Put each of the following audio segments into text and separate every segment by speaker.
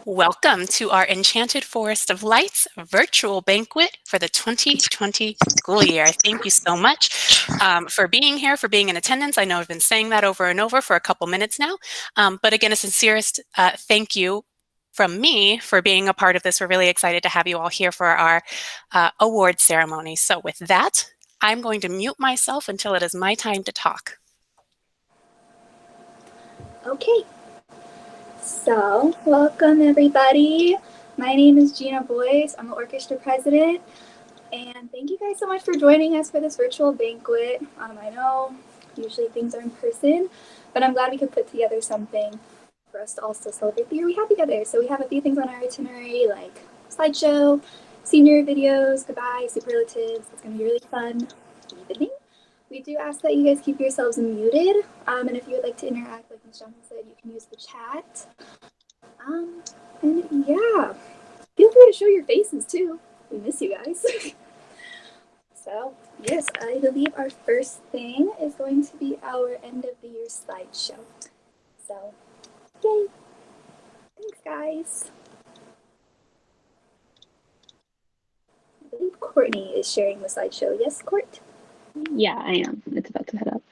Speaker 1: Welcome to our Enchanted Forest of Lights virtual banquet for the 2020 school year. Thank you so much for being here, for being in attendance. I know I've been saying that over and over for a couple minutes now, but again, a sincerest thank you from me for being a part of this. We're really excited to have you all here for our award ceremony. So with that, I'm going to mute myself until it is my time to talk.
Speaker 2: Okay, so welcome everybody. My name is Gina Boyce. I'm the orchestra president, and thank you guys so much for joining us for this virtual banquet. I know usually things are in person, but I'm glad we could put together something for us to also celebrate the year we have together. So we have a few things on our itinerary, like slideshow, senior videos, goodbye, superlatives. It's going to be really fun evening. We do ask that you guys keep yourselves muted, and if you would like to interact, like Ms. Johnson said, you can use the chat. And yeah, feel free to show your faces too. We miss you guys. So yes, I believe our first thing is going to be our end of the year slideshow. So, yay! Thanks, guys. I believe Courtney is sharing the slideshow. Yes, Court?
Speaker 3: Yeah, I am. It's about to head up.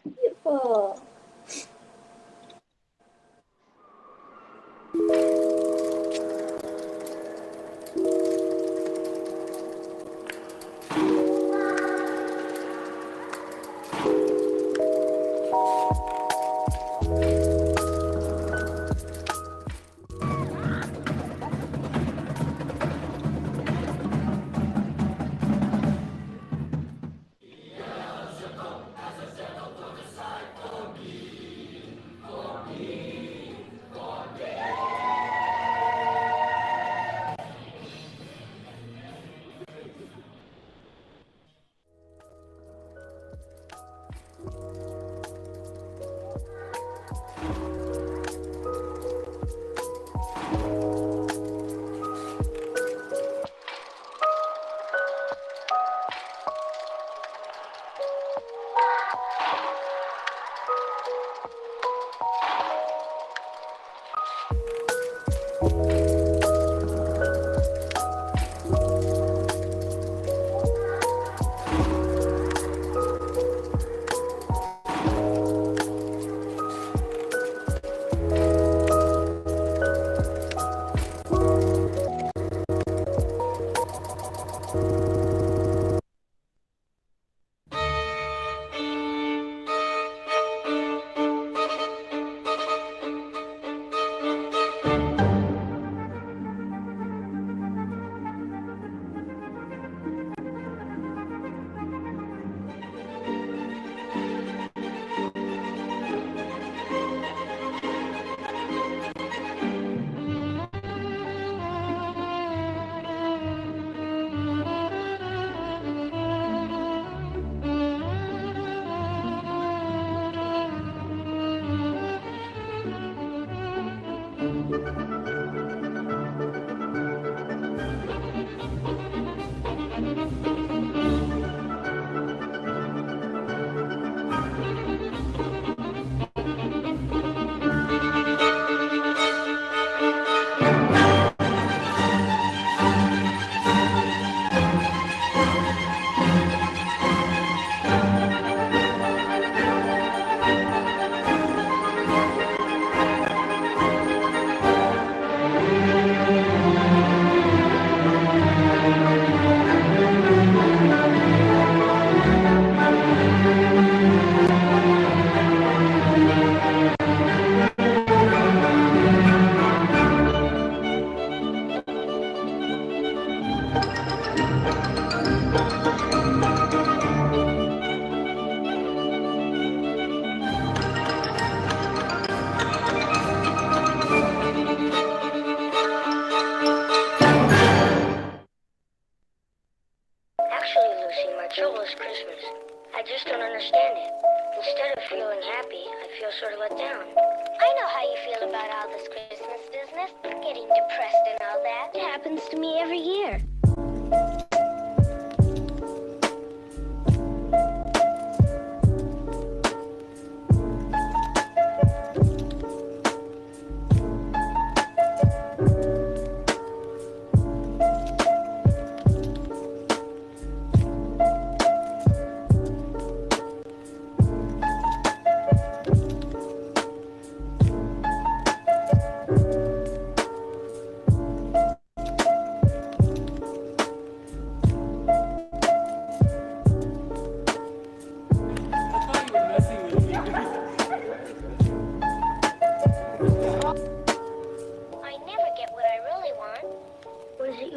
Speaker 2: Beautiful.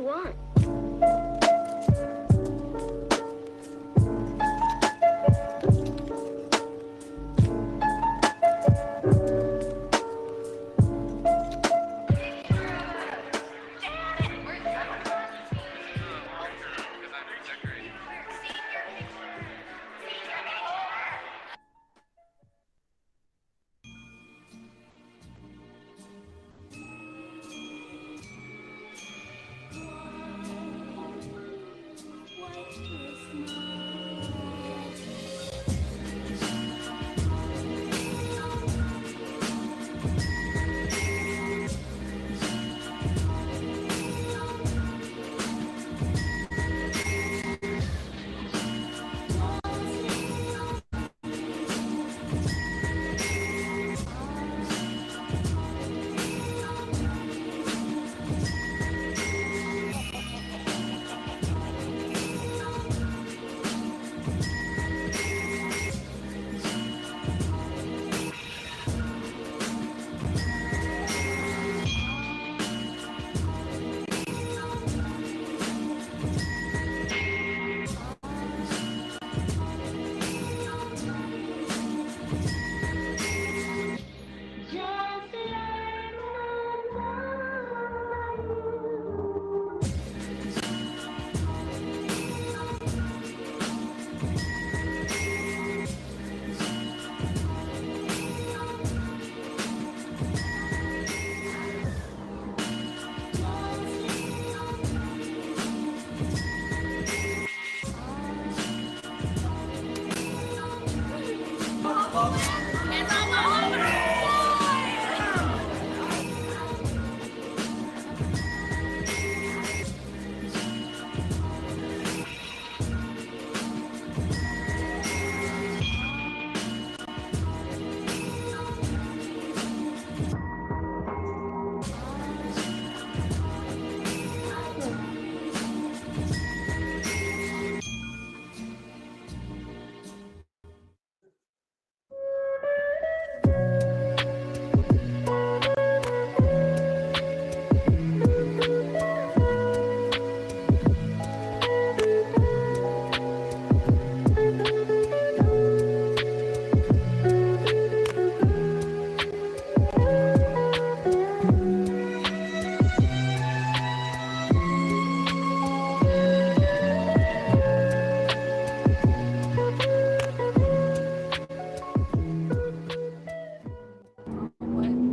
Speaker 4: want?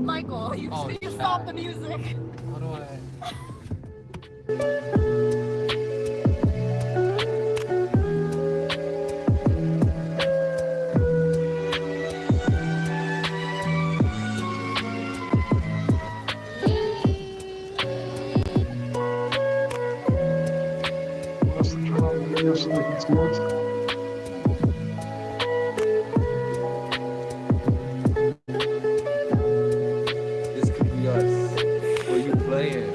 Speaker 5: Michael, you stop the music.
Speaker 6: How do I? What's the turn on the video so they can see us?
Speaker 7: This could be us. What you playing?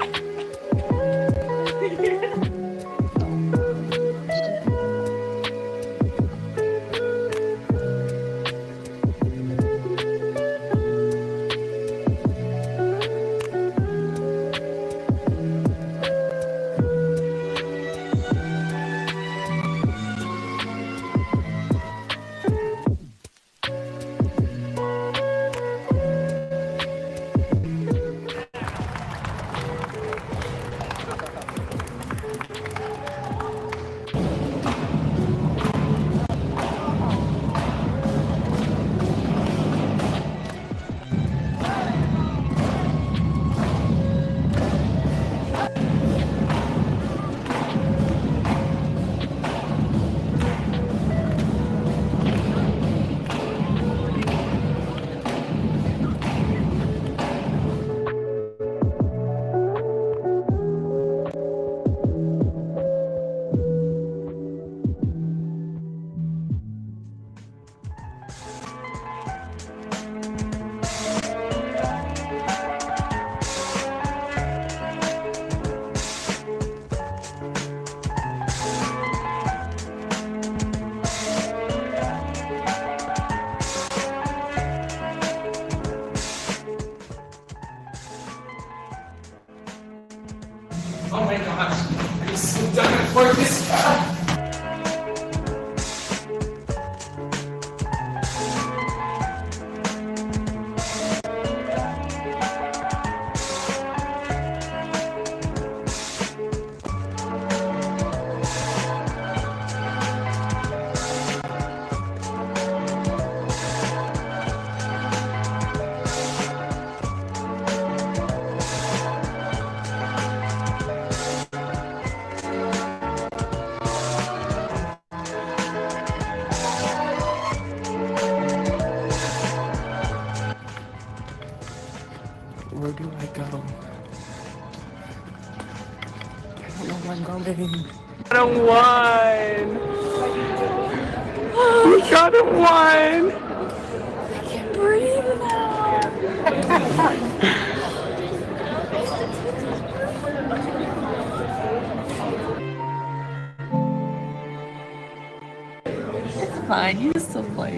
Speaker 4: Oh my gosh. I'm so done with Orchestra. Where do I go? I don't know where I'm going. Got a one! Oh, we got a one! I can't breathe now! It's fine, you still play.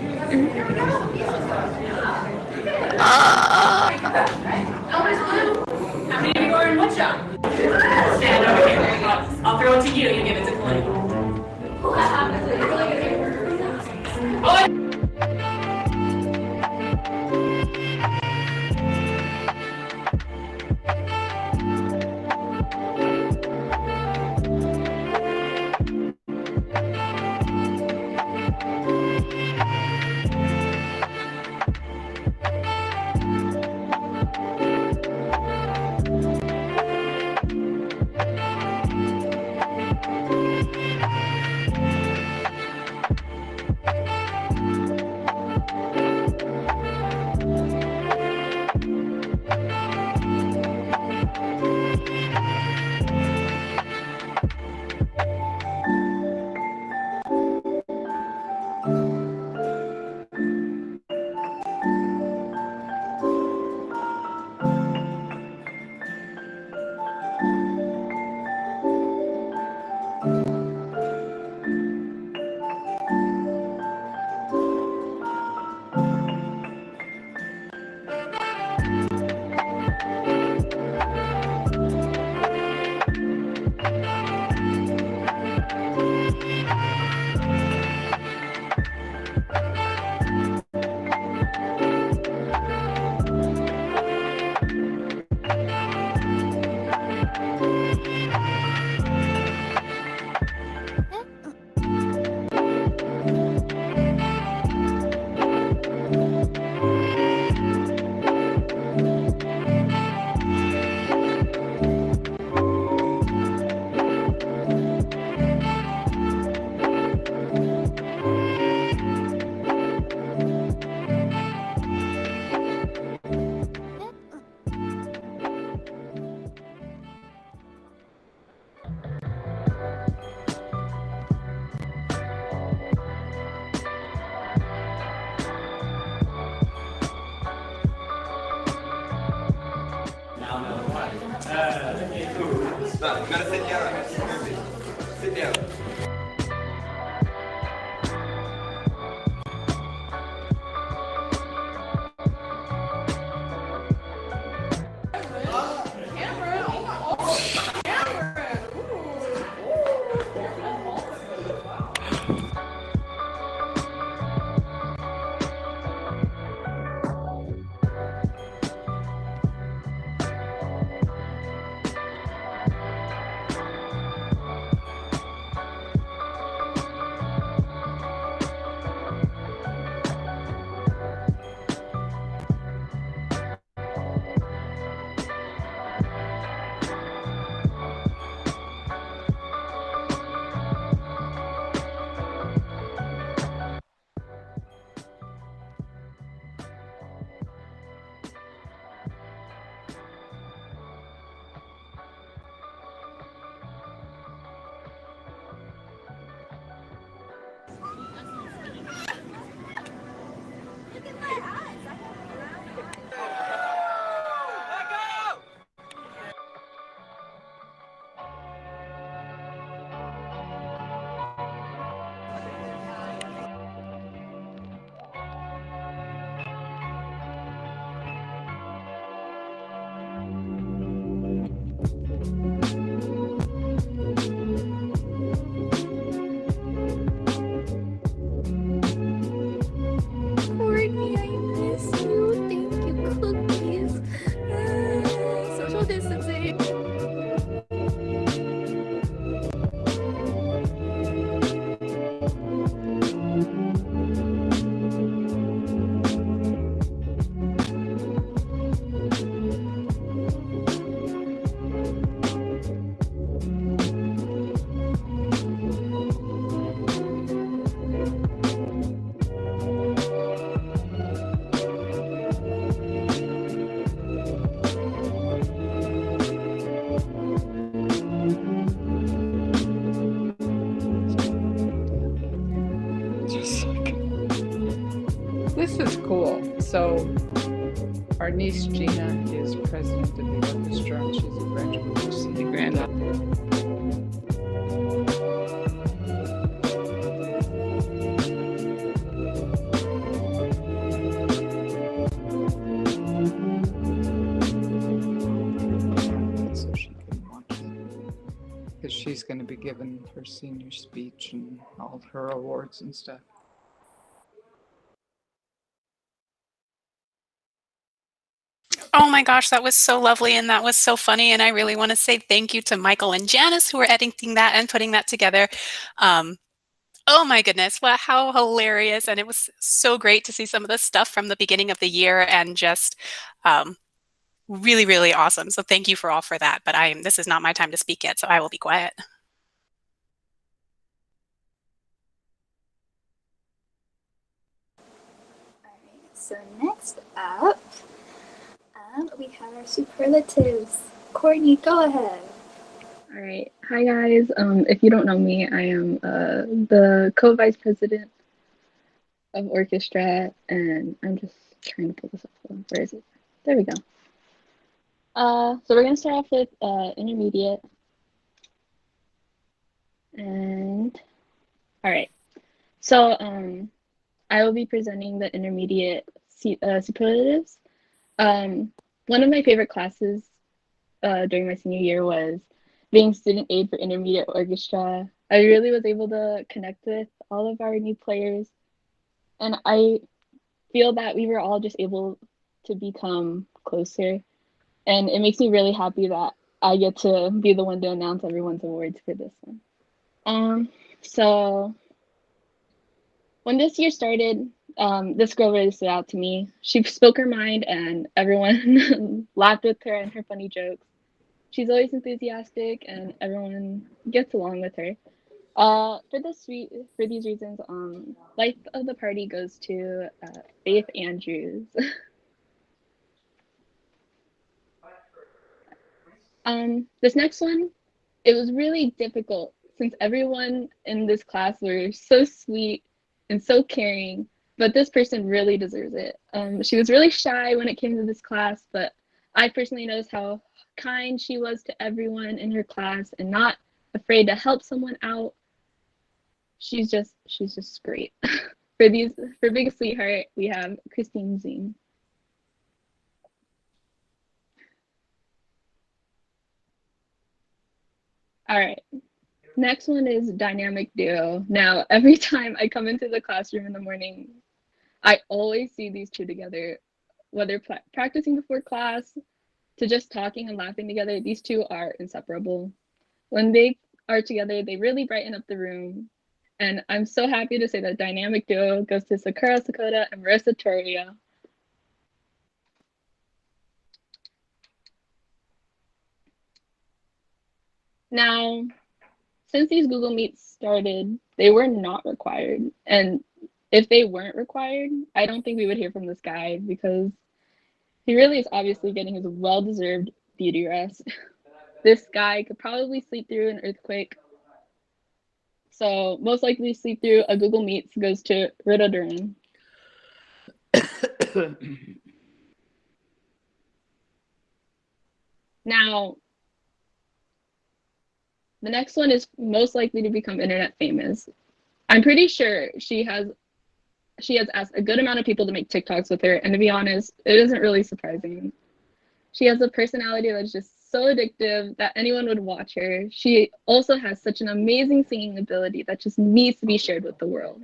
Speaker 1: How many of you are in wood shop? Stand over here. There you go. I'll throw it to you. You give it to Glenn.
Speaker 7: No, you gotta sit down. Sit down.
Speaker 4: So our niece Gina is president of the orchestra, and she's a graduate senior grand. So she can watch it, because she's going to be given her senior speech and all of her awards and stuff.
Speaker 1: Oh my gosh, that was so lovely and that was so funny. And I really want to say thank you to Michael and Janice who are editing that and putting that together. Oh my goodness, well, how hilarious. And it was so great to see some of the stuff from the beginning of the year and just really, really awesome. So thank you for all for that. But this is not my time to speak yet, so I will be quiet.
Speaker 2: All right, so next up, we have our superlatives. Courtney, go ahead.
Speaker 3: All right. Hi, guys. If you don't know me, I am the co-vice president of Orchestra, and I'm just trying to pull this up. Hold on. Where is it? There we go. So we're going to start off with intermediate. And, all right. So I will be presenting the intermediate superlatives. One of my favorite classes during my senior year was being student aid for intermediate orchestra. I really was able to connect with all of our new players, and I feel that we were all just able to become closer, and it makes me really happy that I get to be the one to announce everyone's awards for this one. So when this year started, this girl really stood out to me. She spoke her mind and everyone laughed with her and her funny jokes. She's always enthusiastic and everyone gets along with her. For these reasons, life of the party goes to Faith Andrews. This next one, it was really difficult since everyone in this class were so sweet and so caring, but this person really deserves it. She was really shy when it came to this class, but I personally noticed how kind she was to everyone in her class and not afraid to help someone out. She's just great. For biggest sweetheart, we have Christine Zing. All right. Next one is dynamic duo. Now, every time I come into the classroom in the morning, I always see these two together, whether practicing before class to just talking and laughing together. These two are inseparable. When they are together, they really brighten up the room. And I'm so happy to say that dynamic duo goes to Sakura Sakota and Marissa Torrio. Now, since these Google Meets started, they were not required. And if they weren't required, I don't think we would hear from this guy because he really is obviously getting his well-deserved beauty rest. This guy could probably sleep through an earthquake. So most likely sleep through a Google Meets goes to Rita Duran. Now, the next one is most likely to become internet famous. I'm pretty sure she has asked a good amount of people to make TikToks with her, and to be honest, it isn't really surprising. She has a personality that's just so addictive that anyone would watch her. She also has such an amazing singing ability that just needs to be shared with the world.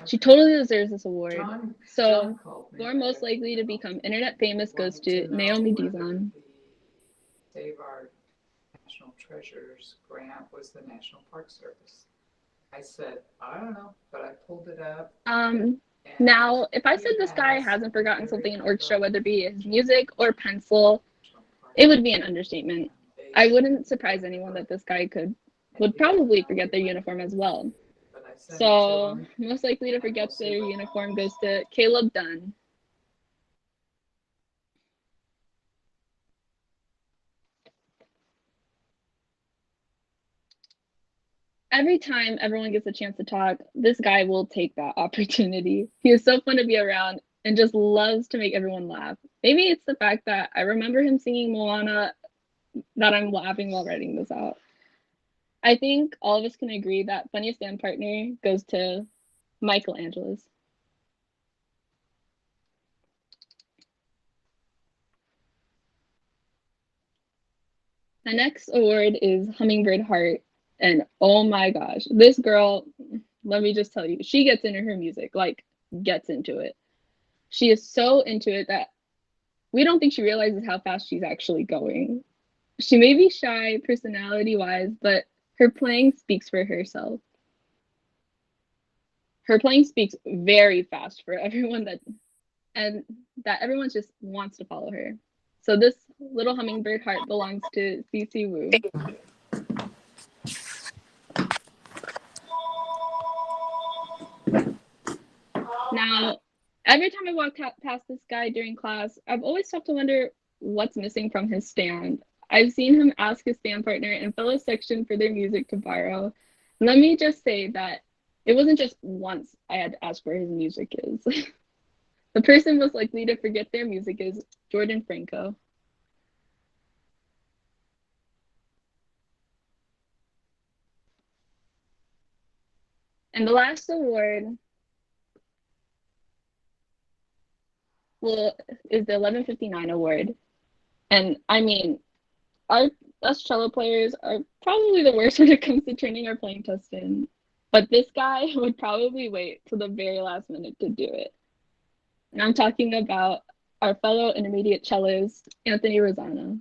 Speaker 3: She totally deserves this award. So, for most likely to become internet famous goes to Naomi Dizon.
Speaker 4: Save Our National Treasures grant was the National Park Service. I said, I don't know, but I pulled it up.
Speaker 3: Now, if I said this guy hasn't forgotten something in orchestra, whether it be his music or pencil, it would be an understatement. I wouldn't surprise anyone that this guy would probably forget their uniform as well. So, most likely to forget their uniform goes to Caleb Dunn. Every time everyone gets a chance to talk, this guy will take that opportunity. He is so fun to be around, and just loves to make everyone laugh. Maybe it's the fact that I remember him singing Moana that I'm laughing while writing this out. I think all of us can agree that funniest stand partner goes to Michael Angeles. The next award is Hummingbird Heart. And oh my gosh, this girl, let me just tell you, she gets into her music, like gets into it. She is so into it that we don't think she realizes how fast she's actually going. She may be shy personality wise, but her playing speaks for herself. Her playing speaks very fast for everyone and that everyone just wants to follow her. So this little hummingbird heart belongs to CC Wu. Now, every time I walk past this guy during class, I've always stopped to wonder what's missing from his stand. I've seen him ask his stand partner and fellow section for their music to borrow. Let me just say that it wasn't just once I had to ask where his music is. The person most likely to forget their music is Jordan Franco. And the last award is the 1159 award. And I mean, us cello players are probably the worst when it comes to turning our playing test in. But this guy would probably wait till the very last minute to do it. And I'm talking about our fellow intermediate cellist, Anthony Rosano.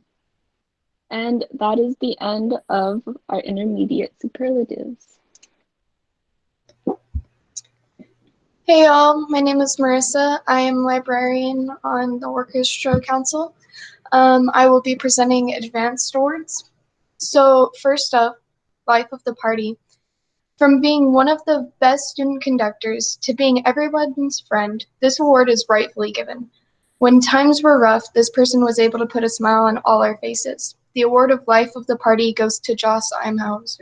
Speaker 3: And that is the end of our intermediate superlatives.
Speaker 8: Hey y'all, my name is Marissa. I am librarian on the Orchestra Council. I will be presenting advanced awards. So first up, Life of the Party. From being one of the best student conductors to being everyone's friend, this award is rightfully given. When times were rough, this person was able to put a smile on all our faces. The award of Life of the Party goes to Joss Imhauser.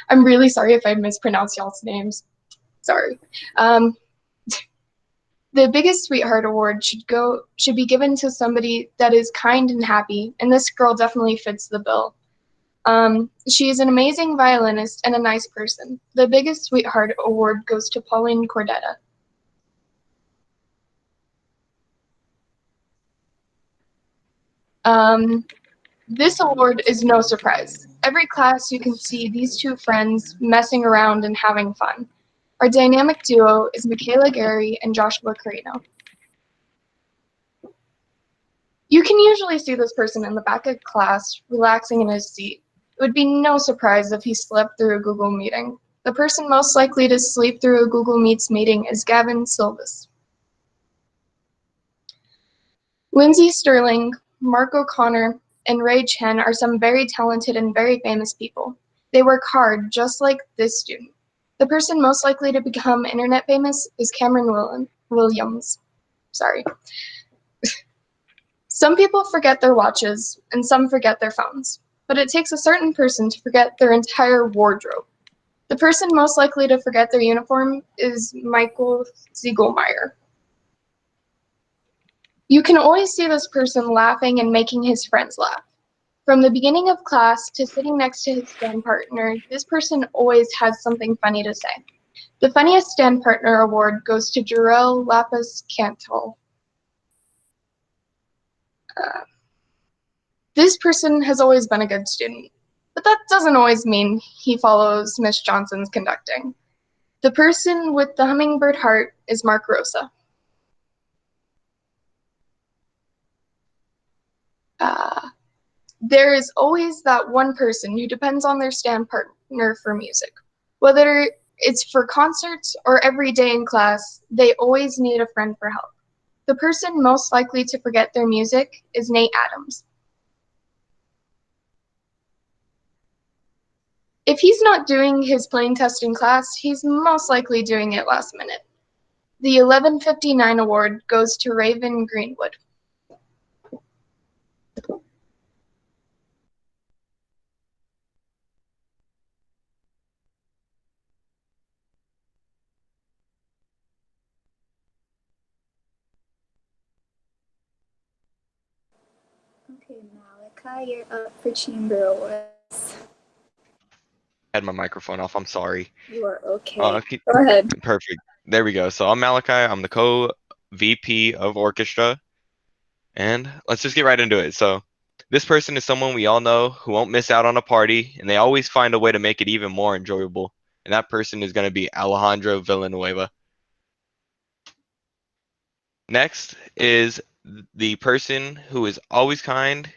Speaker 8: I'm really sorry if I mispronounced y'all's names. Sorry. The Biggest Sweetheart Award should be given to somebody that is kind and happy, and this girl definitely fits the bill. She is an amazing violinist and a nice person. The Biggest Sweetheart Award goes to Pauline Cordetta. This award is no surprise. Every class you can see these two friends messing around and having fun. Our dynamic duo is Michaela Gary and Joshua Carino. You can usually see this person in the back of class, relaxing in his seat. It would be no surprise if he slept through a Google meeting. The person most likely to sleep through a Google Meets meeting is Gavin Silvis. Lindsay Sterling, Mark O'Connor, and Ray Chen are some very talented and very famous people. They work hard, just like this student. The person most likely to become internet famous is Cameron Williams. Sorry. Some people forget their watches, and some forget their phones. But it takes a certain person to forget their entire wardrobe. The person most likely to forget their uniform is Michael Ziegelmeyer. You can always see this person laughing and making his friends laugh. From the beginning of class to sitting next to his stand partner, this person always has something funny to say. The Funniest Stand Partner Award goes to Jarrell Lapis Cantal. This person has always been a good student, but that doesn't always mean he follows Miss Johnson's conducting. The person with the hummingbird heart is Mark Rosa. There is always that one person who depends on their stand partner for music. Whether it's for concerts or every day in class, they always need a friend for help. The person most likely to forget their music is Nate Adams. If he's not doing his playing test in class, he's most likely doing it last minute. The 1159 award goes to Raven Greenwood.
Speaker 2: Okay, Malachi, you're up for Chamber Awards.
Speaker 9: I had my microphone off. I'm sorry.
Speaker 2: You are okay.
Speaker 9: Okay,
Speaker 2: Go ahead.
Speaker 9: perfect. There we go. So I'm Malachi. I'm the co-VP of Orchestra. And let's just get right into it. So this person is someone we all know who won't miss out on a party, and they always find a way to make it even more enjoyable. And that person is going to be Alejandro Villanueva. Next is the person who is always kind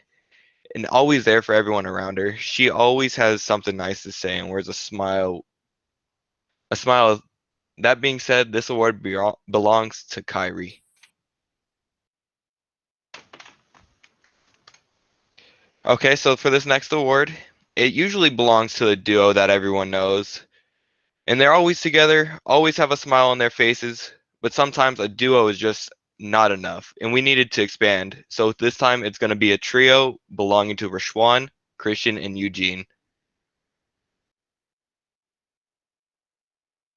Speaker 9: and always there for everyone around her. She always has something nice to say and wears a smile. A smile. That being said, this award belongs to Kyrie. Okay, so for this next award, it usually belongs to a duo that everyone knows. And they're always together, always have a smile on their faces, but sometimes a duo is just not enough, and we needed to expand. So this time it's going to be a trio belonging to Rashwan, Christian, and Eugene.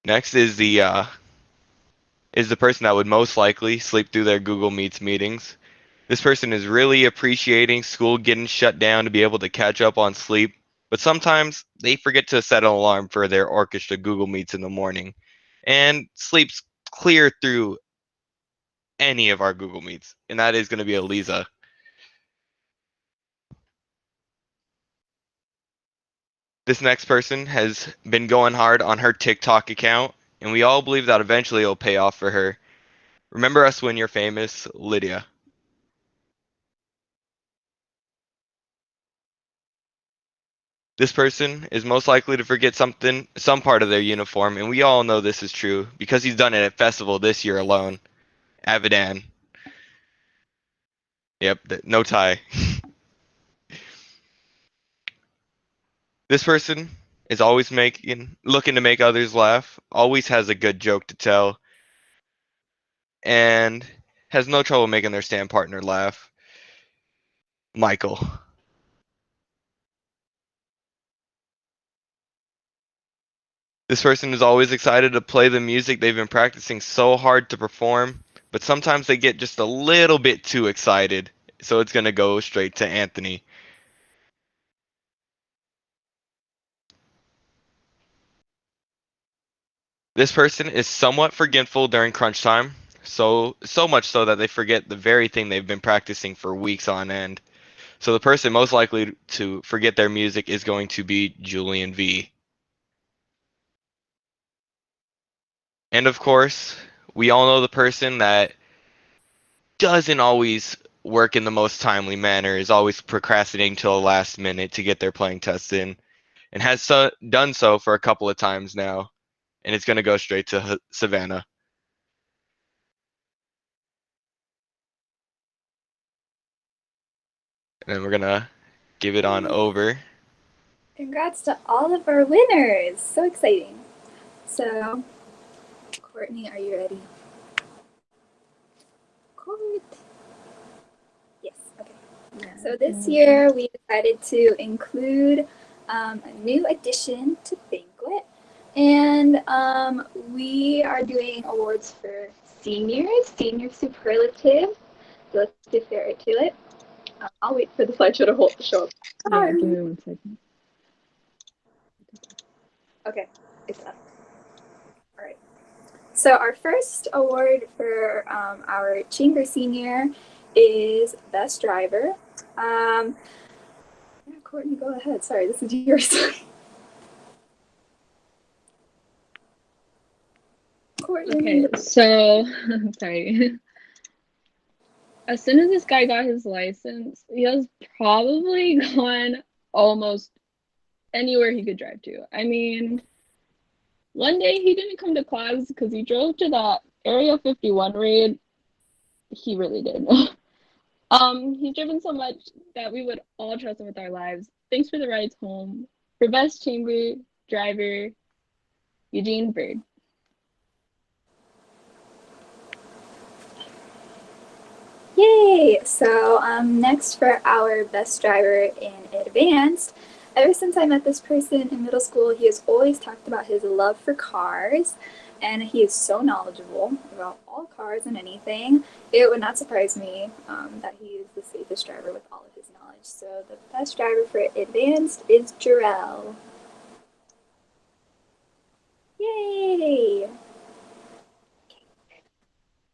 Speaker 9: Next is the person that would most likely sleep through their Google Meets meetings. This person is really appreciating school getting shut down to be able to catch up on sleep, but sometimes they forget to set an alarm for their orchestra Google Meets in the morning and sleeps clear through any of our Google Meets, and that is going to be Eliza. This next person has been going hard on her TikTok account, and we all believe that eventually it'll pay off for her. Remember us when you're famous, Lydia. This person is most likely to forget some part of their uniform, and we all know this is true because he's done it at festival this year alone. Avidan. Yep, no tie. This person is always looking to make others laugh, always has a good joke to tell, and has no trouble making their stand partner laugh. Michael. This person is always excited to play the music they've been practicing so hard to perform, but sometimes they get just a little bit too excited, so it's going to go straight to Anthony. This person is somewhat forgetful during crunch time, so much so that they forget the very thing they've been practicing for weeks on end. So the person most likely to forget their music is going to be Julian V. And of course, we all know the person that doesn't always work in the most timely manner, is always procrastinating till the last minute to get their playing test in, and has done so for a couple of times now. And it's going to go straight to Savannah. And then we're going to give it on over.
Speaker 2: Congrats to all of our winners. So exciting. So, Courtney, are you ready? Court. Yes, okay.
Speaker 3: Yeah.
Speaker 2: So this year we decided to include a new addition to Banquet. And we are doing awards for seniors, senior superlative. So let's get right to it. I'll wait for the slideshow to show up.
Speaker 3: Yeah, give me 1 second.
Speaker 2: Okay, it's up. All right. So our first award for our chamber senior is Best Driver. Yeah, Courtney, go ahead. Sorry, this is yours. Courtney.
Speaker 3: Okay, so sorry. As soon as this guy got his license, he has probably gone almost anywhere he could drive to. I mean, one day he didn't come to class because he drove to that Area 51 raid. He really did. He's driven so much that we would all trust him with our lives. Thanks for the rides home. For best chamber driver, Eugene Bird.
Speaker 2: Yay! So next for our best driver in advanced, ever since I met this person in middle school, he has always talked about his love for cars, and he is so knowledgeable about all cars and anything. It would not surprise me that he is the safest driver with all of his knowledge. So the best driver for advanced is Jarrell. Yay!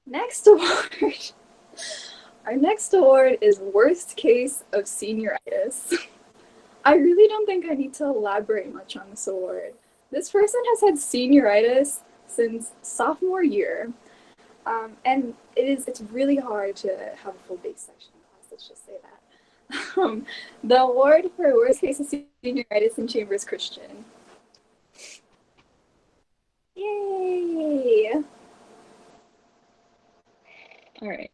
Speaker 2: Next award. Our next award is Worst Case of Senioritis. I really don't think I need to elaborate much on this award. This person has had senioritis since sophomore year, and it's really hard to have a full base section in class, let's just say that. The award for Worst Case of Senioritis in Chamber is Christian. Yay!
Speaker 3: All right.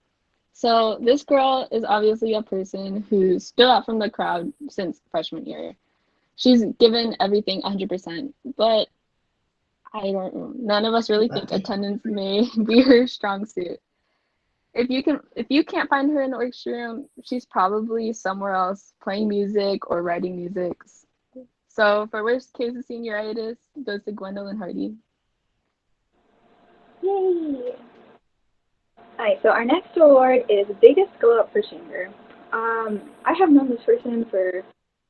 Speaker 3: So this girl is obviously a person who stood out from the crowd since freshman year. She's given everything 100%, but I don't know. None of us really think attendance may be her strong suit. If you can't find her in the orchestra room, she's probably somewhere else playing music or writing music. So for worst case of senioritis, goes to Gwendolyn Hardy.
Speaker 2: Yay! Alright, so our next award is Biggest Glow Up for Chamber. I have known this person for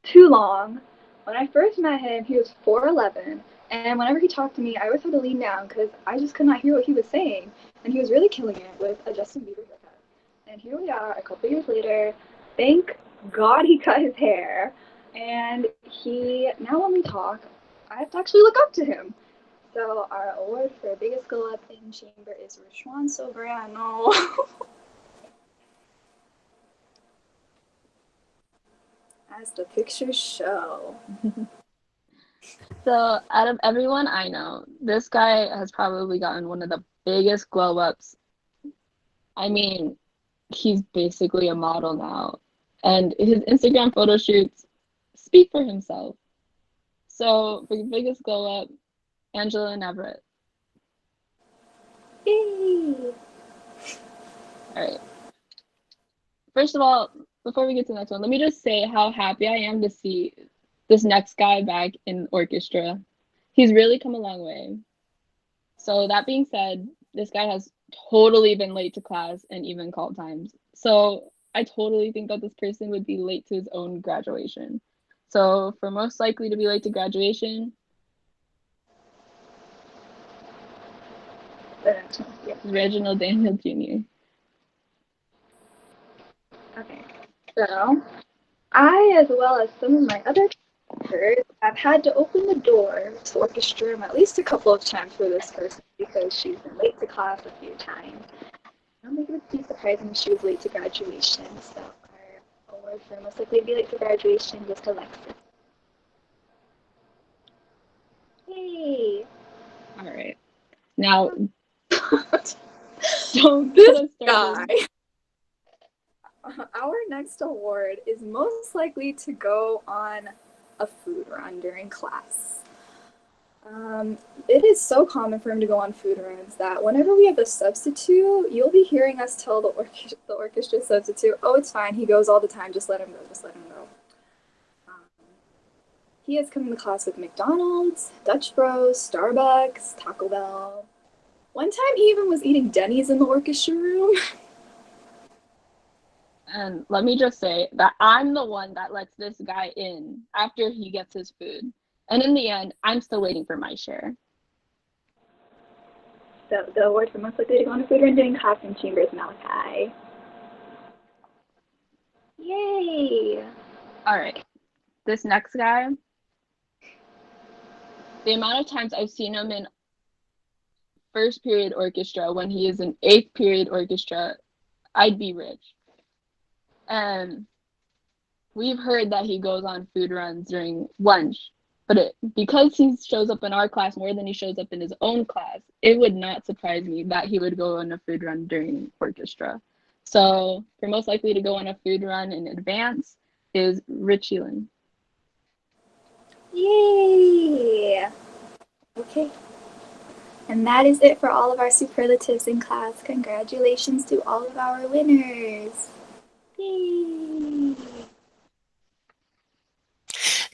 Speaker 2: too long. When I first met him, he was 4'11", and whenever he talked to me, I always had to lean down because I just could not hear what he was saying. And he was really killing it with a Justin Bieber haircut. And here we are, a couple years later. Thank God he cut his hair. And now when we talk, I have to actually look up to him. So our award for Biggest Glow Up in Chamber is Rishwan Sobrano. As the pictures show.
Speaker 3: So out of everyone I know, this guy has probably gotten one of the biggest glow ups. I mean, he's basically a model now. And his Instagram photo shoots speak for himself. So for biggest glow up, Angela and Everett.
Speaker 2: Yay!
Speaker 3: Alright. First of all, before we get to the next one, let me just say how happy I am to see this next guy back in orchestra. He's really come a long way. So that being said, this guy has totally been late to class and even call times. So I totally think that this person would be late to his own graduation. So for most likely to be late to graduation, Reginald Daniel Jr.
Speaker 2: Okay, so I, as well as some of my other teachers, have had to open the door to orchestra room at least a couple of times for this person because she's been late to class a few times. I don't think it would be surprising if she was late to graduation, so our award for most likely to be late to graduation goes to Alexis. Yay!
Speaker 3: Alright. Now, don't
Speaker 2: This
Speaker 3: get us started.
Speaker 2: guy. Our next award is most likely to go on a food run during class. It is so common for him to go on food runs that whenever we have a substitute, you'll be hearing us tell the orchestra substitute, oh, it's fine, he goes all the time, just let him go, just let him go. He has come to class with McDonald's, Dutch Bros, Starbucks, Taco Bell. One time he even was eating Denny's in the orchestra room.
Speaker 3: And let me just say that I'm the one that lets this guy in after he gets his food. And in the end, I'm still waiting for my share.
Speaker 2: So the award for most likely to go on a food run during class in chamber is Malachi. Yay!
Speaker 3: Alright, this next guy, the amount of times I've seen him in first period orchestra when he is in 8th period orchestra, I'd be rich. And we've heard that he goes on food runs during lunch, but because he shows up in our class more than he shows up in his own class, it would not surprise me that he would go on a food run during orchestra. So for most likely to go on a food run in advance is Richie Lynn.
Speaker 2: Yay! Okay. And that is it for all of our superlatives in class. Congratulations to all of our winners. Yay!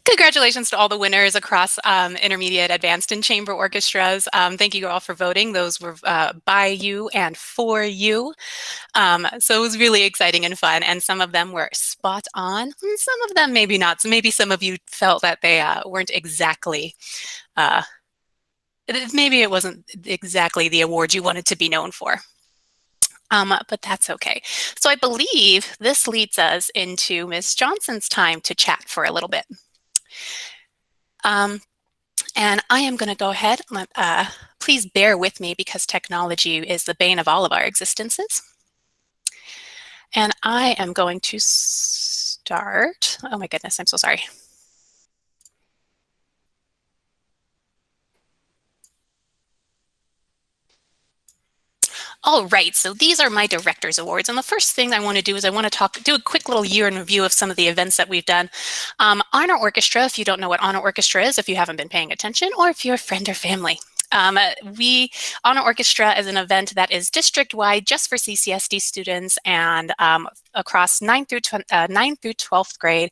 Speaker 1: Congratulations to all the winners across intermediate, advanced, and chamber orchestras. Thank you all for voting. Those were by you and for you. So it was really exciting and fun, and some of them were spot on, and some of them maybe not. So maybe some of you felt that they weren't exactly, maybe it wasn't exactly the award you wanted to be known for. But that's okay. So I believe this leads us into Ms. Johnson's time to chat for a little bit. And I am going to go ahead. Please bear with me because technology is the bane of all of our existences. And I am going to start. Oh my goodness, I'm so sorry. All right, so these are my Director's Awards. And the first thing I want to do is I want to do a quick little year in review of some of the events that we've done. Honor Orchestra, if you don't know what Honor Orchestra is, if you haven't been paying attention, or if you're a friend or family. Honor Orchestra is an event that is district-wide just for CCSD students and across 9th through 12th grade.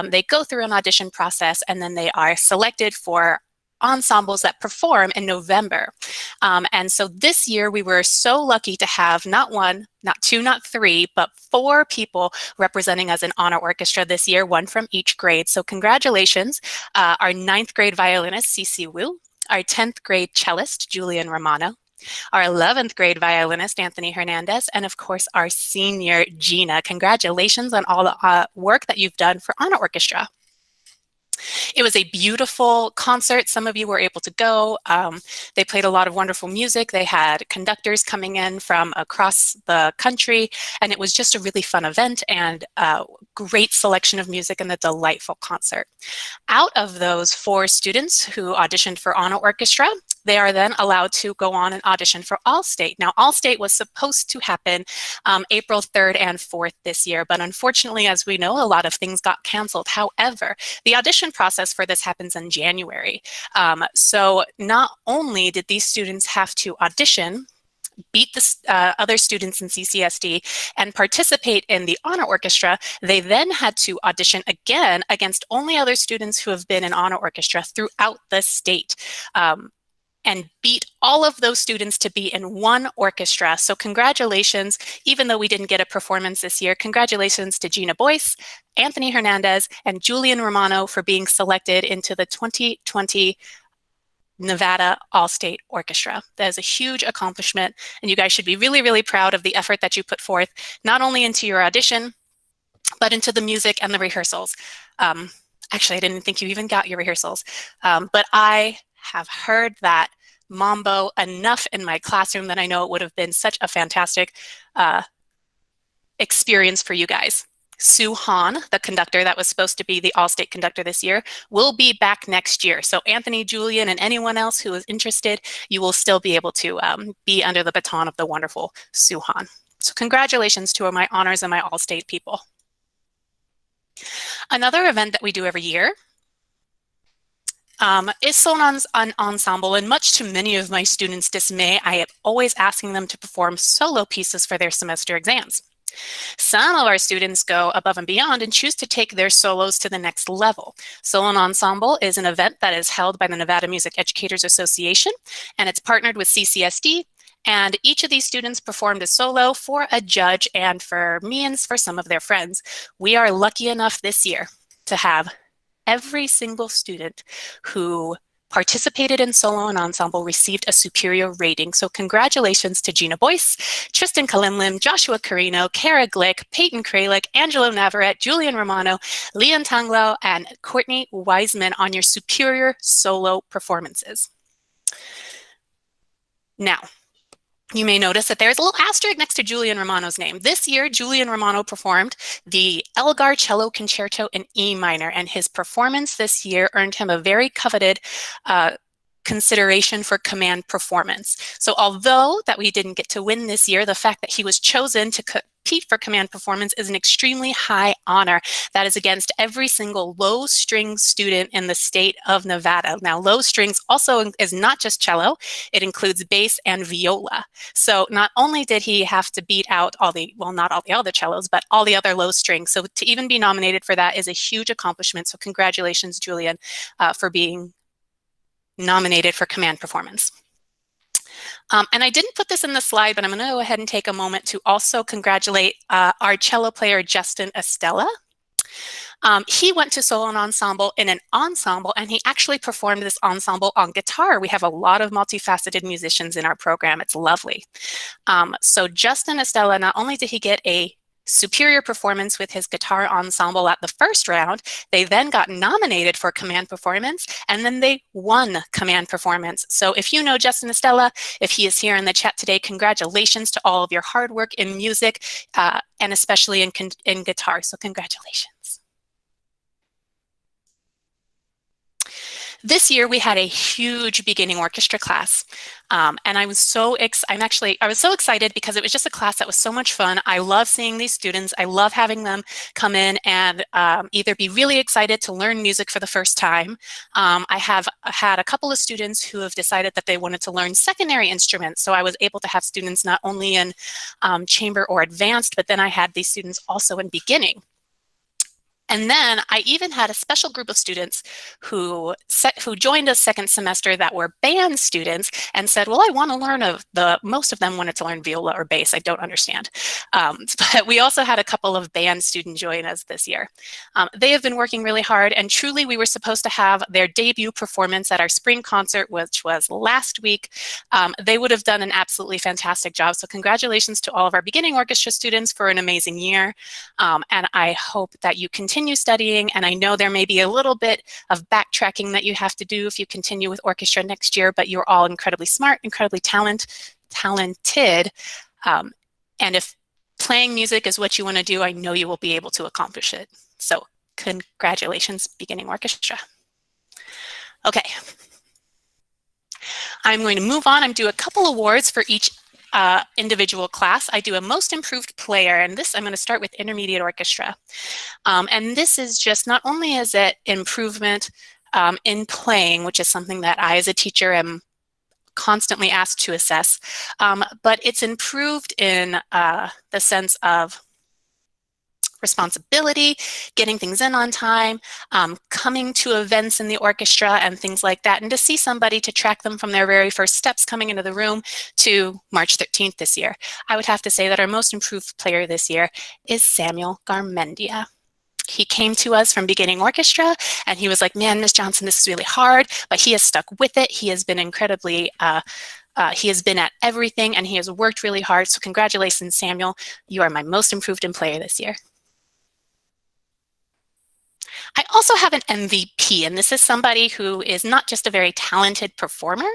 Speaker 1: They go through an audition process and then they are selected for ensembles that perform in November. And so this year we were so lucky to have not one, not two, not three, but 4 people representing us in Honor Orchestra this year, 1 from each grade. So congratulations, our 9th grade violinist, Cece Wu, our 10th grade cellist, Julian Romano, our 11th grade violinist, Anthony Hernandez, and of course our senior, Gina. Congratulations on all the work that you've done for Honor Orchestra. It was a beautiful concert. Some of you were able to go. They played a lot of wonderful music. They had conductors coming in from across the country, and it was just a really fun event and a great selection of music and a delightful concert. Out of those 4 students who auditioned for Honor Orchestra, they are then allowed to go on and audition for All-State. Now, All-State was supposed to happen April 3rd and 4th this year, but unfortunately, as we know, a lot of things got canceled. However, the audition process for this happens in January. So not only did these students have to audition, beat the other students in CCSD, and participate in the Honor Orchestra, they then had to audition again against only other students who have been in Honor Orchestra throughout the state. And beat all of those students to be in one orchestra. So congratulations, even though we didn't get a performance this year, congratulations to Gina Boyce, Anthony Hernandez, and Julian Romano for being selected into the 2020 Nevada All-State Orchestra. That is a huge accomplishment, and you guys should be really, really proud of the effort that you put forth, not only into your audition, but into the music and the rehearsals. Actually, I didn't think you even got your rehearsals, but I have heard that mambo enough in my classroom that I know it would have been such a fantastic experience for you guys. Sue Hahn, the conductor that was supposed to be the All-State conductor this year, will be back next year. So Anthony, Julian, and anyone else who is interested, you will still be able to be under the baton of the wonderful Sue Hahn. So congratulations to my honors and my All-State people. Another event that we do every year is Solon's ensemble, and much to many of my students' dismay, I am always asking them to perform solo pieces for their semester exams. Some of our students go above and beyond and choose to take their solos to the next level. Solon Ensemble is an event that is held by the Nevada Music Educators Association, and it's partnered with CCSD, and each of these students performed a solo for a judge and for me and for some of their friends. We are lucky enough this year to have every single student who participated in solo and ensemble received a superior rating. So congratulations to Gina Boyce, Tristan Kalimlim, Joshua Carino, Kara Glick, Peyton Kralik, Angelo Navarrete, Julian Romano, Leon Tanglo, and Courtney Wiseman on your superior solo performances. Now, you may notice that there's a little asterisk next to Julian Romano's name. This year, Julian Romano performed the Elgar Cello Concerto in E minor, and his performance this year earned him a very coveted consideration for command performance. So although that we didn't get to win this year, the fact that he was chosen to compete for command performance is an extremely high honor that is against every single low string student in the state of Nevada. Now, low strings also is not just cello, it includes bass and viola. So not only did he have to beat out all the, well, not all the other cellos, but all the other low strings. So to even be nominated for that is a huge accomplishment. So congratulations, Julian, for being nominated for command performance. And I didn't put this in the slide, but I'm going to go ahead and take a moment to also congratulate our cello player, Justin Estella. He went to solo ensemble in an ensemble, and he actually performed this ensemble on guitar. We have a lot of multifaceted musicians in our program. It's lovely. So Justin Estella, not only did he get a superior performance with his guitar ensemble at the first round, they then got nominated for command performance, and then they won command performance. So if you know Justin Estella, if he is here in the chat today, congratulations to all of your hard work in music, and especially in guitar. So congratulations. This year we had a huge beginning orchestra class, and I was so excited because it was just a class that was so much fun. I love seeing these students. I love having them come in and either be really excited to learn music for the first time. I have had a couple of students who have decided that they wanted to learn secondary instruments, so I was able to have students not only in chamber or advanced, but then I had these students also in beginning. And then I even had a special group of students who joined us second semester that were band students and said, well, I want to learn most of them wanted to learn viola or bass. I don't understand. But we also had a couple of band students join us this year. They have been working really hard, and truly we were supposed to have their debut performance at our spring concert, which was last week. They would have done an absolutely fantastic job. So congratulations to all of our beginning orchestra students for an amazing year. And I hope that you continue studying, and I know there may be a little bit of backtracking that you have to do if you continue with orchestra next year, but you're all incredibly smart, incredibly talented, and if playing music is what you want to do, I know you will be able to accomplish it. So congratulations, beginning orchestra. Okay, I'm going to move on and do a couple awards for each individual class. I do a most improved player, and this I'm going to start with intermediate orchestra. And this is just, not only is it improvement in playing, which is something that I as a teacher am constantly asked to assess, but it's improved in the sense of responsibility, getting things in on time, coming to events in the orchestra and things like that, and to see somebody to track them from their very first steps coming into the room to March 13th this year. I would have to say that our most improved player this year is Samuel Garmendia. He came to us from beginning orchestra and he was like, man, Miss Johnson, this is really hard, but he has stuck with it. He has been incredibly, he has been at everything and he has worked really hard. So congratulations, Samuel. You are my most improved in player this year. I also have an MVP, and this is somebody who is not just a very talented performer,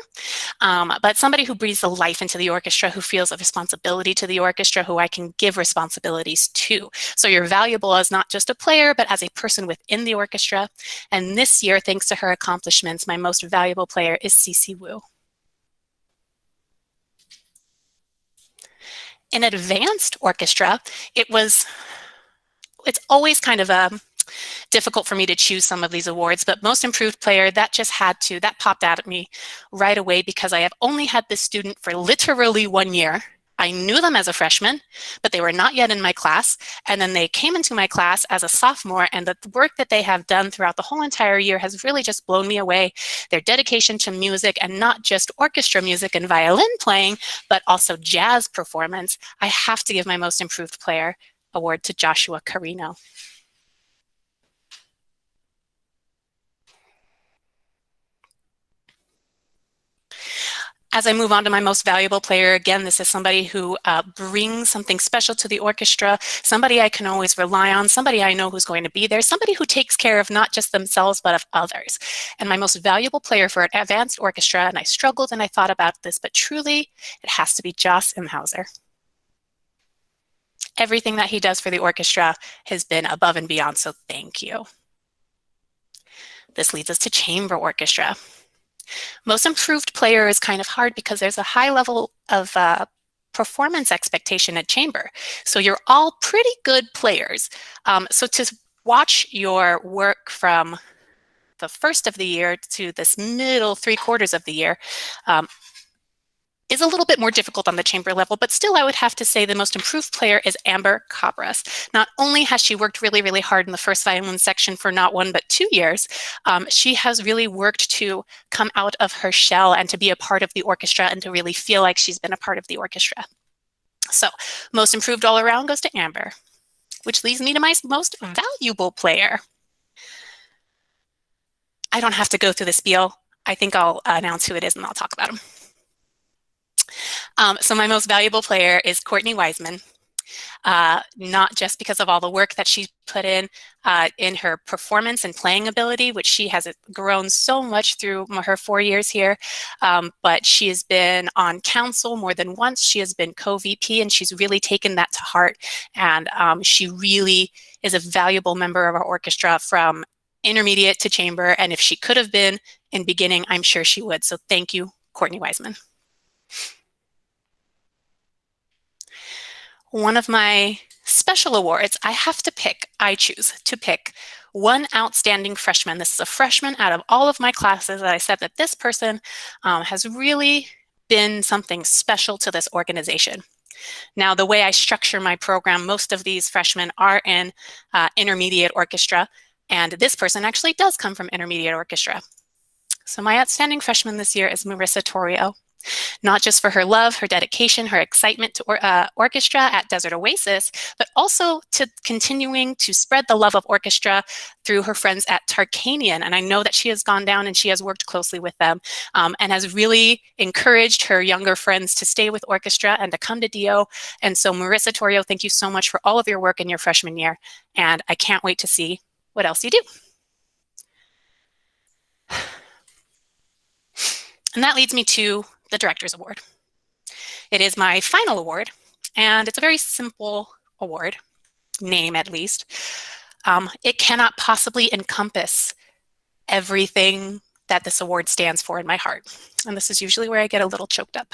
Speaker 1: but somebody who breathes the life into the orchestra, who feels a responsibility to the orchestra, who I can give responsibilities to. So you're valuable as not just a player, but as a person within the orchestra. And this year, thanks to her accomplishments, my most valuable player is Cece Wu. In advanced orchestra, it's always kind of difficult for me to choose some of these awards, but most improved player, that popped out at me right away because I have only had this student for literally 1 year. I knew them as a freshman, but they were not yet in my class. And then they came into my class as a sophomore, and the work that they have done throughout the whole entire year has really just blown me away. Their dedication to music, and not just orchestra music and violin playing, but also jazz performance. I have to give my most improved player award to Joshua Carino. As I move on to my most valuable player, again, this is somebody who brings something special to the orchestra, somebody I can always rely on, somebody I know who's going to be there, somebody who takes care of not just themselves, but of others. And my most valuable player for an advanced orchestra, and I struggled and I thought about this, but truly, it has to be Joss Imhauser. Everything that he does for the orchestra has been above and beyond, so thank you. This leads us to chamber orchestra. Most improved player is kind of hard because there's a high level of performance expectation at chamber. So you're all pretty good players. So to watch your work from the first of the year to this middle 3/4 of the year is a little bit more difficult on the chamber level, but still I would have to say the most improved player is Amber Cabras. Not only has she worked really, really hard in the first violin section for not 1 but 2 years, she has really worked to come out of her shell and to be a part of the orchestra and to really feel like she's been a part of the orchestra. So most improved all around goes to Amber, which leads me to my most valuable player. I don't have to go through the spiel. I think I'll announce who it is and I'll talk about him. So my most valuable player is Courtney Wiseman, not just because of all the work that she's put in her performance and playing ability, which she has grown so much through her 4 years here, but she has been on council more than once. She has been co-VP and she's really taken that to heart. And she really is a valuable member of our orchestra from intermediate to chamber. And if she could have been in beginning, I'm sure she would. So thank you, Courtney Wiseman. One of my special awards, I choose to pick one outstanding freshman. This is a freshman out of all of my classes that I said that this person has really been something special to this organization. Now, the way I structure my program, most of these freshmen are in intermediate orchestra, and this person actually does come from intermediate orchestra. So my outstanding freshman this year is Marissa Torrio. Not just for her love, her dedication, her excitement to orchestra at Desert Oasis, but also to continuing to spread the love of orchestra through her friends at Tarkanian. And I know that she has gone down and she has worked closely with them and has really encouraged her younger friends to stay with orchestra and to come to DO. And so Marissa Torrio, thank you so much for all of your work in your freshman year. And I can't wait to see what else you do. And that leads me to the Director's Award. It is my final award, and it's a very simple award, name at least. It cannot possibly encompass everything that this award stands for in my heart. And this is usually where I get a little choked up.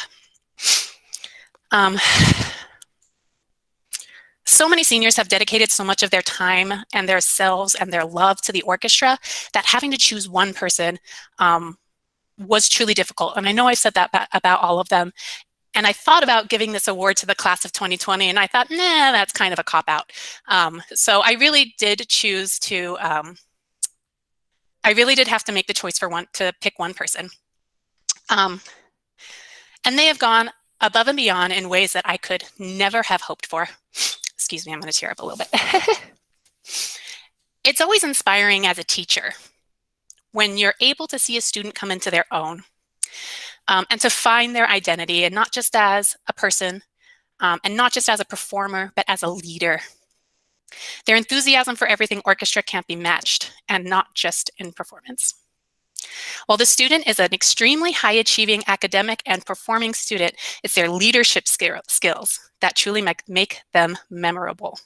Speaker 1: So many seniors have dedicated so much of their time and their selves and their love to the orchestra that having to choose one person was truly difficult. And I know I said that about all of them. And I thought about giving this award to the class of 2020, and I thought, nah, that's kind of a cop-out. So I really did choose to, I really did have to make the choice to pick one person. And they have gone above and beyond in ways that I could never have hoped for. Excuse me, I'm going to tear up a little bit. It's always inspiring as a teacher when you're able to see a student come into their own and to find their identity, and not just as a person and not just as a performer, but as a leader. Their enthusiasm for everything orchestra can't be matched, and not just in performance. While the student is an extremely high-achieving academic and performing student, it's their leadership skills that truly make them memorable.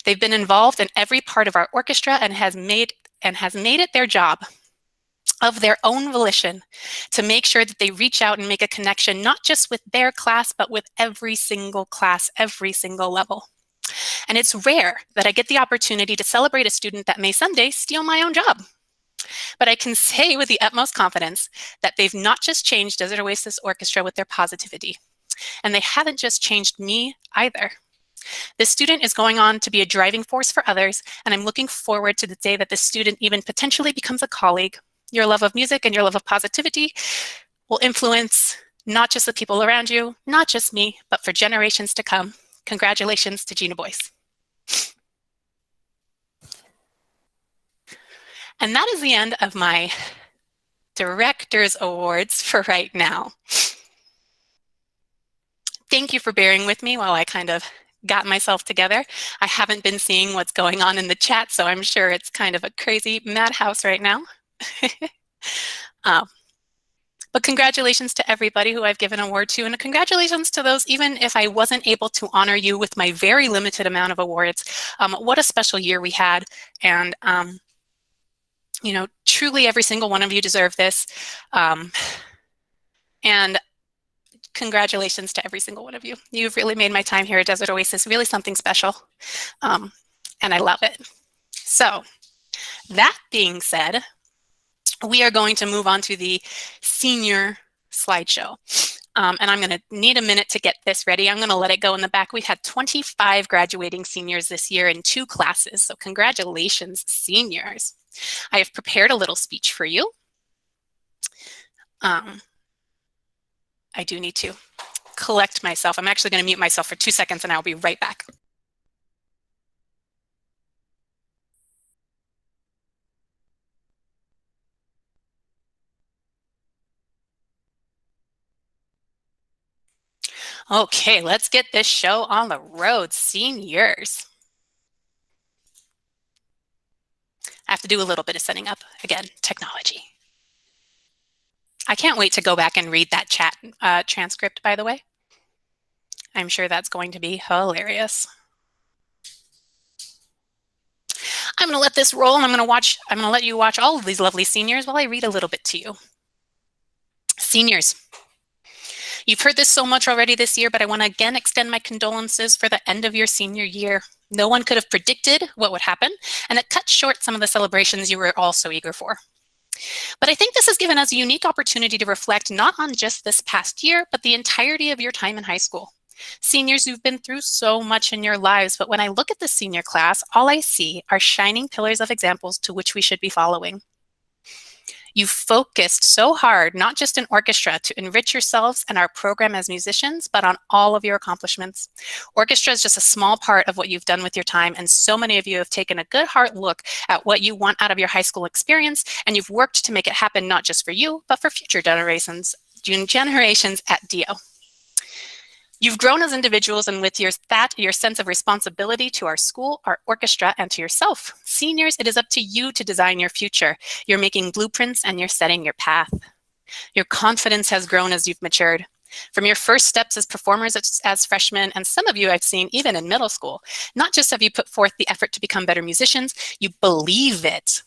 Speaker 1: They've been involved in every part of our orchestra and has made it their job of their own volition to make sure that they reach out and make a connection, not just with their class, but with every single class, every single level. And it's rare that I get the opportunity to celebrate a student that may someday steal my own job. But I can say with the utmost confidence that they've not just changed Desert Oasis Orchestra with their positivity, and they haven't just changed me either. This student is going on to be a driving force for others, and I'm looking forward to the day that this student even potentially becomes a colleague. Your love of music and your love of positivity will influence not just the people around you, not just me, but for generations to come. Congratulations to Gina Boyce. And that is the end of my Director's Awards for right now. Thank you for bearing with me while I kind of got myself together. I haven't been seeing what's going on in the chat, so I'm sure it's kind of a crazy madhouse right now. But congratulations to everybody who I've given an award to, and congratulations to those, even if I wasn't able to honor you with my very limited amount of awards. What a special year we had, and you know, truly every single one of you deserve this. And Congratulations to every single one of you. You've really made my time here at Desert Oasis really something special, and I love it. So that being said, we are going to move on to the senior slideshow. And I'm going to need a minute to get this ready. I'm going to let it go in the back. We've had 25 graduating seniors this year in 2 classes. So congratulations, seniors. I have prepared a little speech for you. I do need to collect myself. I'm actually going to mute myself for 2 seconds and I'll be right back. Okay, let's get this show on the road. Seniors. I have to do a little bit of setting up. Again, technology. I can't wait to go back and read that chat transcript, by the way. I'm sure that's going to be hilarious. I'm going to let this roll and I'm going to let you watch all of these lovely seniors while I read a little bit to you. Seniors. You've heard this so much already this year, but I want to again extend my condolences for the end of your senior year. No one could have predicted what would happen, and it cut short some of the celebrations you were all so eager for. But I think this has given us a unique opportunity to reflect not on just this past year, but the entirety of your time in high school. Seniors, you've been through so much in your lives, but when I look at the senior class, all I see are shining pillars of examples to which we should be following. You've focused so hard, not just in orchestra, to enrich yourselves and our program as musicians, but on all of your accomplishments. Orchestra is just a small part of what you've done with your time, and so many of you have taken a good hard look at what you want out of your high school experience, and you've worked to make it happen not just for you, but for future generations at DO. You've grown as individuals, and with your sense of responsibility to our school, our orchestra, and to yourself. Seniors, it is up to you to design your future. You're making blueprints and you're setting your path. Your confidence has grown as you've matured. From your first steps as performers as freshmen, and some of you I've seen even in middle school, not just have you put forth the effort to become better musicians, you believe it.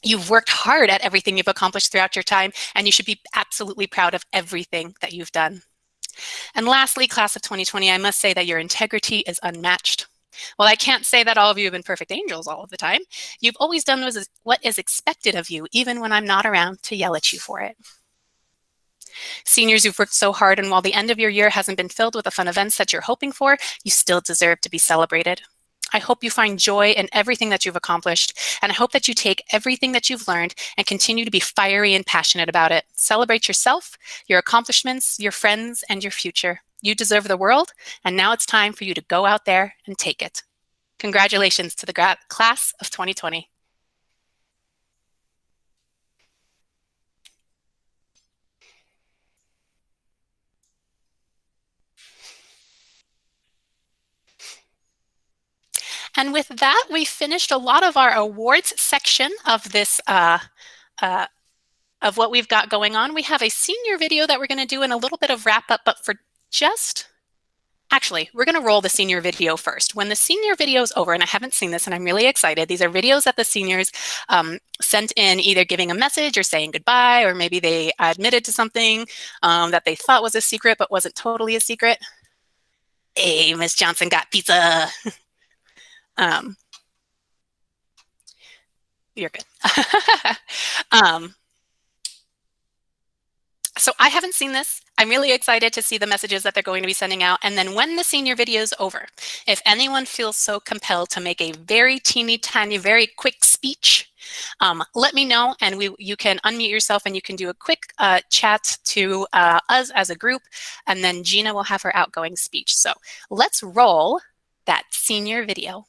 Speaker 1: You've worked hard at everything you've accomplished throughout your time, and you should be absolutely proud of everything that you've done. And lastly, class of 2020, I must say that your integrity is unmatched. While I can't say that all of you have been perfect angels all of the time, you've always done what is expected of you, even when I'm not around to yell at you for it. Seniors, you've worked so hard, and while the end of your year hasn't been filled with the fun events that you're hoping for, you still deserve to be celebrated. I hope you find joy in everything that you've accomplished, and I hope that you take everything that you've learned and continue to be fiery and passionate about it. Celebrate yourself, your accomplishments, your friends, and your future. You deserve the world, and now it's time for you to go out there and take it. Congratulations to the class of 2020. And with that, we finished a lot of our awards section of this, of what we've got going on. We have a senior video that we're going to do in a little bit of wrap up, but actually, we're going to roll the senior video first. When the senior video is over, and I haven't seen this and I'm really excited, these are videos that the seniors sent in, either giving a message or saying goodbye, or maybe they admitted to something that they thought was a secret but wasn't totally a secret. Hey, Miss Johnson got pizza. You're good. So I haven't seen this. I'm really excited to see the messages that they're going to be sending out. And then when the senior video is over, if anyone feels so compelled to make a very teeny tiny, very quick speech, let me know, and you can unmute yourself and you can do a quick chat to us as a group, and then Gina will have her outgoing speech. So let's roll that senior video.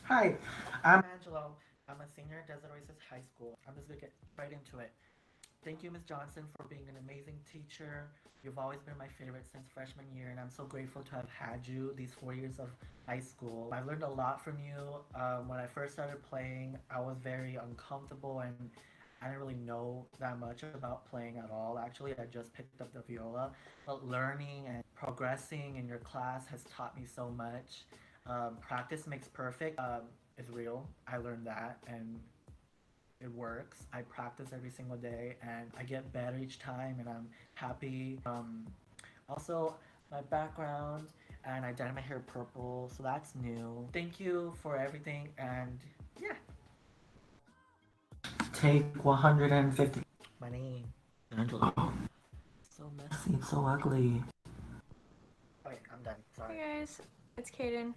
Speaker 10: Hi, I'm Angelo. I'm a senior at Desert Oasis High School. I'm just gonna get right into it. Thank you, Ms. Johnson, for being an amazing teacher. You've always been my favorite since freshman year, and I'm so grateful to have had you these 4 years of high school. I've learned a lot from you. When I first started playing, I was very uncomfortable, and I didn't really know that much about playing at all. Actually, I just picked up the viola, but learning and progressing in your class has taught me so much. Practice makes perfect is real. I learned that and it works. I practice every single day and I get better each time and I'm happy. Also, my background and I dyed my hair purple, so that's new. Thank you for everything and yeah. Take 150. My name, Angelo. So messy, it's so ugly. Okay, I'm done. Sorry.
Speaker 11: Hey guys, it's Kaden.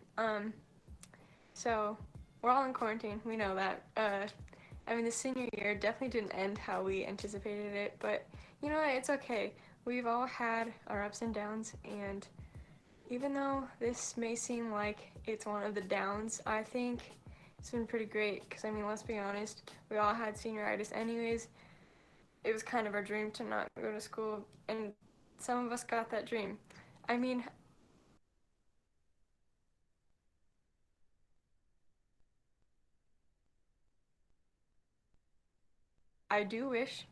Speaker 11: So we're all in quarantine. We know that. I mean, the senior year definitely didn't end how we anticipated it, but you know what? It's okay. We've all had our ups and downs, and even though this may seem like it's one of the downs, I think it's been pretty great. Because I mean, let's be honest, we all had senioritis anyways. It was kind of our dream to not go to school, and some of us got that dream. I mean, I do wish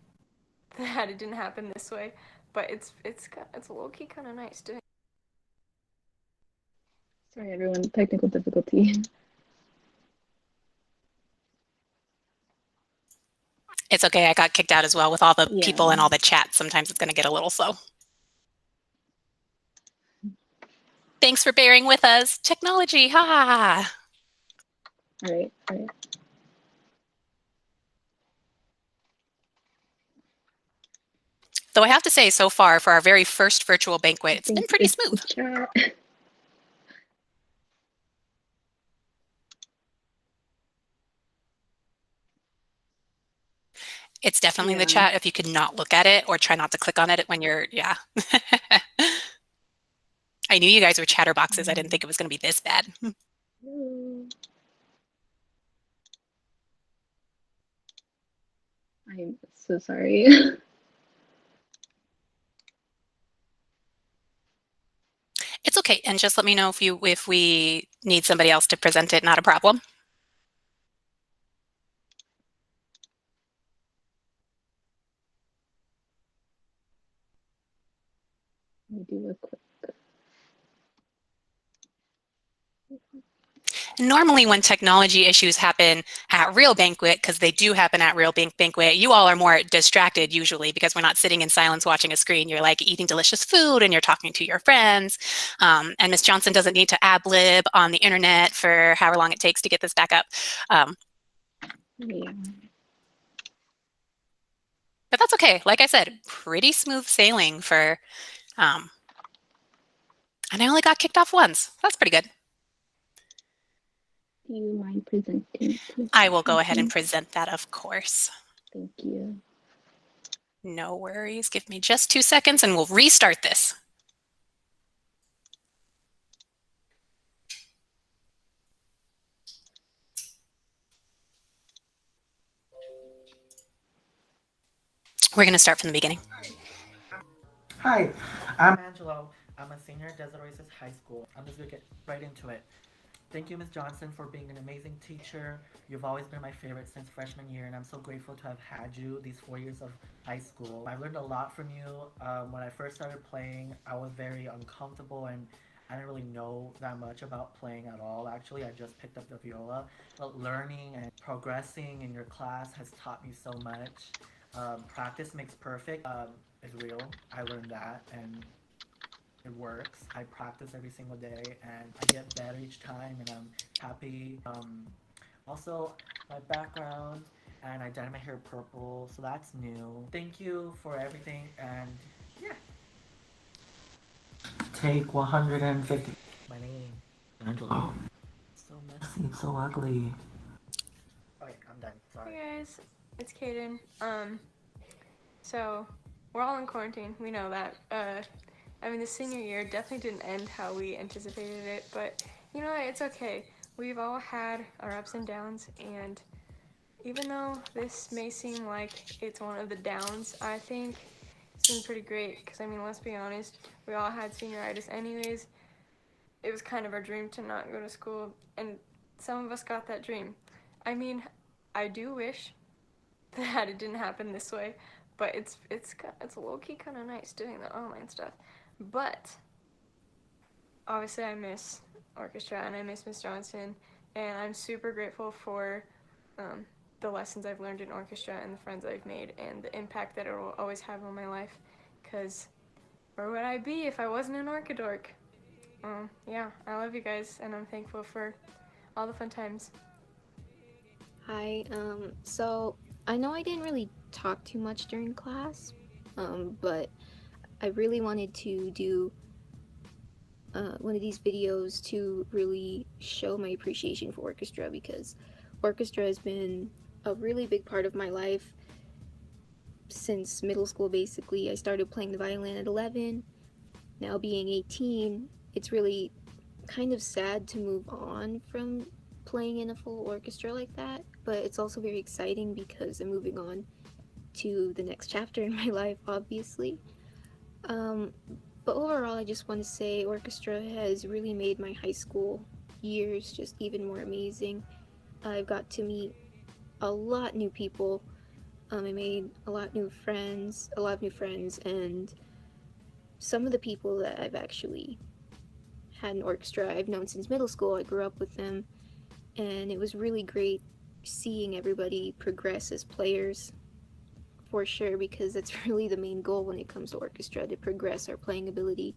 Speaker 11: that it didn't happen this way, but it's low key kind of nice doing.
Speaker 3: Sorry, everyone, technical difficulty.
Speaker 1: It's okay. I got kicked out as well with all the
Speaker 3: Yeah.
Speaker 1: people and all the chats. Sometimes it's going to get a little slow. Thanks for bearing with us. Technology, ha!
Speaker 3: All right.
Speaker 1: Though I have to say, so far, for our very first virtual banquet, it's been pretty smooth. It's definitely the chat if you could not look at it or try not to click on it when you're, yeah. I knew you guys were chatterboxes. I didn't think it was going to be this bad.
Speaker 3: I'm so sorry.
Speaker 1: It's okay. And just let me know if we need somebody else to present it, not a problem.
Speaker 3: Let me do a quick.
Speaker 1: Normally when technology issues happen at Real Banquet, because they do happen at Real Banquet, you all are more distracted usually because we're not sitting in silence watching a screen. You're like eating delicious food and you're talking to your friends. And Miss Johnson doesn't need to ad-lib on the internet for however long it takes to get this back up.
Speaker 3: Yeah.
Speaker 1: But that's okay. Like I said, pretty smooth sailing for, and I only got kicked off once. That's pretty good.
Speaker 3: Do you mind presenting?
Speaker 1: I will go ahead and present that, of course.
Speaker 3: Thank you.
Speaker 1: No worries. Give me just 2 seconds and we'll restart this. We're going to start from the beginning.
Speaker 10: Hi, I'm Angelo. I'm a senior at Desert Oasis High School. I'm just going to get right into it. Thank you, Ms. Johnson, for being an amazing teacher. You've always been my favorite since freshman year, and I'm so grateful to have had you these 4 years of high school. I've learned a lot from you. When I first started playing, I was very uncomfortable, and I didn't really know that much about playing at all. Actually, I just picked up the viola. But learning and progressing in your class has taught me so much. Practice makes perfect is real. I learned that, and it works. I practice every single day and I get better each time and I'm happy. Also, my background and I dyed my hair purple, so that's new. Thank you for everything and yeah. Take 150. My name, Angelo. So messy, it's so ugly. Okay, I'm done. Sorry.
Speaker 11: Hey guys, it's Kaden. So we're all in quarantine. We know that. I mean, the senior year definitely didn't end how we anticipated it, but you know what? It's okay. We've all had our ups and downs, and even though this may seem like it's one of the downs, I think it's been pretty great. Because I mean, let's be honest, we all had senioritis anyways. It was kind of our dream to not go to school, and some of us got that dream. I mean, I do wish that it didn't happen this way, but it's low key kind of nice doing the online stuff. But obviously I miss orchestra and I miss Miss Johnson, and I'm super grateful for the lessons I've learned in orchestra and the friends I've made and the impact that it will always have on my life, because where would I be if I wasn't an orchidork? Yeah, I love you guys, and I'm thankful for all the fun times.
Speaker 12: Hi, so I know I didn't really talk too much during class, but I really wanted to do one of these videos to really show my appreciation for orchestra, because orchestra has been a really big part of my life since middle school. Basically, I started playing the violin at 11. Now being 18, it's really kind of sad to move on from playing in a full orchestra like that, but it's also very exciting because I'm moving on to the next chapter in my life, obviously. But overall, I just want to say orchestra has really made my high school years just even more amazing. I've got to meet a lot new people. I made a lot of new friends, and some of the people that I've actually had in orchestra I've known since middle school. I grew up with them, and it was really great seeing everybody progress as players, for sure, because that's really the main goal when it comes to orchestra, to progress our playing ability.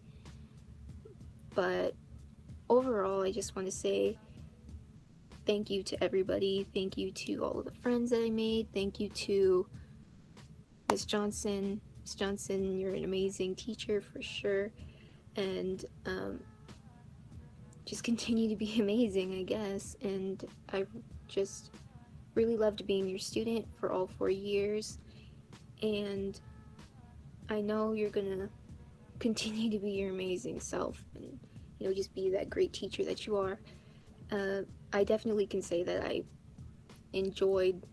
Speaker 12: But overall, I just want to say thank you to everybody. Thank you to all of the friends that I made. Thank you to Miss Johnson. Miss Johnson, you're an amazing teacher for sure. And just continue to be amazing, I guess. And I just really loved being your student for all 4 years. And I know you're gonna continue to be your amazing self and, just be that great teacher that you are. I definitely can say that I enjoyed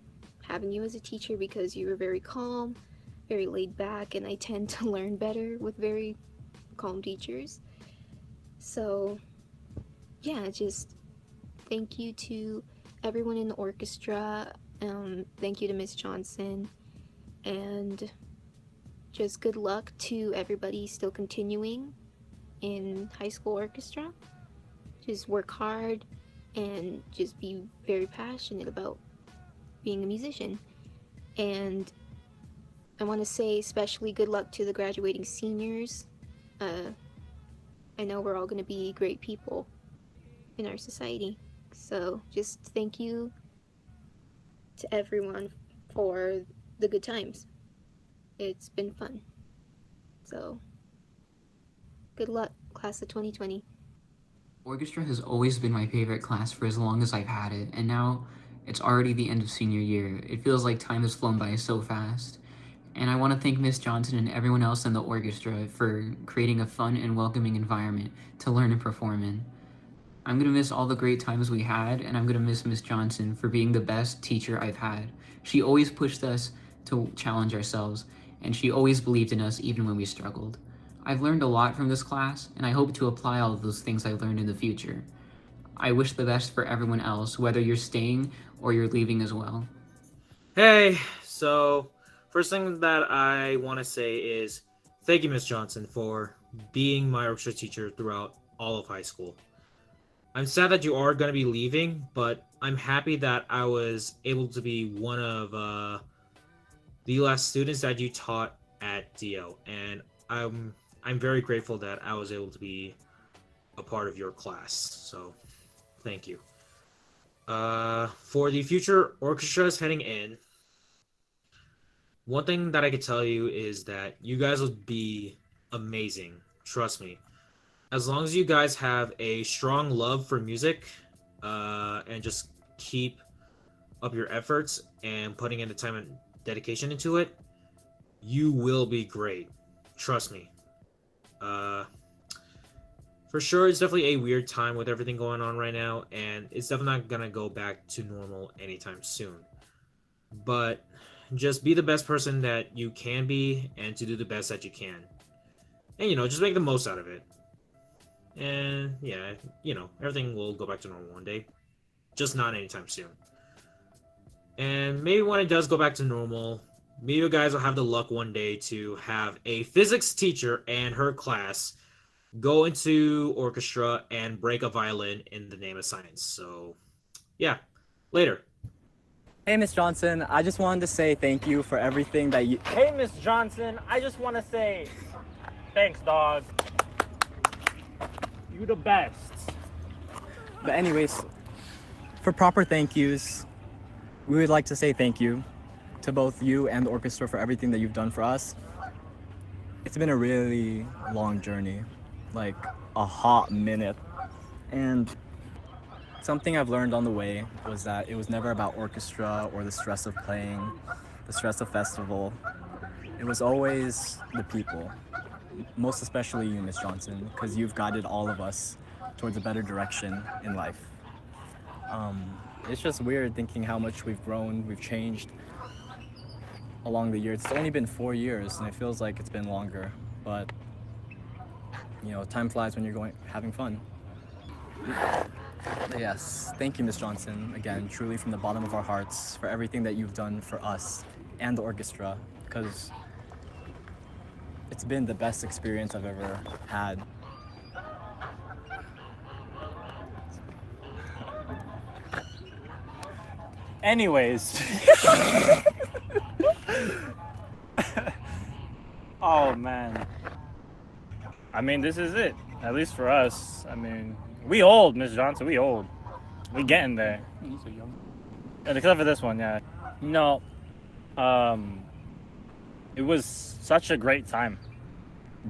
Speaker 12: having you as a teacher because you were very calm, very laid back, and I tend to learn better with very calm teachers. So, yeah, just thank you to everyone in the orchestra. Thank you to Miss Johnson, and just good luck to everybody still continuing in high school orchestra. Just work hard and just be very passionate about being a musician. And I want to say especially good luck to the graduating seniors. I know we're all going to be great people in our society. So just thank you to everyone for the good times. It's been fun. So good luck, class of 2020.
Speaker 13: Orchestra has always been my favorite class for as long as I've had it, and now it's already the end of senior year. It feels like time has flown by so fast. And I want to thank Miss Johnson and everyone else in the orchestra for creating a fun and welcoming environment to learn and perform in. I'm going to miss all the great times we had, and I'm going to miss Miss Johnson for being the best teacher I've had. She always pushed us to challenge ourselves, and she always believed in us even when we struggled. I've learned a lot from this class, and I hope to apply all of those things I learned in the future. I wish the best for everyone else, whether you're staying or you're leaving as well.
Speaker 14: Hey, so first thing that I want to say is thank you, Miss Johnson, for being my orchestra teacher throughout all of high school. I'm sad that you are going to be leaving, but I'm happy that I was able to be one of the last students that you taught at DO, and I'm very grateful that I was able to be a part of your class. So, thank you. For the future orchestras heading in, one thing that I could tell you is that you guys will be amazing. Trust me. As long as you guys have a strong love for music, and just keep up your efforts and putting in the time and dedication into it, you will be great. Trust me. For sure, it's definitely a weird time with everything going on right now, and it's definitely not gonna go back to normal anytime soon. But just be the best person that you can be, and to do the best that you can. And, just make the most out of it. And, yeah, everything will go back to normal one day. Just not anytime soon. And maybe when it does go back to normal, maybe you guys will have the luck one day to have a physics teacher and her class go into orchestra and break a violin in the name of science. So, yeah, later.
Speaker 15: Hey, Miss Johnson, I just wanted to say thank you for everything that you...
Speaker 16: Hey, Miss Johnson, I just want to say thanks, dog. You the best.
Speaker 15: But anyways, for proper thank yous, we would like to say thank you to both you and the orchestra for everything that you've done for us. It's been a really long journey, like a hot minute. And something I've learned on the way was that it was never about orchestra or the stress of playing, the stress of festival. It was always the people, most especially you, Miss Johnson, because you've guided all of us towards a better direction in life. It's just weird thinking how much we've grown, we've changed along the years. It's only been 4 years, and it feels like it's been longer, but you know, time flies when you're having fun. Yes, thank you, Miss Johnson, again, truly from the bottom of our hearts for everything that you've done for us and the orchestra, because it's been the best experience I've ever had.
Speaker 16: Anyways. Oh, man. I mean, this is it. At least for us. I mean, we old, Miss Johnson. We old. We getting there.
Speaker 6: So young.
Speaker 16: And except for this one, yeah. You know, it was such a great time.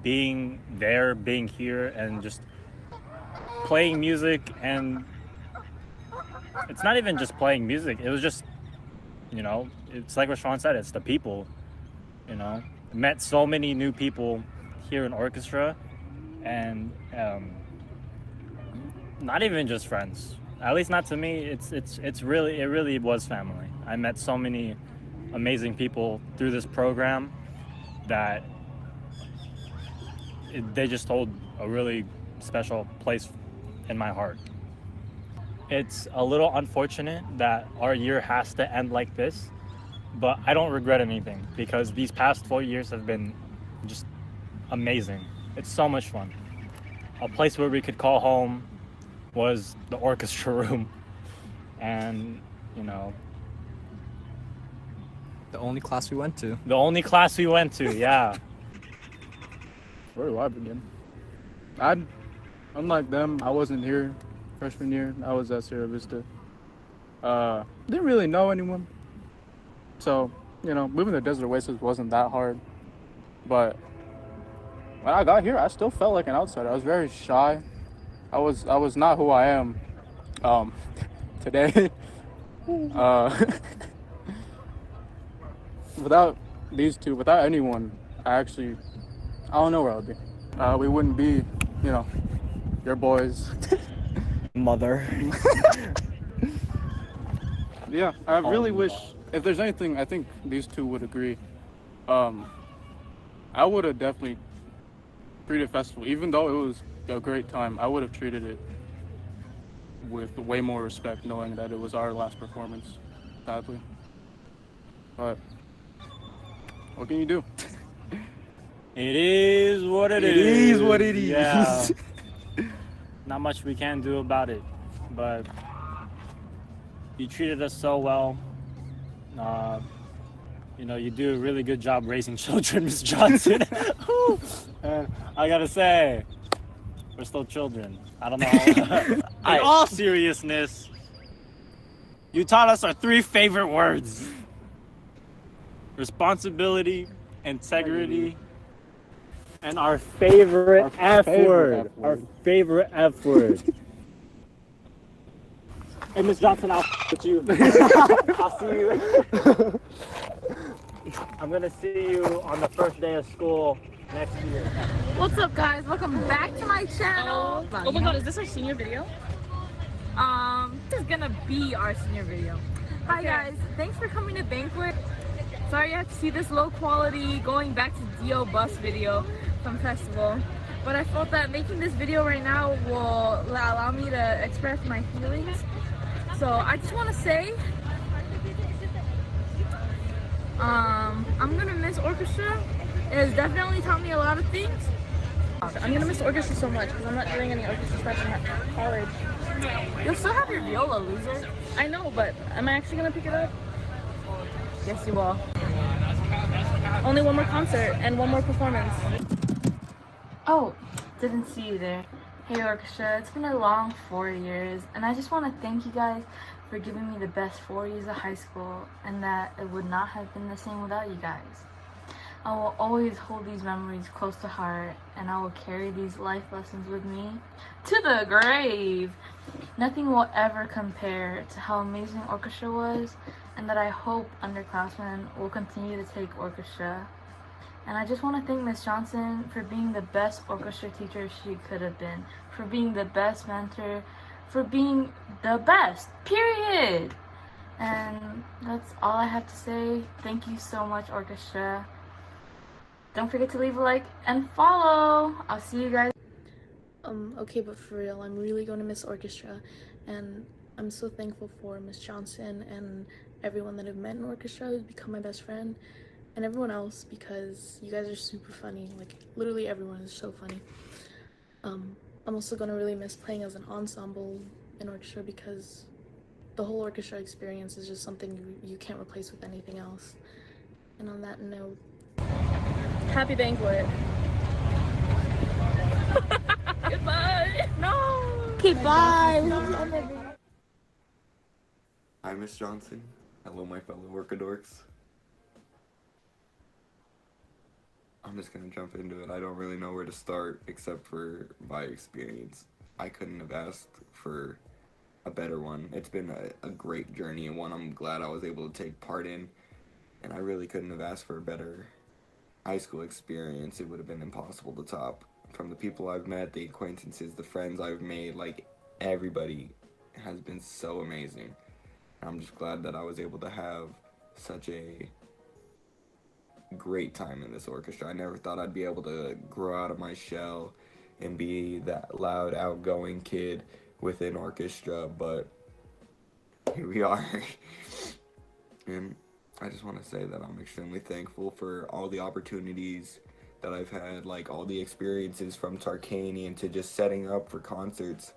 Speaker 16: Being there, being here, and just playing music. And it's not even just playing music. It was just, you know, it's like what Sean said. It's the people, you know. Met so many new people here in orchestra. And not even just friends. At least not to me. It really was family. I met so many amazing people through this program that they just hold a really special place in my heart. It's a little unfortunate that our year has to end like this, but I don't regret anything because these past 4 years have been just amazing. It's so much fun. A place where we could call home was the orchestra room. And, you know...
Speaker 15: The only class we went to.
Speaker 16: The only class we went to, yeah.
Speaker 6: Where do I begin? Unlike them, I wasn't here freshman year. I was at Sierra Vista. Didn't really know anyone. So, you know, moving to Desert Oasis wasn't that hard. But when I got here, I still felt like an outsider. I was very shy. I was not who I am today. Without these two, without anyone, I don't know where I would be. We wouldn't be, you know, your boys.
Speaker 15: Mother.
Speaker 6: Yeah, I really wish, if there's anything, I think these two would agree. I would have definitely treated festival, even though it was a great time, I would have treated it with way more respect, knowing that it was our last performance, sadly. But what can you do?
Speaker 16: It is what it is.
Speaker 6: It is what it is.
Speaker 16: Yeah. Not much we can do about it, but you treated us so well. You know, you do a really good job raising children, Miss Johnson. And I gotta say, we're still children. I don't know. In all seriousness, you taught us our 3 favorite words. Responsibility, integrity, and our favorite F word. Our favorite F word. Hey, Miss Johnson, I'll with you. I'll see you. I'm gonna see you on the first day of school next year.
Speaker 5: What's up, guys? Welcome back to my channel.
Speaker 17: Oh my god, is this our senior video?
Speaker 5: This is gonna be our senior video. Hi guys, thanks for coming to Banquet. Sorry you had to see this low quality going back to DO bus video from festival, but I felt that making this video right now will allow me to express my feelings. So I just want to say, I'm gonna miss orchestra. It has definitely taught me a lot of things,
Speaker 3: I'm gonna miss orchestra so much because I'm not doing any orchestra stuff in college.
Speaker 5: You'll still have your viola, loser.
Speaker 3: I know, but am I actually gonna pick it up?
Speaker 5: Yes, you will.
Speaker 3: Only one more concert and one more performance.
Speaker 5: Oh, didn't see you there. Hey Orchestra, it's been a long 4 years, and I just want to thank you guys for giving me the best 4 years of high school, and that it would not have been the same without you guys. I will always hold these memories close to heart, and I will carry these life lessons with me to the grave. Nothing will ever compare to how amazing orchestra was, and that I hope underclassmen will continue to take orchestra. And I just want to thank Miss Johnson for being the best orchestra teacher she could have been, for being the best mentor, for being the best, period. And that's all I have to say. Thank you so much, orchestra. Don't forget to leave a like and follow. I'll see you guys.
Speaker 3: Okay, but for real, I'm really going to miss orchestra, and I'm so thankful for Miss Johnson and everyone that I've met in orchestra who's become my best friend, and everyone else, because you guys are super funny. Like, literally everyone is so funny. I'm also going to really miss playing as an ensemble in orchestra, because the whole orchestra experience is just something you can't replace with anything else. And on that note, happy Banquet. Goodbye. No.
Speaker 17: Okay, bye.
Speaker 18: Hi, Miss Johnson. Hello, my fellow Orchidorks. I'm just gonna jump into it. I don't really know where to start except for my experience. I couldn't have asked for a better one. It's been a great journey and one I'm glad I was able to take part in. And I really couldn't have asked for a better high school experience. It would have been impossible to top. From the people I've met, the acquaintances, the friends I've made, like, everybody has been so amazing. I'm just glad that I was able to have such a great time in this orchestra. I never thought I'd be able to grow out of my shell and be that loud, outgoing kid within orchestra, but here we are. And I just want to say that I'm extremely thankful for all the opportunities that I've had, like all the experiences from Tarkanian to just setting up for concerts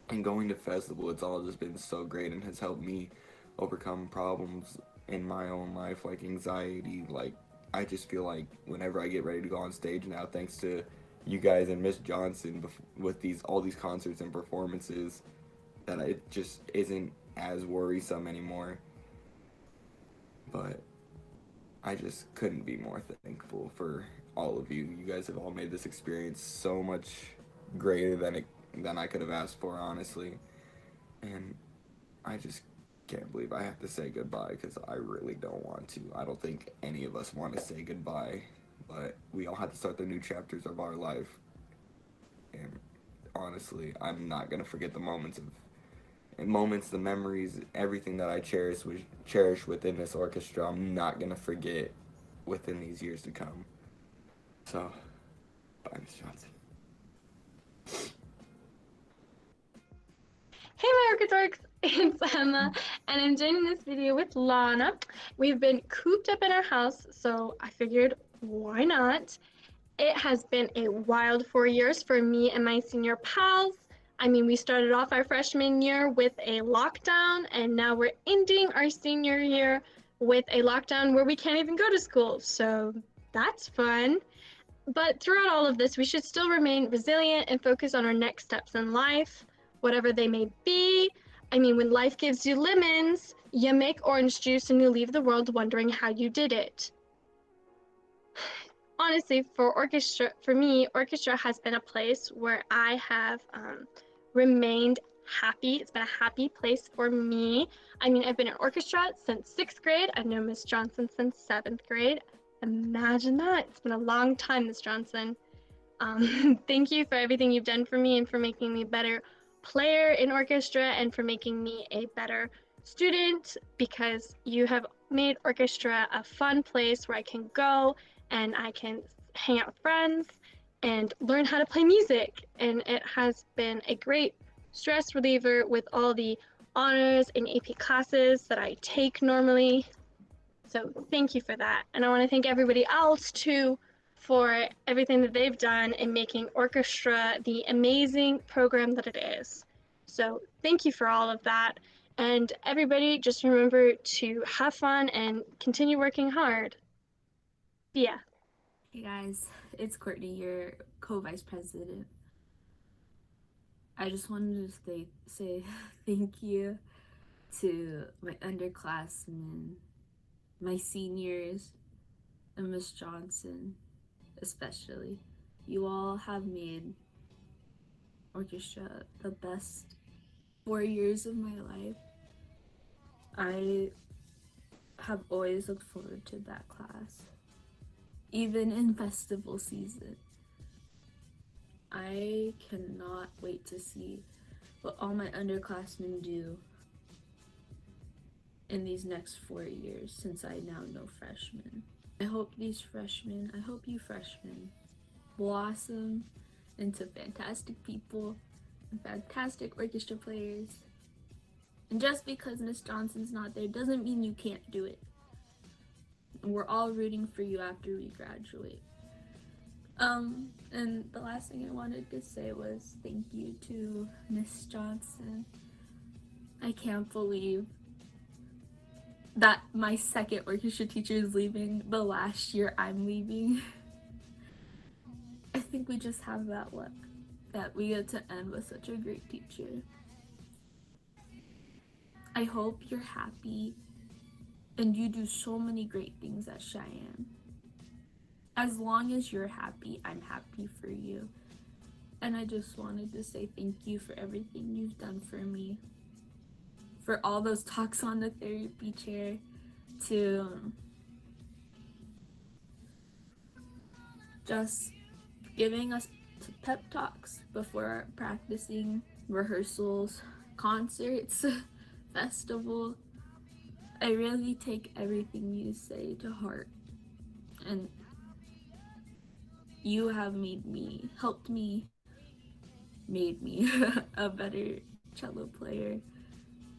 Speaker 18: and going to festival. It's all just been so great and has helped me overcome problems in my own life, like anxiety. Like, I just feel like whenever I get ready to go on stage now, thanks to you guys and Miss Johnson with all these concerts and performances, that it just isn't as worrisome anymore. But I just couldn't be more thankful for all of you. You guys have all made this experience so much greater than I could have asked for, honestly. And I just can't believe I have to say goodbye, because I really don't want to. I don't think any of us want to say goodbye, but we all have to start the new chapters of our life. And honestly, I'm not going to forget the moments, the memories, everything that I cherish within this orchestra. I'm not going to forget within these years to come. So, bye, Miss Johnson.
Speaker 17: Hey my Orchidorks, it's Emma, and I'm joining this video with Lana. We've been cooped up in our house, so I figured, why not? It has been a wild 4 years for me and my senior pals. I mean, we started off our freshman year with a lockdown, and now we're ending our senior year with a lockdown where we can't even go to school, so that's fun. But throughout all of this, we should still remain resilient and focus on our next steps in life, whatever they may be. I mean, when life gives you lemons, you make orange juice and you leave the world wondering how you did it. Honestly, for me, orchestra has been a place where I have remained happy. It's been a happy place for me. I mean, I've been in orchestra since 6th grade. I've known Miss Johnson since 7th grade. Imagine that. It's been a long time, Miss Johnson. Thank you for everything you've done for me and for making me a better player in orchestra and for making me a better student, because you have made orchestra a fun place where I can go and I can hang out with friends and learn how to play music. And it has been a great stress reliever with all the honors and AP classes that I take normally. So thank you for that. And I want to thank everybody else too for everything that they've done in making Orchestra the amazing program that it is. So thank you for all of that. And everybody, just remember to have fun and continue working hard. Yeah.
Speaker 19: Hey guys, it's Courtney, your co-vice president. I just wanted to say thank you to my underclassmen, my seniors, and Miss Johnson especially. You all have made Orchestra the best 4 years of my life. I have always looked forward to that class, even in festival season. I cannot wait to see what all my underclassmen do in these next 4 years, since I now know freshmen. I hope you freshmen blossom into fantastic people and fantastic orchestra players. And just because Miss Johnson's not there doesn't mean you can't do it. And we're all rooting for you after we graduate. And the last thing I wanted to say was thank you to Miss Johnson. I can't believe that my second orchestra teacher is leaving the last year I'm leaving. I think we just have that luck that we get to end with such a great teacher. I hope you're happy and you do so many great things at Cheyenne. As long as you're happy, I'm happy for you. And I just wanted to say thank you for everything you've done for me. For all those talks on the therapy chair, to just giving us pep talks before practicing, rehearsals, concerts, festival. I really take everything you say to heart. And you have made me a better cello player.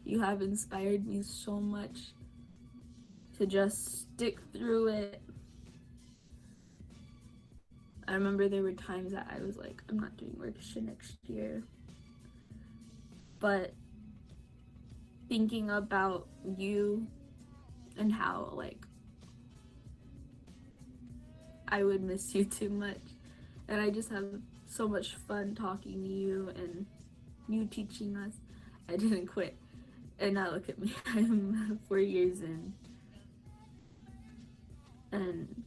Speaker 19: You have inspired me so much to just stick through it. I remember there were times that I was like, I'm not doing orchestra next year. But thinking about you and how like I would miss you too much. And I just have so much fun talking to you and you teaching us. I didn't quit. And now look at me, I'm 4 years in. And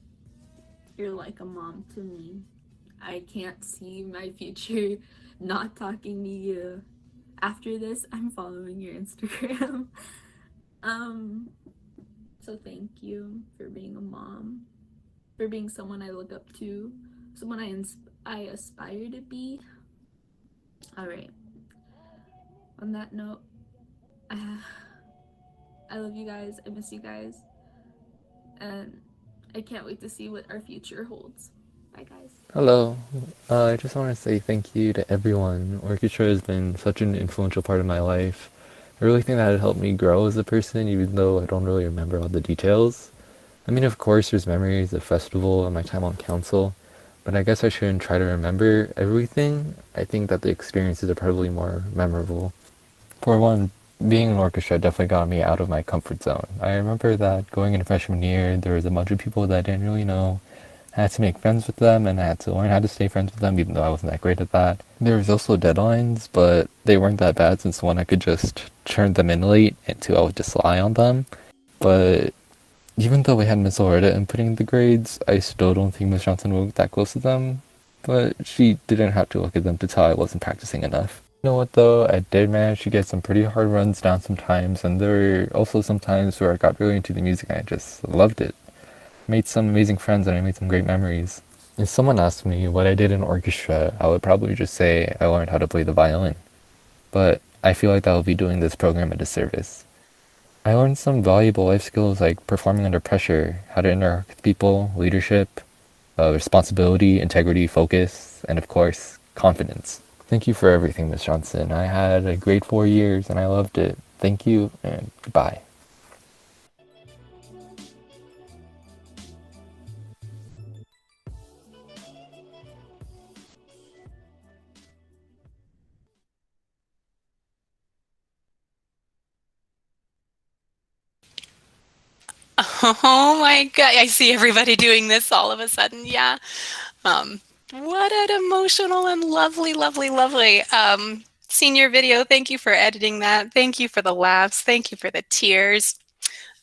Speaker 19: you're like a mom to me. I can't see my future not talking to you. After this, I'm following your Instagram. So thank you for being a mom, for being someone I look up to, someone I aspire to be. All right. On that note, I love you guys. I miss you guys. And I can't wait to see what our future holds. Bye, guys.
Speaker 20: Hello. I just want to say thank you to everyone. Orchestra has been such an influential part of my life. I really think that it helped me grow as a person, even though I don't really remember all the details. I mean, of course, there's memories of festival and my time on council, but I guess I shouldn't try to remember everything. I think that the experiences are probably more memorable. For one, being in orchestra definitely got me out of my comfort zone. I remember that going into freshman year, there was a bunch of people that I didn't really know. I had to make friends with them, and I had to learn how to stay friends with them, even though I wasn't that great at that. There was also deadlines, but they weren't that bad since one, I could just turn them in late, and two, I would just lie on them. But even though we had Miss Loretta inputting the grades, I still don't think Miss Johnson would look that close to them. But she didn't have to look at them to tell I wasn't practicing enough. You know what though, I did manage to get some pretty hard runs down sometimes, and there were also some times where I got really into the music and I just loved it. Made some amazing friends and I made some great memories. If someone asked me what I did in orchestra, I would probably just say I learned how to play the violin. But I feel like that would be doing this program a disservice. I learned some valuable life skills like performing under pressure, how to interact with people, leadership, responsibility, integrity, focus, and of course, confidence. Thank you for everything, Miss Johnson. I had a great 4 years and I loved it. Thank you and goodbye.
Speaker 1: Oh my God, I see everybody doing this all of a sudden. Yeah. What an emotional and lovely, lovely, lovely senior video. Thank you for editing that. Thank you for the laughs. Thank you for the tears.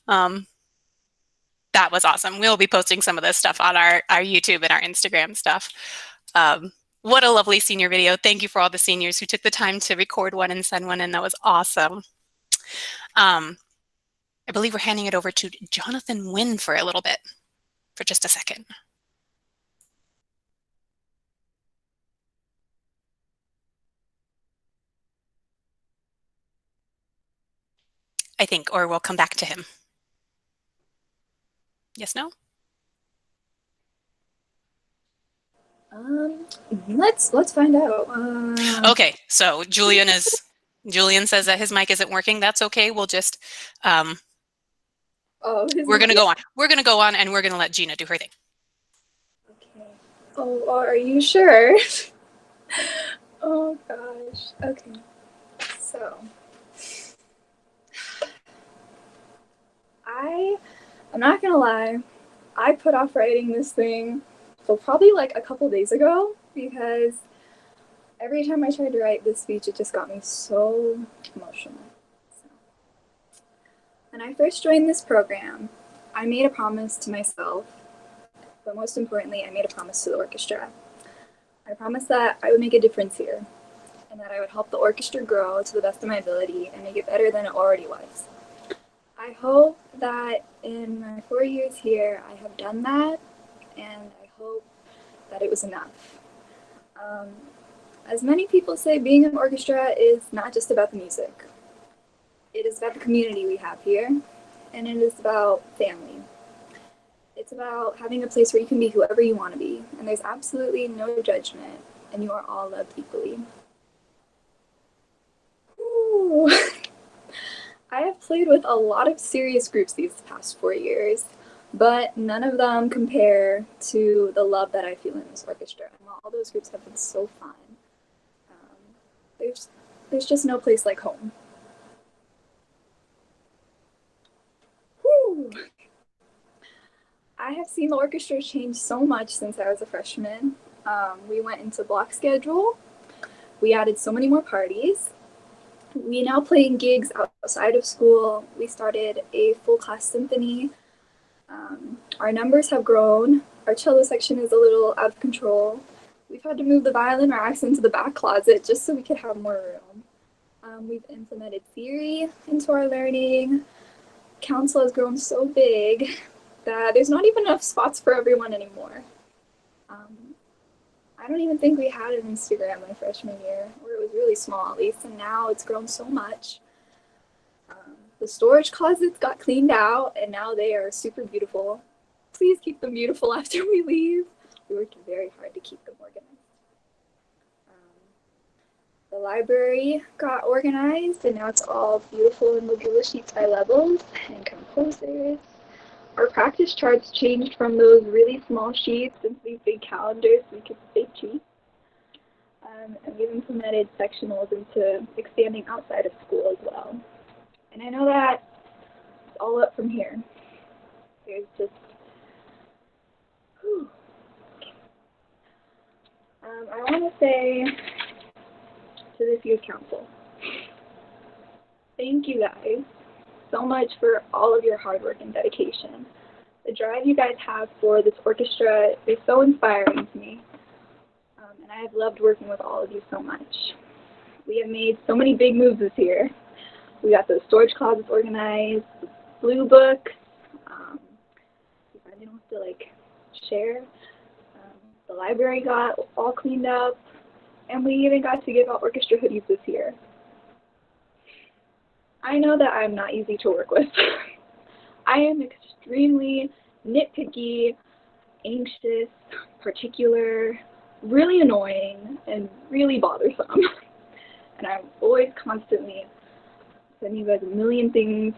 Speaker 1: That was awesome. We'll be posting some of this stuff on our YouTube and our Instagram stuff. What a lovely senior video. Thank you for all the seniors who took the time to record one and send one, and that was awesome. I believe we're handing it over to Jonathan Wynn for a little bit, for just a second. I think, or we'll come back to him. Yes, no?
Speaker 2: Let's find out.
Speaker 1: Okay, so Julian says that his mic isn't working. That's okay. We'll just we're gonna go on. We're gonna go on, and we're gonna let Gina do her thing.
Speaker 2: Oh, are you sure? Oh gosh. Okay. So I'm not gonna lie, I put off writing this thing till probably like a couple days ago, because every time I tried to write this speech, it just got me so emotional. So, when I first joined this program, I made a promise to myself, but most importantly, I made a promise to the orchestra. I promised that I would make a difference here, and that I would help the orchestra grow to the best of my ability and make it better than it already was. I hope that in my 4 years here, I have done that, and I hope that it was enough. As many people say, being an orchestra is not just about the music. It is about the community we have here, and it is about family. It's about having a place where you can be whoever you want to be, and there's absolutely no judgment, and you are all loved equally. Ooh. I have played with a lot of serious groups these past 4 years, but none of them compare to the love that I feel in this orchestra. And while all those groups have been so fun, there's just no place like home. Whew. I have seen the orchestra change so much since I was a freshman. We went into block schedule. We added so many more parties. We now play in gigs outside of school. We started a full class symphony. Our numbers have grown. Our cello section is a little out of control. We've had to move the violin racks into the back closet just so we could have more room. We've implemented theory into our learning. Council has grown so big that there's not even enough spots for everyone anymore. I don't even think we had an Instagram my freshman year, or it was really small at least, and now it's grown so much. The storage closets got cleaned out, and now they are super beautiful. Please keep them beautiful after we leave. We worked very hard to keep them organized. The library got organized, and now it's all beautiful and modular sheets by levels and composers. Our practice charts changed from those really small sheets into these big calendars so we could stay cheap. And we've implemented sectionals into expanding outside of school as well. And I know that it's all up from here. There's just, whew. I want to say to this youth council, thank you guys so much for all of your hard work and dedication. The drive you guys have for this orchestra is so inspiring to me, and I have loved working with all of you so much. We have made so many big moves this year. We got those storage closets organized, the blue books, I don't have to share. The library got all cleaned up, and we even got to give out orchestra hoodies this year. I know that I'm not easy to work with. I am extremely nitpicky, anxious, particular, really annoying, and really bothersome. And I'm always constantly sending you guys a million things.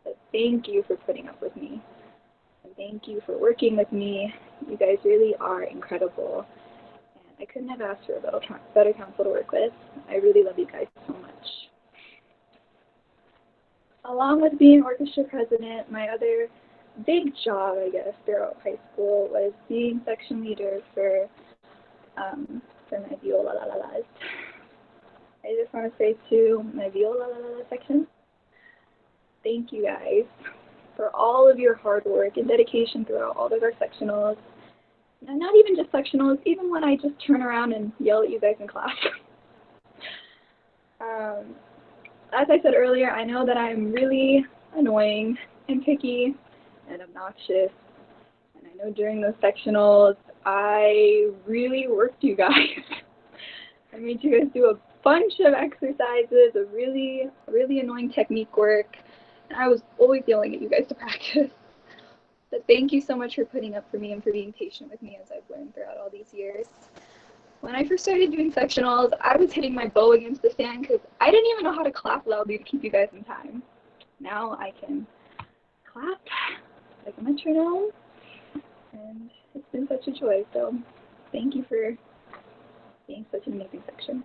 Speaker 2: But thank you for putting up with me. And thank you for working with me. You guys really are incredible. And I couldn't have asked for a better council to work with. I really love you guys so much. A along with being orchestra president, my other big job, I guess, throughout high school was being section leader for my viola la la las. I just want to say to my viola la la la section, thank you guys for all of your hard work and dedication throughout all of our sectionals. And not even just sectionals, even when I just turn around and yell at you guys in class. As I said earlier, I know that I'm really annoying and picky and obnoxious. And I know during those sectionals, I really worked you guys. I made you guys do a bunch of exercises, a really annoying technique work. And I was always yelling at you guys to practice. But thank you so much for putting up for me and for being patient with me as I've learned throughout all these years. When I first started doing sectionals, I was hitting my bow against the stand because I didn't even know how to clap loudly to keep you guys in time. Now I can clap like a metronome, and it's been such a joy. So thank you for being such an amazing section.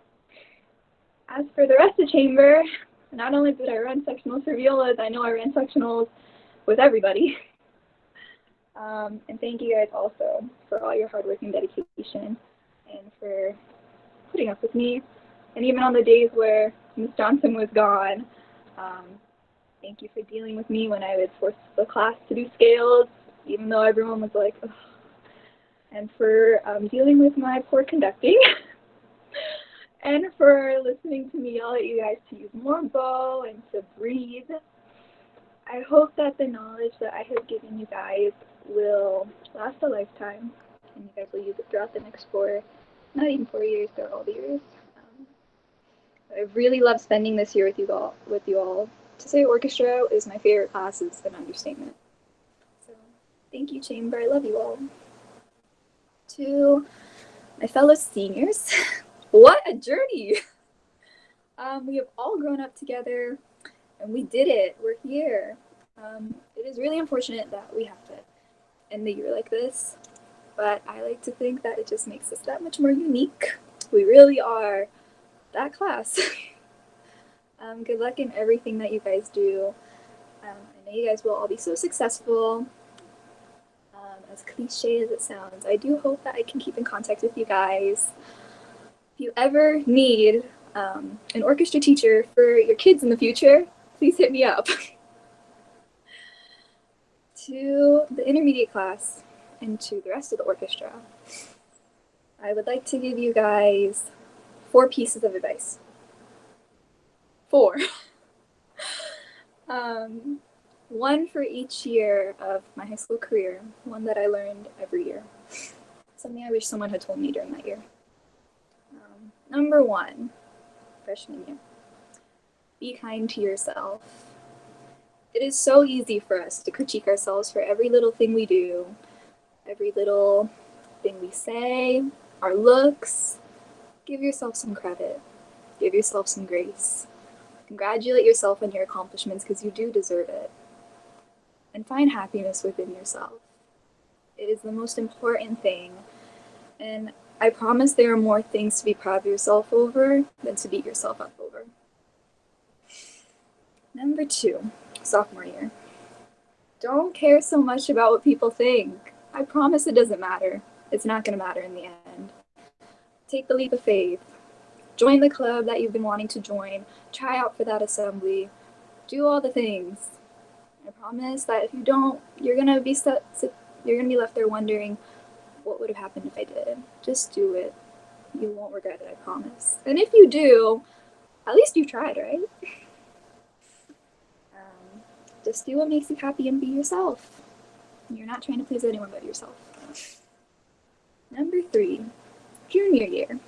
Speaker 2: As for the rest of chamber, not only did I run sectionals for violas, I know I ran sectionals with everybody. And thank you guys also for all your hard work and dedication and for putting up with me. And even on the days where Ms. Johnson was gone, thank you for dealing with me when I would force the class to do scales, even though everyone was like, ugh. And for dealing with my poor conducting. And for listening to me yell at you guys to use more bow and to breathe. I hope that the knowledge that I have given you guys will last a lifetime, and you guys will use it throughout the next not even 4 years, throughout all the years. I really love spending this year with you all. To say orchestra is my favorite class is an understatement. So thank you, Chamber. I love you all. To my fellow seniors, what a journey! We have all grown up together, and we did it. We're here. It is really unfortunate that we have to end the year like this, but I like to think that it just makes us that much more unique. We really are that class. Good luck in everything that you guys do. I know you guys will all be so successful. As cliche as it sounds, I do hope that I can keep in contact with you guys. If you ever need an orchestra teacher for your kids in the future, please hit me up. To the intermediate class and to the rest of the orchestra, I would like to give you guys 4 pieces of advice. 4. One for each year of my high school career, one that I learned every year. Something I wish someone had told me during that year. Number 1, freshman year. Be kind to yourself. It is so easy for us to critique ourselves for every little thing we do, every little thing we say, our looks. Give yourself some credit. Give yourself some grace. Congratulate yourself on your accomplishments because you do deserve it. And find happiness within yourself. It is the most important thing. And I promise there are more things to be proud of yourself over than to beat yourself up over. Number 2, sophomore year. Don't care so much about what people think. I promise it doesn't matter. It's not going to matter in the end. Take the leap of faith. Join the club that you've been wanting to join. Try out for that assembly. Do all the things. I promise that if you don't, you're going to be left there wondering what would have happened if I did. Just do it. You won't regret it, I promise. And if you do, at least you tried, right? Just do what makes you happy and be yourself. You're not trying to please anyone but yourself. Number 3, junior year.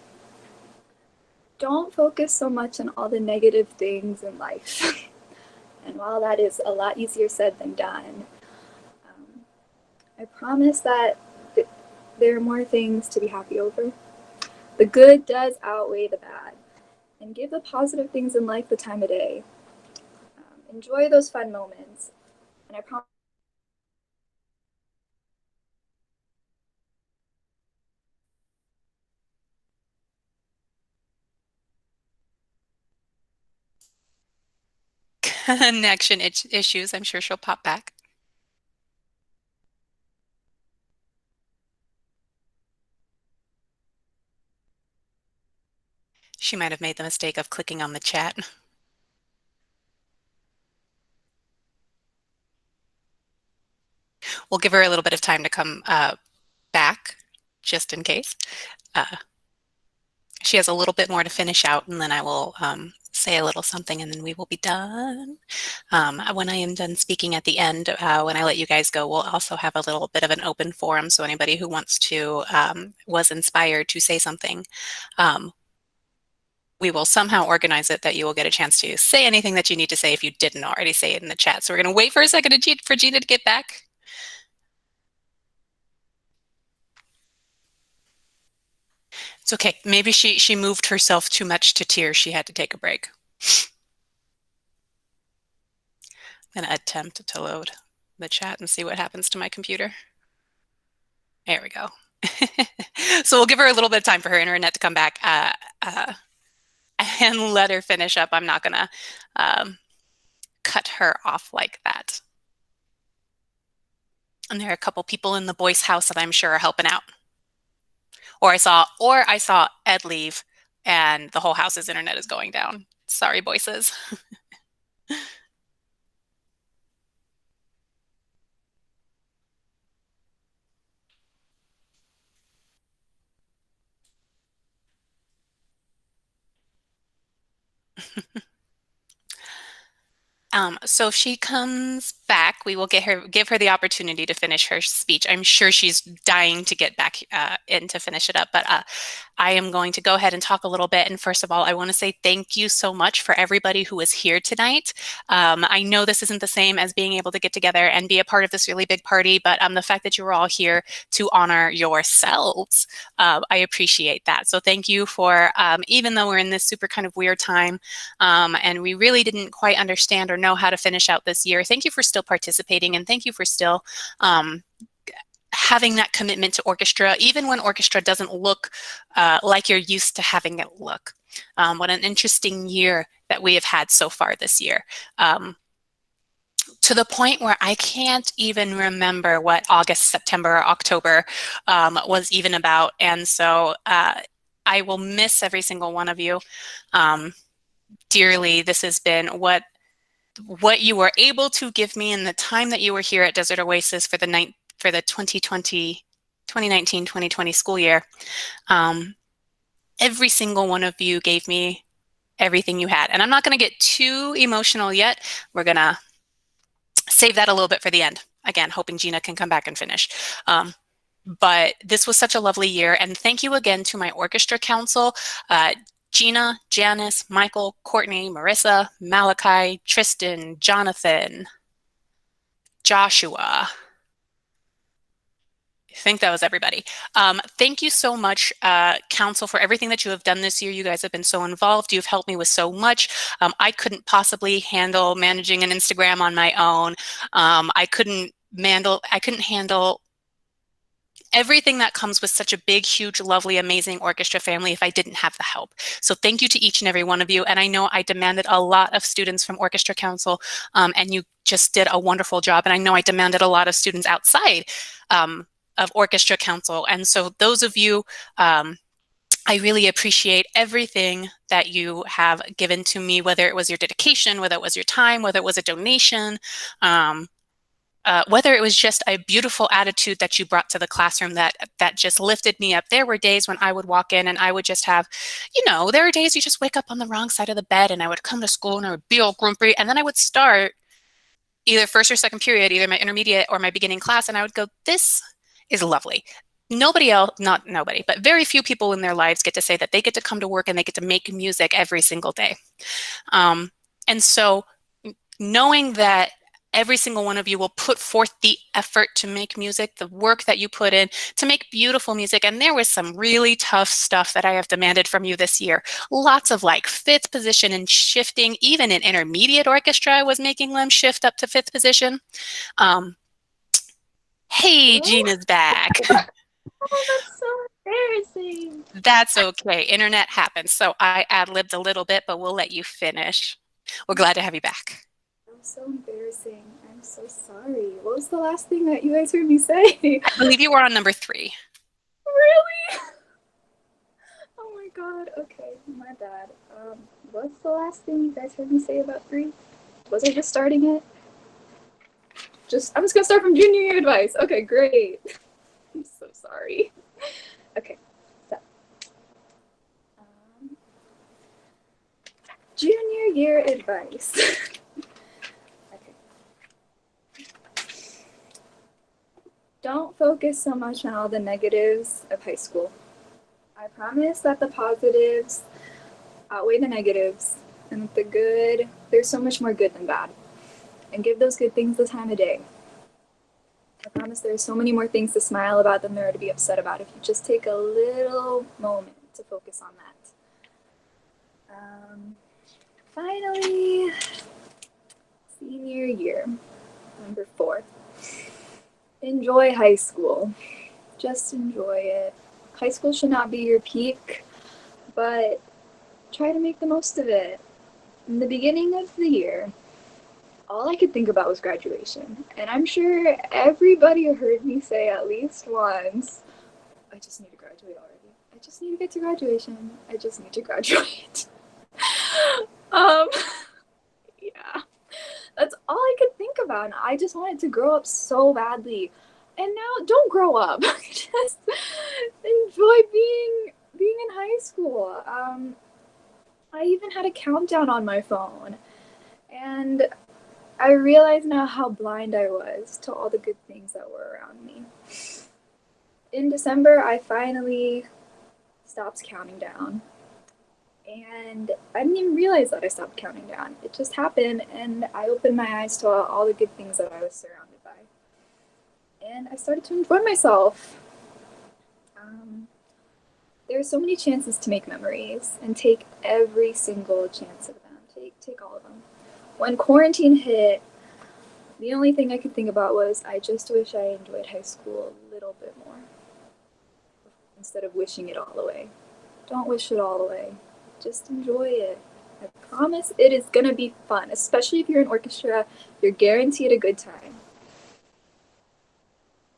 Speaker 2: Don't focus so much on all the negative things in life. And while that is a lot easier said than done, I promise that there are more things to be happy over. The good does outweigh the bad. And give the positive things in life the time of day. Enjoy those fun moments. And I promise
Speaker 1: connection issues. I'm sure she'll pop back. She might have made the mistake of clicking on the chat. We'll give her a little bit of time to come back, just in case. She has a little bit more to finish out, and then I will say a little something, and then we will be done. When I am done speaking at the end, when I let you guys go, we'll also have a little bit of an open forum, so anybody who wants to, was inspired to say something, we will somehow organize it that you will get a chance to say anything that you need to say if you didn't already say it in the chat. So we're going to wait for a second for Gina to get back. It's okay. Maybe she moved herself too much to tears. She had to take a break. I'm going to attempt to load the chat and see what happens to my computer. There we go. So we'll give her a little bit of time for her internet to come back and let her finish up. I'm not going to cut her off like that. And there are a couple people in the Boyce house that I'm sure are helping out. Or I saw Ed leave and the whole house's internet is going down. Sorry, Boyces. So if she comes back, we will give her the opportunity to finish her speech. I'm sure she's dying to get back in to finish it up, but I am going to go ahead and talk a little bit. And first of all, I want to say thank you so much for everybody who was here tonight. I know this isn't the same as being able to get together and be a part of this really big party, but the fact that you were all here to honor yourselves, I appreciate that. So thank you for, even though we're in this super kind of weird time and we really didn't quite understand or know how to finish out this year, thank you for still participating, and thank you for still having that commitment to orchestra, even when orchestra doesn't look like you're used to having it look. What an interesting year that we have had so far this year. To the point where I can't even remember what August, September, or October was even about. And so I will miss every single one of you dearly. This has been what you were able to give me in the time that you were here at Desert Oasis for the 2019-2020 school year. Every single one of you gave me everything you had. And I'm not going to get too emotional yet. We're going to save that a little bit for the end. Again, hoping Gina can come back and finish. But this was such a lovely year. And thank you again to my orchestra council, Gina, Janice, Michael, Courtney, Marissa, Malachi, Tristan, Jonathan, Joshua. I think that was everybody. Thank you so much, Council, for everything that you have done this year. You guys have been so involved. You've helped me with so much. I couldn't possibly handle managing an Instagram on my own. I couldn't handle everything that comes with such a big, huge, lovely, amazing orchestra family if I didn't have the help. So thank you to each and every one of you. And I know I demanded a lot of students from Orchestra Council, and you just did a wonderful job. And I know I demanded a lot of students outside of Orchestra Council. And so those of you, I really appreciate everything that you have given to me, whether it was your dedication, whether it was your time, whether it was a donation, whether it was just a beautiful attitude that you brought to the classroom that just lifted me up. There were days when I would walk in and I would just have, there are days you just wake up on the wrong side of the bed, and I would come to school and I would be all grumpy, and then I would start either first or second period, either my intermediate or my beginning class, and I would go, this is lovely. Nobody else, not nobody, but very few people in their lives get to say that they get to come to work and they get to make music every single day. And so knowing that every single one of you will put forth the effort to make music, the work that you put in to make beautiful music. And there was some really tough stuff that I have demanded from you this year. Lots of like fifth position and shifting. Even in intermediate orchestra, I was making them shift up to fifth position. Hey, Gina's back.
Speaker 17: Oh, that's so embarrassing.
Speaker 1: That's okay. Internet happens. So I ad-libbed a little bit, but we'll let you finish. We're glad to have you back.
Speaker 2: so embarrassing. I'm so sorry. What was the last thing that you guys heard me say?
Speaker 1: I believe you were on number 3.
Speaker 2: Really? Oh my god. Okay, my bad. What's the last thing you guys heard me say about 3? Was I just starting it? I'm just gonna start from junior year advice. Okay, great. I'm so sorry. Okay, so junior year advice. Okay. Don't focus so much on all the negatives of high school. I promise that the positives outweigh the negatives, and that there's so much more good than bad. And give those good things the time of day. I promise there's so many more things to smile about than there are to be upset about if you just take a little moment to focus on that. Finally, senior year, number 4. Enjoy high school. Just enjoy it. High school should not be your peak, but try to make the most of it. In the beginning of the year, all I could think about was graduation. And I'm sure everybody heard me say at least once, I just need to graduate already. I just need to get to graduation. I just need to graduate. Yeah. That's all I could think about. And I just wanted to grow up so badly. And now, don't grow up. Just enjoy being in high school. I even had a countdown on my phone. And I realize now how blind I was to all the good things that were around me. In December, I finally stopped counting down. And I didn't even realize that I stopped counting down. It just happened, and I opened my eyes to all the good things that I was surrounded by. And I started to enjoy myself. There are so many chances to make memories, and take every single chance of them. Take all of them. When quarantine hit, the only thing I could think about was I just wish I enjoyed high school a little bit more. Instead of wishing it all away. Don't wish it all away. Just enjoy it. I promise it is gonna be fun, especially if you're in orchestra. You're guaranteed a good time.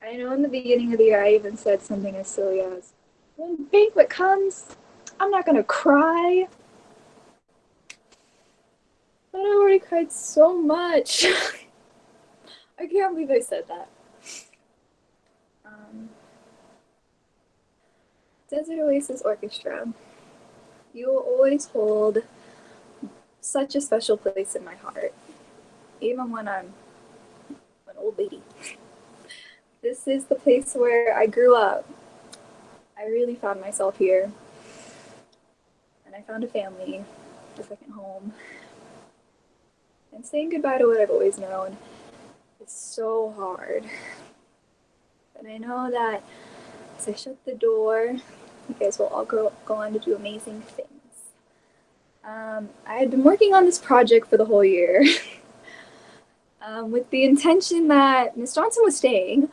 Speaker 2: I know in the beginning of the year I even said something as silly as, when Banquet comes, I'm not gonna cry. But I already cried so much. I can't believe I said that. Desert Oasis Orchestra. You will always hold such a special place in my heart, even when I'm an old lady. This is the place where I grew up. I really found myself here. And I found a family, a second home. And saying goodbye to what I've always known is so hard. But I know that as I shut the door, you guys will all go on to do amazing things. I had been working on this project for the whole year with the intention that Miss Johnson was staying,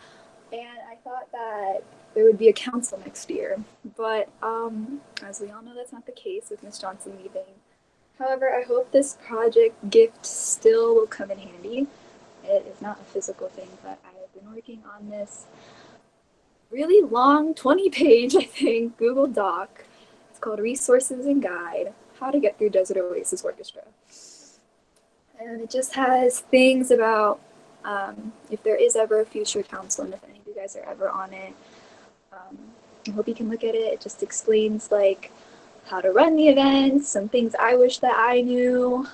Speaker 2: and I thought that there would be a council next year. But as we all know, that's not the case with Miss Johnson leaving. However, I hope this project gift still will come in handy. It is not a physical thing, but I have been working on this really long 20-page, I think, Google Doc. It's called Resources and Guide, How to Get Through Desert Oasis Orchestra. And it just has things about if there is ever a future council and if any of you guys are ever on it. I hope you can look at it. It just explains like how to run the events, some things I wish that I knew,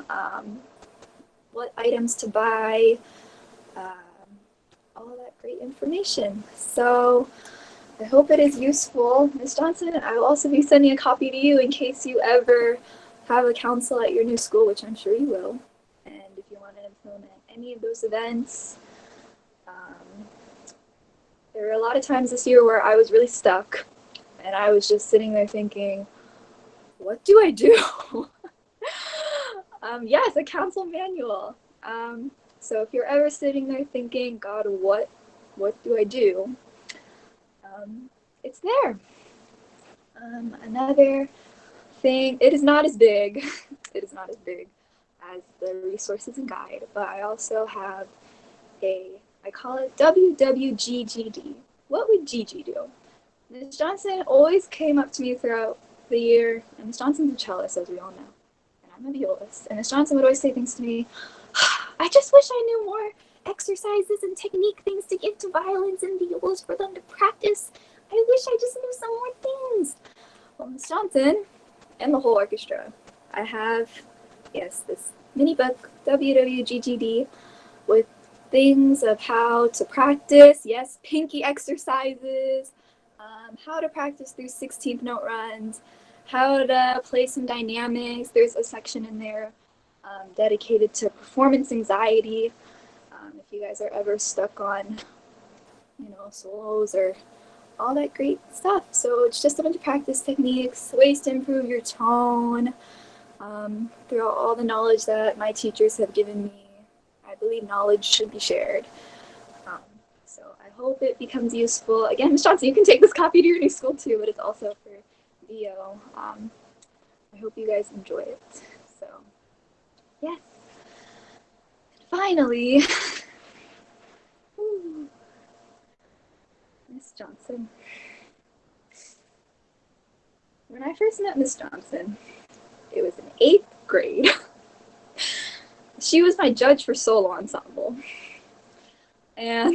Speaker 2: what items to buy, all that great information. So I hope it is useful. Ms. Johnson, I will also be sending a copy to you in case you ever have a council at your new school, which I'm sure you will. And if you want to implement any of those events, there were a lot of times this year where I was really stuck and I was just sitting there thinking, what do I do? Yes, a council manual. So if you're ever sitting there thinking, God, what do I do? It's there. Another thing, it is not as big. It is not as big as the resources and guide, but I also have I call it WWGGD. What would Gigi do? Ms. Johnson always came up to me throughout the year, and Ms. Johnson's a cellist, as we all know, and I'm a violist, and Ms. Johnson would always say things to me, I just wish I knew more exercises and technique things to give to violins and violas for them to practice. I wish I just knew some more things. Well, Ms. Johnson and the whole orchestra, I have, yes, this mini book, WWGGD, with things of how to practice, yes, pinky exercises, how to practice through 16th note runs, how to play some dynamics. There's a section in there dedicated to performance anxiety. If you guys are ever stuck on, solos or all that great stuff. So it's just a bunch of practice techniques, ways to improve your tone, throughout all the knowledge that my teachers have given me. I believe knowledge should be shared. So I hope it becomes useful. Again, Ms. Johnson, you can take this copy to your new school too, but it's also for DO. I hope you guys enjoy it. So, yes. Finally, Miss Johnson. When I first met Miss Johnson, it was in 8th grade. She was my judge for solo ensemble. And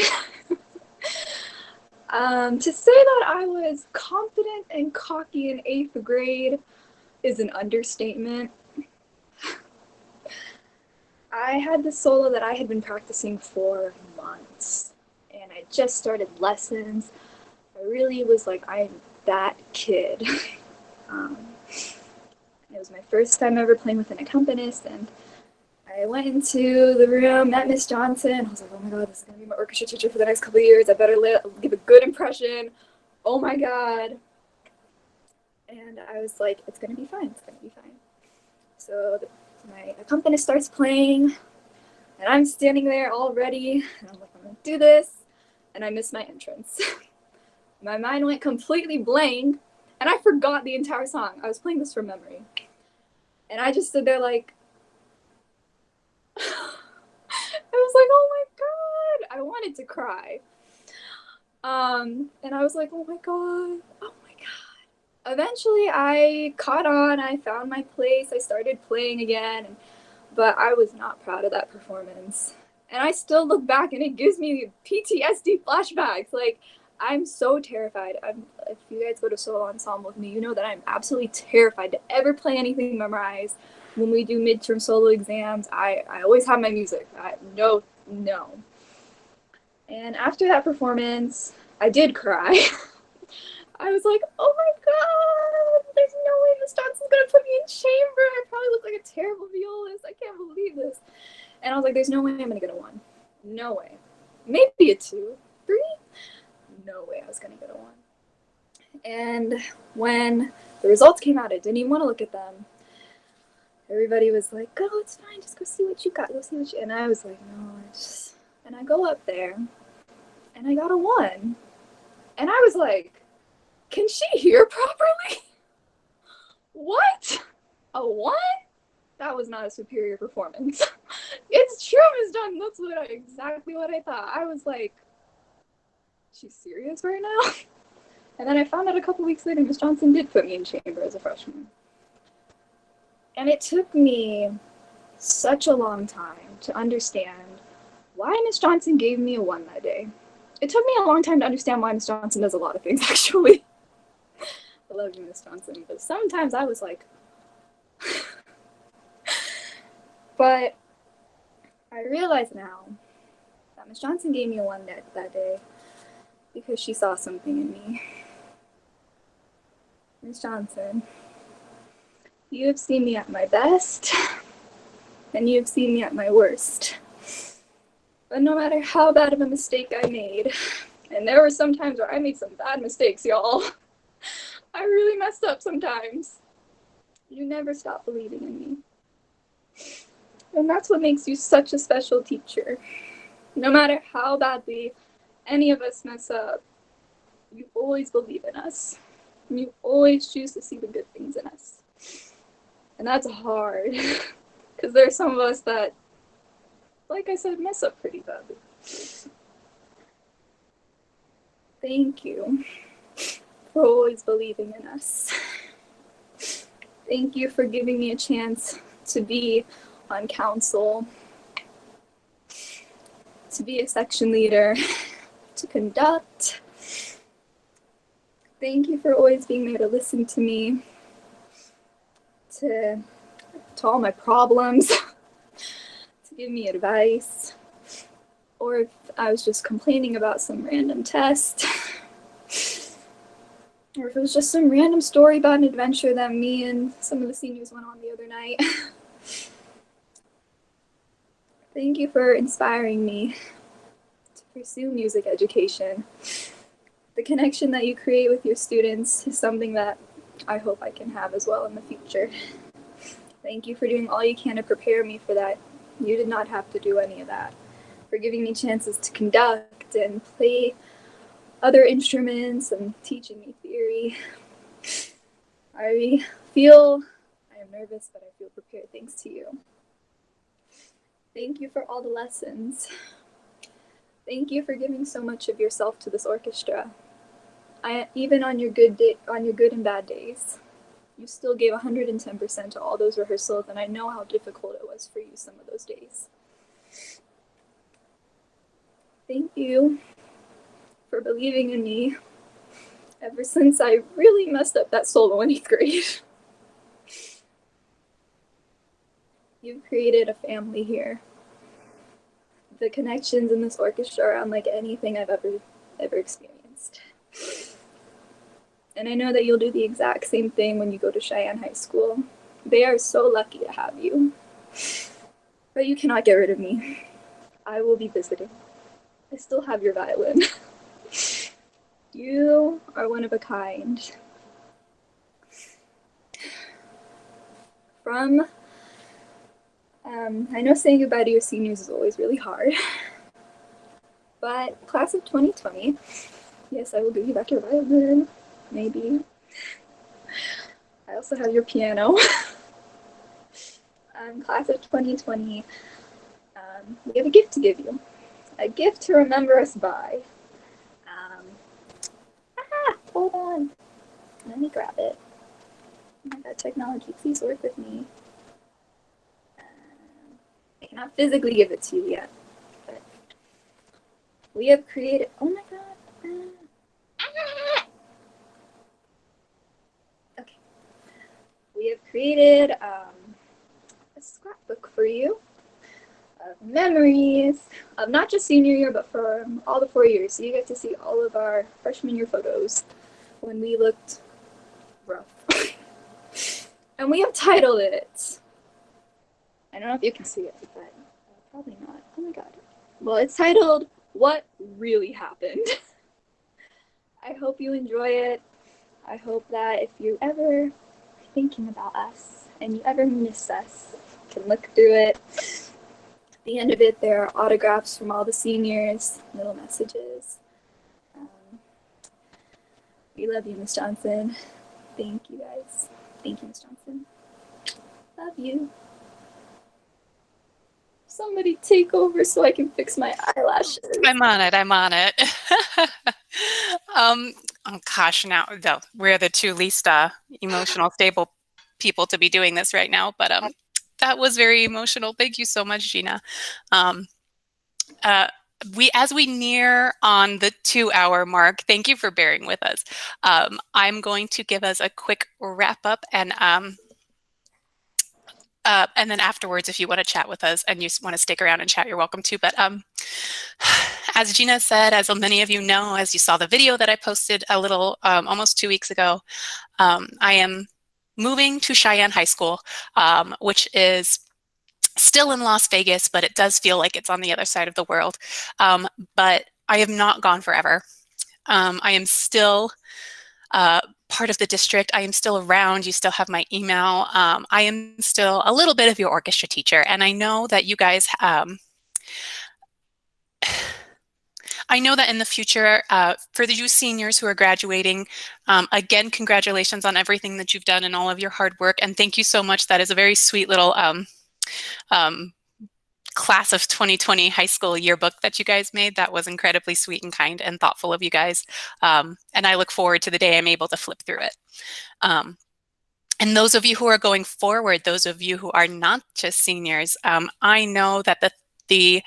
Speaker 2: to say that I was confident and cocky in 8th grade is an understatement. I had this solo that I had been practicing for months, and I just started lessons. I really was like, I'm that kid. It was my first time ever playing with an accompanist, and I went into the room, met Miss Johnson. I was like, oh my god, this is going to be my orchestra teacher for the next couple of years. I better give a good impression. Oh my god. And I was like, it's going to be fine. It's going to be fine. So my accompanist starts playing, and I'm standing there all ready. And I'm like, I'm going to do this. And I missed my entrance. My mind went completely blank, and I forgot the entire song. I was playing this from memory. And I just stood there like, I was like, oh my god. I wanted to cry. And I was like, oh my god. Oh my god. Eventually I caught on. I found my place. I started playing again. But I was not proud of that performance. And I still look back and it gives me PTSD flashbacks. Like, I'm so terrified. If you guys go to solo ensemble with me, you know that I'm absolutely terrified to ever play anything memorized. When we do midterm solo exams, I always have my music. No. And after that performance, I did cry. I was like, oh my god, there's no way Miss Johnson's gonna put me in chamber. I probably look like a terrible violist. I can't believe this. And I was like, there's no way I'm gonna get a 1. No way. Maybe a 2, 3. No way I was gonna get a 1. And when the results came out, I didn't even want to look at them. Everybody was like, oh, it's fine, just go see what you got, and I was like, no, and I go up there, and I got a 1. And I was like, can she hear properly? What? A 1? That was not a superior performance. It's true, Ms. Dunn. That's exactly what I thought. I was like, she's serious right now? And then I found out a couple weeks later, Ms. Johnson did put me in chamber as a freshman. And it took me such a long time to understand why Ms. Johnson gave me a 1 that day. It took me a long time to understand why Ms. Johnson does a lot of things, actually. I love you, Ms. Johnson, but sometimes I was like... But I realize now that Ms. Johnson gave me a 1 that day because she saw something in me. Ms. Johnson, you have seen me at my best, and you have seen me at my worst. But no matter how bad of a mistake I made, and there were some times where I made some bad mistakes, y'all. I really messed up sometimes. You never stop believing in me. And that's what makes you such a special teacher. No matter how badly any of us mess up, you always believe in us. You always choose to see the good things in us. And that's hard. Because there are some of us that, like I said, mess up pretty badly. Thank you for always believing in us. Thank you for giving me a chance to be on council, to be a section leader, to conduct. Thank you for always being there to listen to me, to all my problems, to give me advice, or if I was just complaining about some random test, or if it was just some random story about an adventure that me and some of the seniors went on the other night. Thank you for inspiring me to pursue music education. The connection that you create with your students is something that I hope I can have as well in the future. Thank you for doing all you can to prepare me for that. You did not have to do any of that. For giving me chances to conduct and play other instruments and teaching me theory. I am nervous, but I feel prepared thanks to you. Thank you for all the lessons. Thank you for giving so much of yourself to this orchestra. Even on your good and bad days, you still gave 110% to all those rehearsals, and I know how difficult it was for you some of those days. Thank you for believing in me ever since I really messed up that solo in 8th grade. You've created a family here. The connections in this orchestra are unlike anything I've ever experienced. And I know that you'll do the exact same thing when you go to Cheyenne High School. They are so lucky to have you. But you cannot get rid of me. I will be visiting. I still have your violin. You are one of a kind. I know saying goodbye to your seniors is always really hard. But class of 2020, yes, I will give you back your violin. Maybe. I also have your piano. Class of 2020, we have a gift to give you. A gift to remember us by. Hold on. Let me grab it. Oh my god, technology, please work with me. I cannot physically give it to you yet, but we have created, oh my god. Okay. We have created a scrapbook for you of memories of not just senior year, but from all the 4 years. So you get to see all of our freshman year photos when we looked rough. And we have titled it, I don't know if you can see it, but probably not. Oh my god. Well, it's titled, What Really Happened? I hope you enjoy it. I hope that if you're ever thinking about us and you ever miss us, you can look through it. At the end of it, there are autographs from all the seniors, little messages. We love you, Miss Johnson. Thank you, guys. Thank you, Miss Johnson. Love you. Somebody take over so I can fix my eyelashes.
Speaker 1: I'm on it. Oh gosh, now though we're the two least emotional stable people to be doing this right now, but that was very emotional. Thank you so much, Gina. As we near on the 2-hour mark, thank you for bearing with us. I'm going to give us a quick wrap up, and then afterwards, if you want to chat with us and you want to stick around and chat, you're welcome to. But as Gina said, as many of you know, as you saw the video that I posted a little, almost 2 weeks ago, I am moving to Cheyenne High School, which is still in Las Vegas, but it does feel like it's on the other side of the world. But I have not gone forever. I am still part of the district. I am still around. You still have my email. I am still a little bit of your orchestra teacher. And I know that you guys, I know that in the future, for the you seniors who are graduating, again, congratulations on everything that you've done and all of your hard work. And thank you so much. That is a very sweet little class of 2020 high school yearbook that you guys made. That was incredibly sweet and kind and thoughtful of you guys. And I look forward to the day I'm able to flip through it. And those of you who are going forward, those of you who are not just seniors, I know that the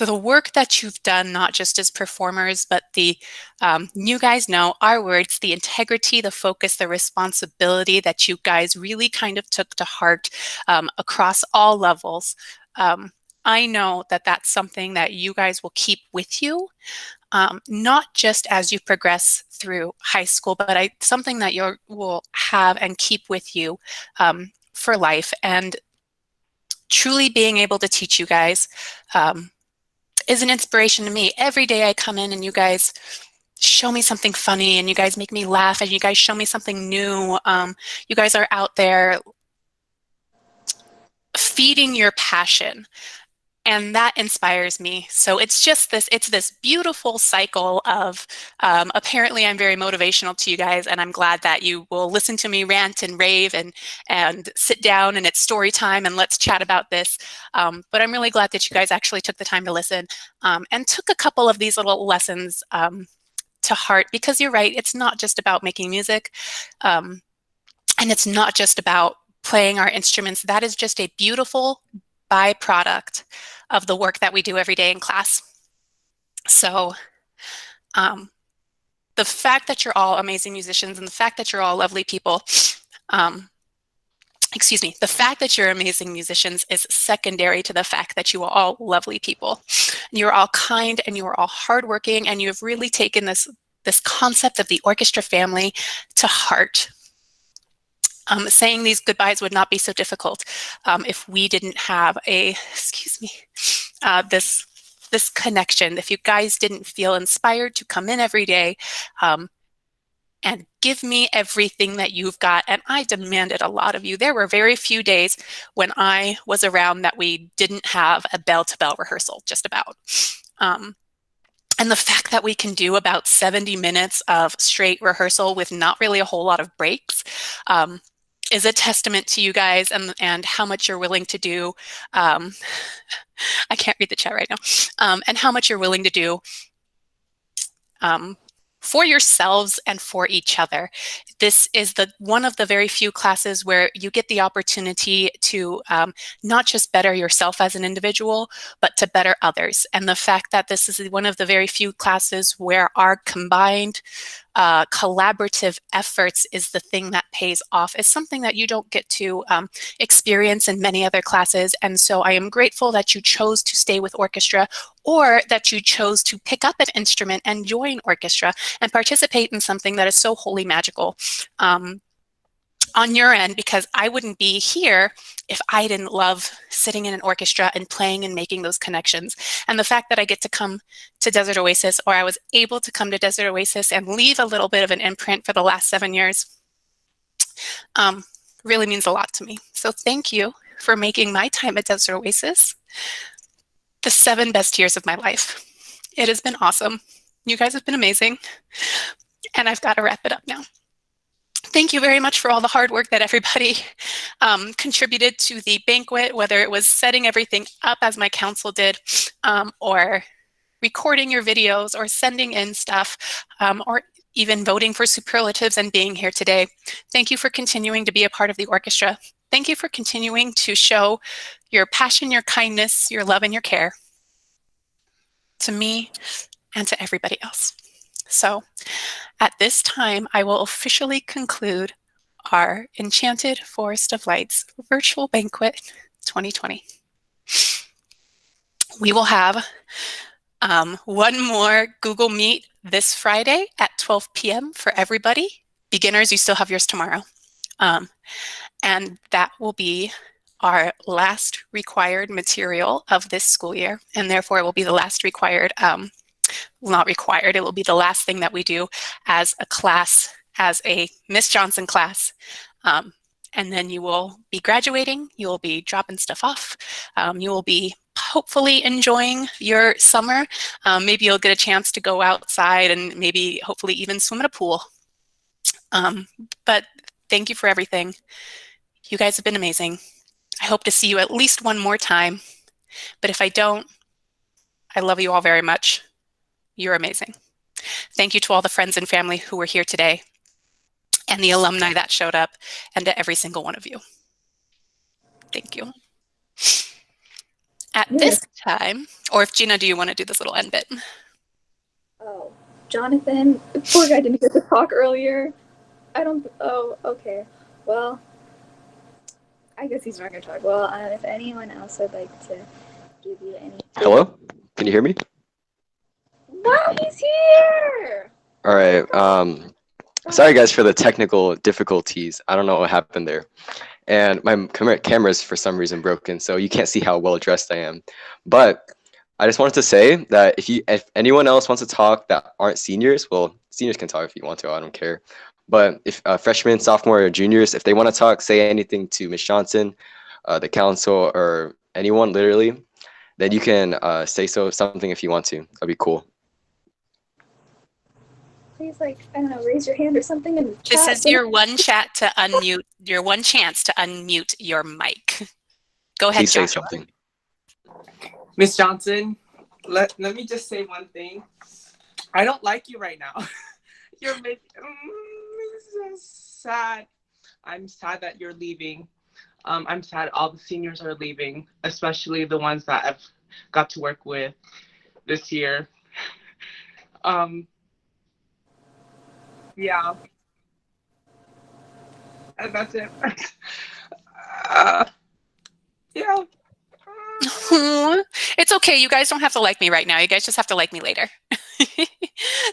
Speaker 1: work that you've done, not just as performers, but you guys know our words, the integrity, the focus, the responsibility that you guys really kind of took to heart across all levels. I know that that's something that you guys will keep with you, not just as you progress through high school, but something that you will have and keep with you for life. And truly being able to teach you guys is an inspiration to me. Every day I come in and you guys show me something funny and you guys make me laugh and you guys show me something new. You guys are out there feeding your passion. And that inspires me. So it's this beautiful cycle of, apparently I'm very motivational to you guys, and I'm glad that you will listen to me rant and rave and sit down and it's story time and let's chat about this. But I'm really glad that you guys actually took the time to listen and took a couple of these little lessons to heart, because you're right, it's not just about making music and it's not just about playing our instruments. That is just a beautiful byproduct of the work that we do every day in class. So the fact that you're all amazing musicians and the fact that you're all lovely people, excuse me, the fact that you're amazing musicians is secondary to the fact that you are all lovely people. You're all kind and you are all hardworking, and you have really taken this concept of the orchestra family to heart. Saying these goodbyes would not be so difficult if we didn't have this connection. If you guys didn't feel inspired to come in every day and give me everything that you've got. And I demanded a lot of you. There were very few days when I was around that we didn't have a bell-to-bell rehearsal, just about. And the fact that we can do about 70 minutes of straight rehearsal with not really a whole lot of breaks is a testament to you guys and how much you're willing to do. I can't read the chat right now. And how much you're willing to do for yourselves and for each other. This is one of the very few classes where you get the opportunity to not just better yourself as an individual, but to better others. And the fact that this is one of the very few classes where our combined collaborative efforts is the thing that pays off is something that you don't get to experience in many other classes. And so I am grateful that you chose to stay with orchestra, or that you chose to pick up an instrument and join orchestra and participate in something that is so wholly magical on your end, because I wouldn't be here if I didn't love sitting in an orchestra and playing and making those connections. And the fact that I get to come to Desert Oasis, or I was able to come to Desert Oasis and leave a little bit of an imprint for the last 7 years, really means a lot to me. So thank you for making my time at Desert Oasis the 7 best years of my life. It has been awesome. You guys have been amazing. And I've got to wrap it up now. Thank you very much for all the hard work that everybody contributed to the banquet, whether it was setting everything up as my council did, or recording your videos, or sending in stuff, or even voting for superlatives and being here today. Thank you for continuing to be a part of the orchestra. Thank you for continuing to show your passion, your kindness, your love, and your care to me and to everybody else. So at this time, I will officially conclude our Enchanted Forest of Lights Virtual Banquet 2020. We will have one more Google Meet this Friday at 12 p.m. for everybody. Beginners, you still have yours tomorrow. And that will be our last required material of this school year, and therefore it will be the last required, not required, it will be the last thing that we do as a class, as a Miss Johnson class. And then you will be graduating, you will be dropping stuff off, you will be hopefully enjoying your summer. Maybe you'll get a chance to go outside and maybe hopefully even swim in a pool. But thank you for everything. You guys have been amazing. I hope to see you at least one more time. But if I don't, I love you all very much. You're amazing. Thank you to all the friends and family who were here today, and the alumni that showed up, and to every single one of you. Thank you. At this time, or if Gina, do you want to do this little end bit?
Speaker 2: Oh, Jonathan, the poor guy didn't get to talk earlier. Oh, okay. Well, I guess he's not going to talk. Well, if anyone else would like to give you any...
Speaker 21: Hello? Can you hear me?
Speaker 2: Wow, he's here!
Speaker 21: All right. Sorry guys for the technical difficulties. I don't know what happened there. And my camera's for some reason broken, so you can't see how well dressed I am. But I just wanted to say that if anyone else wants to talk that aren't seniors, well, seniors can talk if you want to, I don't care. But if freshmen, sophomore, or juniors, if they want to talk, say anything to Ms. Johnson, the council, or anyone literally, then you can say something if you want to. That'd be cool.
Speaker 2: Please, I don't know, raise your hand or something and
Speaker 1: This is your one chance to unmute your mic. Go ahead,
Speaker 21: Please say
Speaker 1: Joshua.
Speaker 21: something.
Speaker 22: Miss Johnson, let me just say one thing. I don't like you right now. You're making me so sad. I'm sad that you're leaving. I'm sad all the seniors are leaving, especially the ones that I've got to work with this year. Yeah. And that's it. Yeah.
Speaker 1: It's okay. You guys don't have to like me right now. You guys just have to like me later.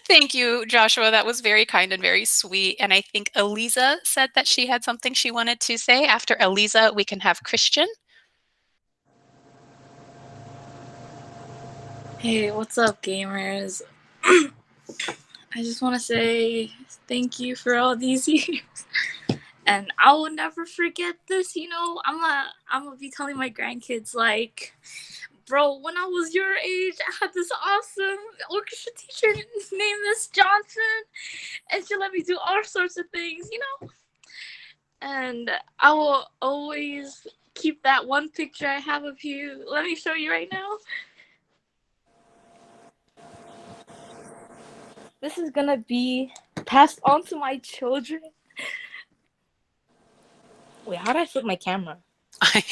Speaker 1: Thank you, Joshua. That was very kind and very sweet. And I think Eliza said that she had something she wanted to say. After Eliza, we can have Christian.
Speaker 23: Hey, what's up, gamers? I just want to say thank you for all these years. And I will never forget this, I'm gonna be telling my grandkids, like, bro, when I was your age, I had this awesome orchestra teacher named Miss Johnson, and she let me do all sorts of things, And I will always keep that one picture I have of you. Let me show you right now. This is gonna be passed on to my children. Wait, how did I flip my camera?
Speaker 1: I'm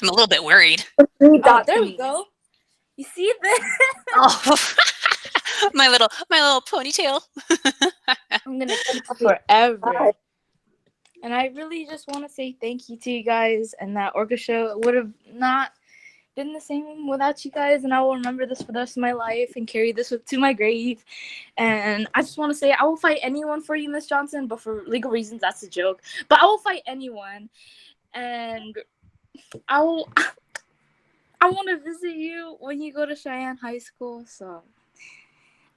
Speaker 1: a little bit worried.
Speaker 23: Oh, there we go. You see this?
Speaker 1: Oh, my little ponytail.
Speaker 23: I'm gonna keep it forever. And I really just want to say thank you to you guys, and that orchestra would have not been the same without you guys, and I will remember this for the rest of my life and carry this to my grave. And I just want to say I will fight anyone for you, Miss Johnson, but for legal reasons, that's a joke. But I will fight anyone, and I want to visit you when you go to Cheyenne High School. So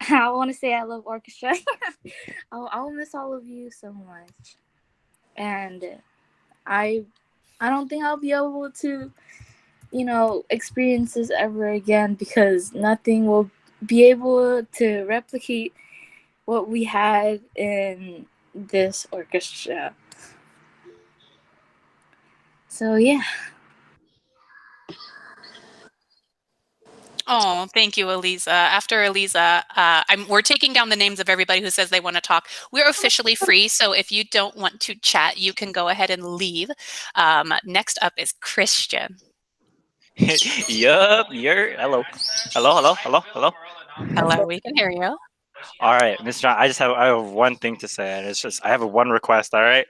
Speaker 23: I want to say I love orchestra. I will miss all of you so much, and I don't think I'll be able to experience this ever again, because nothing will be able to replicate what we had in this orchestra. So yeah.
Speaker 1: Oh, thank you, Eliza. After Eliza, we're taking down the names of everybody who says they want to talk. We're officially free, so if you don't want to chat, you can go ahead and leave. Next up is Christian.
Speaker 24: Yup, hello,
Speaker 1: Hello, we can hear you.
Speaker 24: All right, Mr. John, I have one thing to say, and it's just I have one request. All right,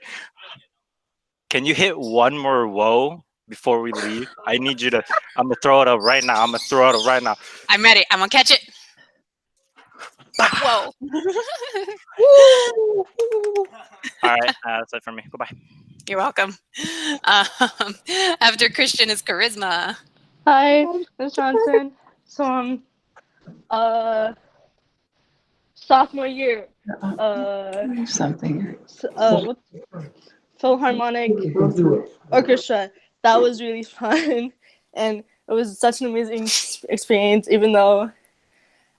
Speaker 24: can you hit one more whoa before we leave? I need you to. I'm gonna throw it up right now.
Speaker 1: I'm ready. I'm gonna catch it. Whoa.
Speaker 24: All right, that's it for me. Goodbye.
Speaker 1: You're welcome. After Christian is Charisma.
Speaker 25: Hi, Ms. Johnson. So sophomore year. Philharmonic Orchestra. That was really fun, and it was such an amazing experience. Even though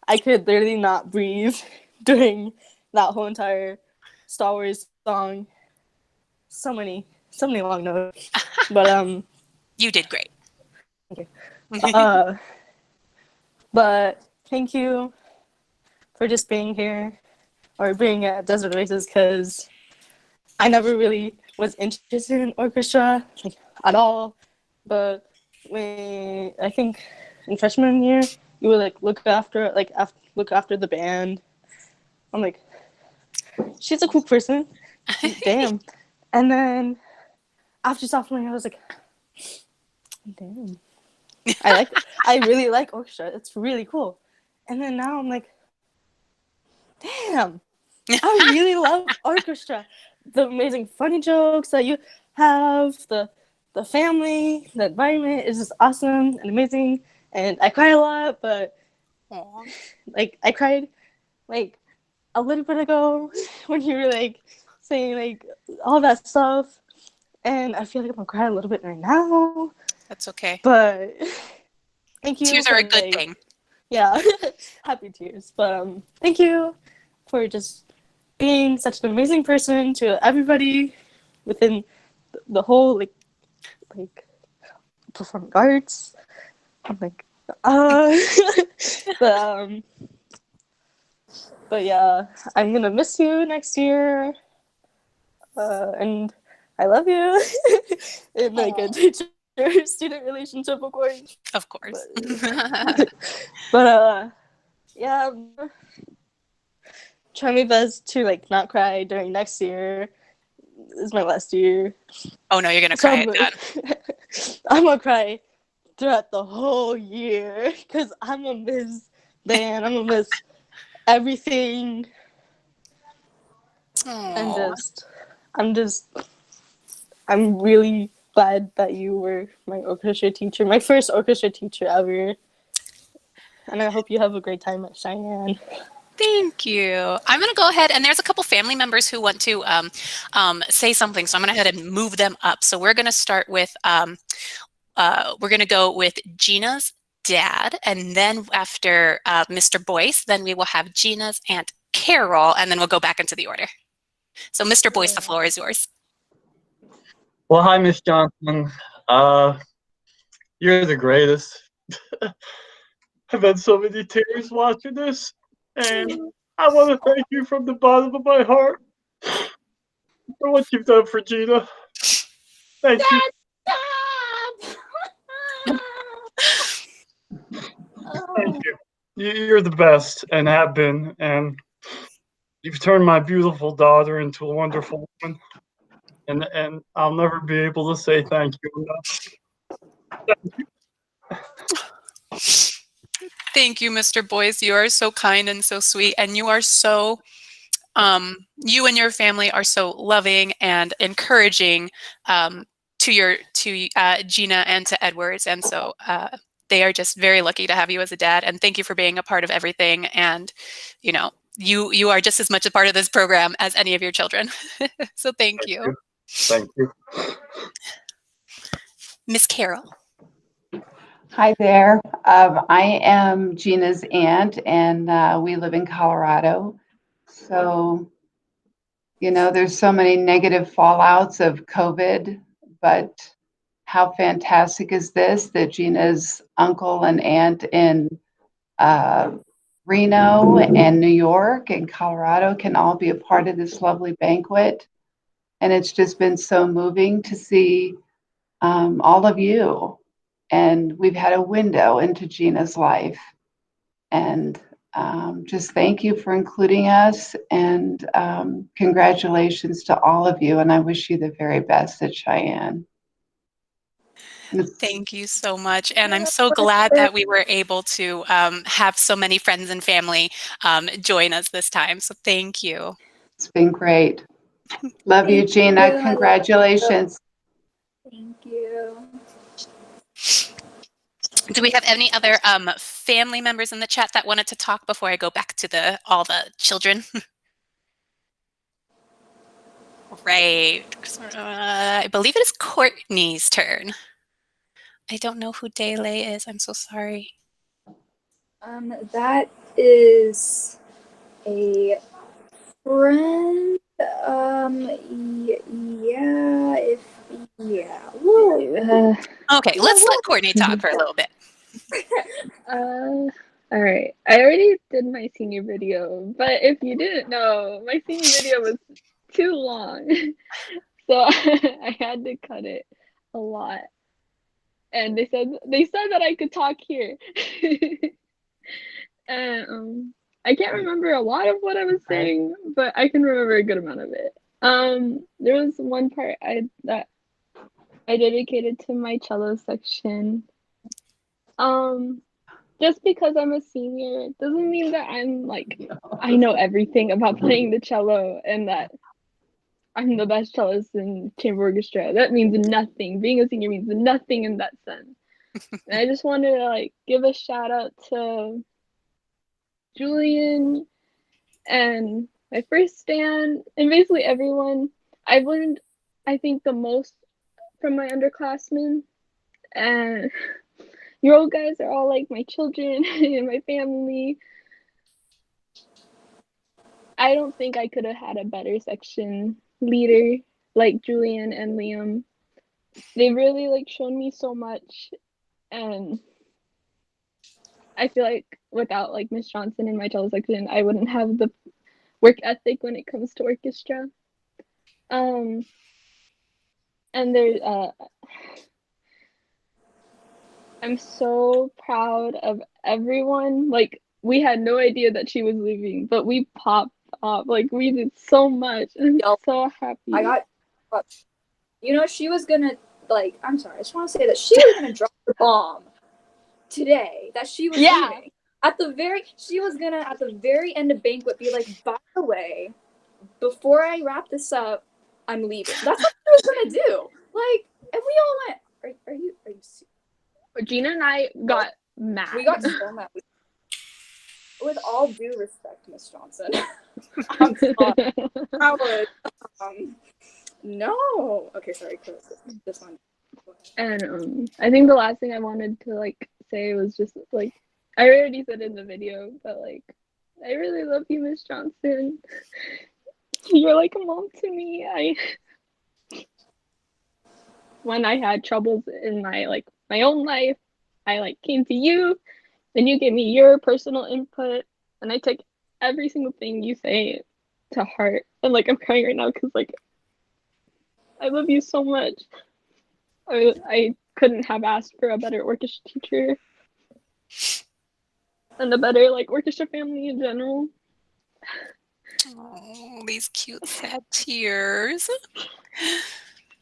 Speaker 25: I could literally not breathe during that whole entire Star Wars song. So many long notes, but
Speaker 1: You did great.
Speaker 25: Thank you. But thank you for just being here or being at Desert Oasis, because I never really was interested in orchestra like at all. But when I think in freshman year, you would like look after the band. I'm like, she's a cool person. Damn. And then after sophomore year, I was like, damn. I really like orchestra. It's really cool. And then now I'm like, damn, I really love orchestra. The amazing funny jokes that you have, the family, the environment is just awesome and amazing. And I cry a lot, but like I cried like a little bit ago when you were like saying like all that stuff. And I feel like I'm gonna cry a little bit right now.
Speaker 1: That's okay.
Speaker 25: But thank you.
Speaker 1: Tears are a good thing.
Speaker 25: Yeah, happy tears. But thank you for just being such an amazing person to everybody within the whole like performing arts. I'm like, but yeah, I'm gonna miss you next year. And I love you in like a teacher-student relationship, of course.
Speaker 1: Of course.
Speaker 25: But yeah, try my best to like not cry during next year. This is my last year.
Speaker 1: Oh no, you're gonna cry at that.
Speaker 25: I'm gonna cry throughout the whole year because I'm gonna miss Dan. I'm gonna miss everything. I'm really glad that you were my orchestra teacher, my first orchestra teacher ever. And I hope you have a great time at Cheyenne.
Speaker 1: Thank you. I'm going to go ahead, and there's a couple family members who want to say something, so I'm going to go ahead and move them up. So we're going to start with, we're going to go with Gina's dad, and then after Mr. Boyce, then we will have Gina's Aunt Carol, and then we'll go back into the order. So Mr. Boyce, the floor is yours.
Speaker 4: Well, hi, Miss Johnson. You're the greatest. I've had so many tears watching this, and I want to thank you from the bottom of my heart for what you've done for Gina. Thank you. Thank you. You're the best and have been, and you've turned my beautiful daughter into a wonderful woman, and I'll never be able to say thank you enough. Thank you.
Speaker 1: Thank you, Mr. Boyce. You are so kind and so sweet, and you are so, you and your family are so loving and encouraging to Gina and to Edwards, and so they are just very lucky to have you as a dad, and thank you for being a part of everything, and you know, you are just as much a part of this program as any of your children. So thank you.
Speaker 4: Thank you.
Speaker 1: Miss Carol.
Speaker 7: Hi there. I am Gina's aunt, and we live in Colorado. So, you know, there's so many negative fallouts of COVID, but how fantastic is this that Gina's uncle and aunt in Reno and New York and Colorado can all be a part of this lovely banquet. And it's just been so moving to see all of you. And we've had a window into Gina's life. And just thank you for including us. And congratulations to all of you. And I wish you the very best at Cheyenne.
Speaker 1: Thank you so much. And I'm so glad that we were able to have so many friends and family join us this time. So thank you.
Speaker 7: It's been great. Love you, Gina. Congratulations.
Speaker 2: Thank you.
Speaker 1: Do we have any other family members in the chat that wanted to talk before I go back to all the children? Right. I believe it is Courtney's turn. I don't know who Daylay is. I'm so sorry.
Speaker 2: That is a friend Woo.
Speaker 1: Okay, let's let Courtney talk for a little bit.
Speaker 3: All right. I already did my senior video, but if you didn't know, my senior video was too long. So I had to cut it a lot. And they said that I could talk here. And I can't remember a lot of what I was saying, but I can remember a good amount of it. There was one part that I dedicated to my cello section. Just because I'm a senior doesn't mean that I know everything about playing the cello and that I'm the best cellist in chamber orchestra. That means nothing. Being a senior means nothing in that sense. And I just wanted to give a shout out to Julian and my first stand and basically everyone. I've learned, I think, the most from my underclassmen, and you old guys are all like my children and my family. I don't think I could have had a better section leader like Julian and Liam. They really shown me so much, and I feel like without Miss Johnson in my cello section, I wouldn't have the work ethic when it comes to orchestra. And there's I'm so proud of everyone. We had no idea that she was leaving, but we popped up. We did so much. I'm so happy.
Speaker 2: She was gonna I'm sorry, I just want to say that she was gonna drop the bomb today that she was leaving. She was gonna at the very end of Banquet be like, by the way, before I wrap this up, I'm leaving. That's what she was gonna do. And we all went, are you
Speaker 3: Gina and I got mad.
Speaker 2: We got so mad. With all due respect, Miss Johnson, I'm sorry. I would. No. Okay, sorry. This one.
Speaker 3: And I think the last thing I wanted to say was just I already said in the video, but I really love you, Miss Johnson. You're like a mom to me. When I had troubles in my my own life, I came to you, and you gave me your personal input, and I took every single thing you say to heart. And I'm crying right now because I love you so much. I couldn't have asked for a better orchestra teacher and a better orchestra family in general.
Speaker 1: Oh, these cute sad tears.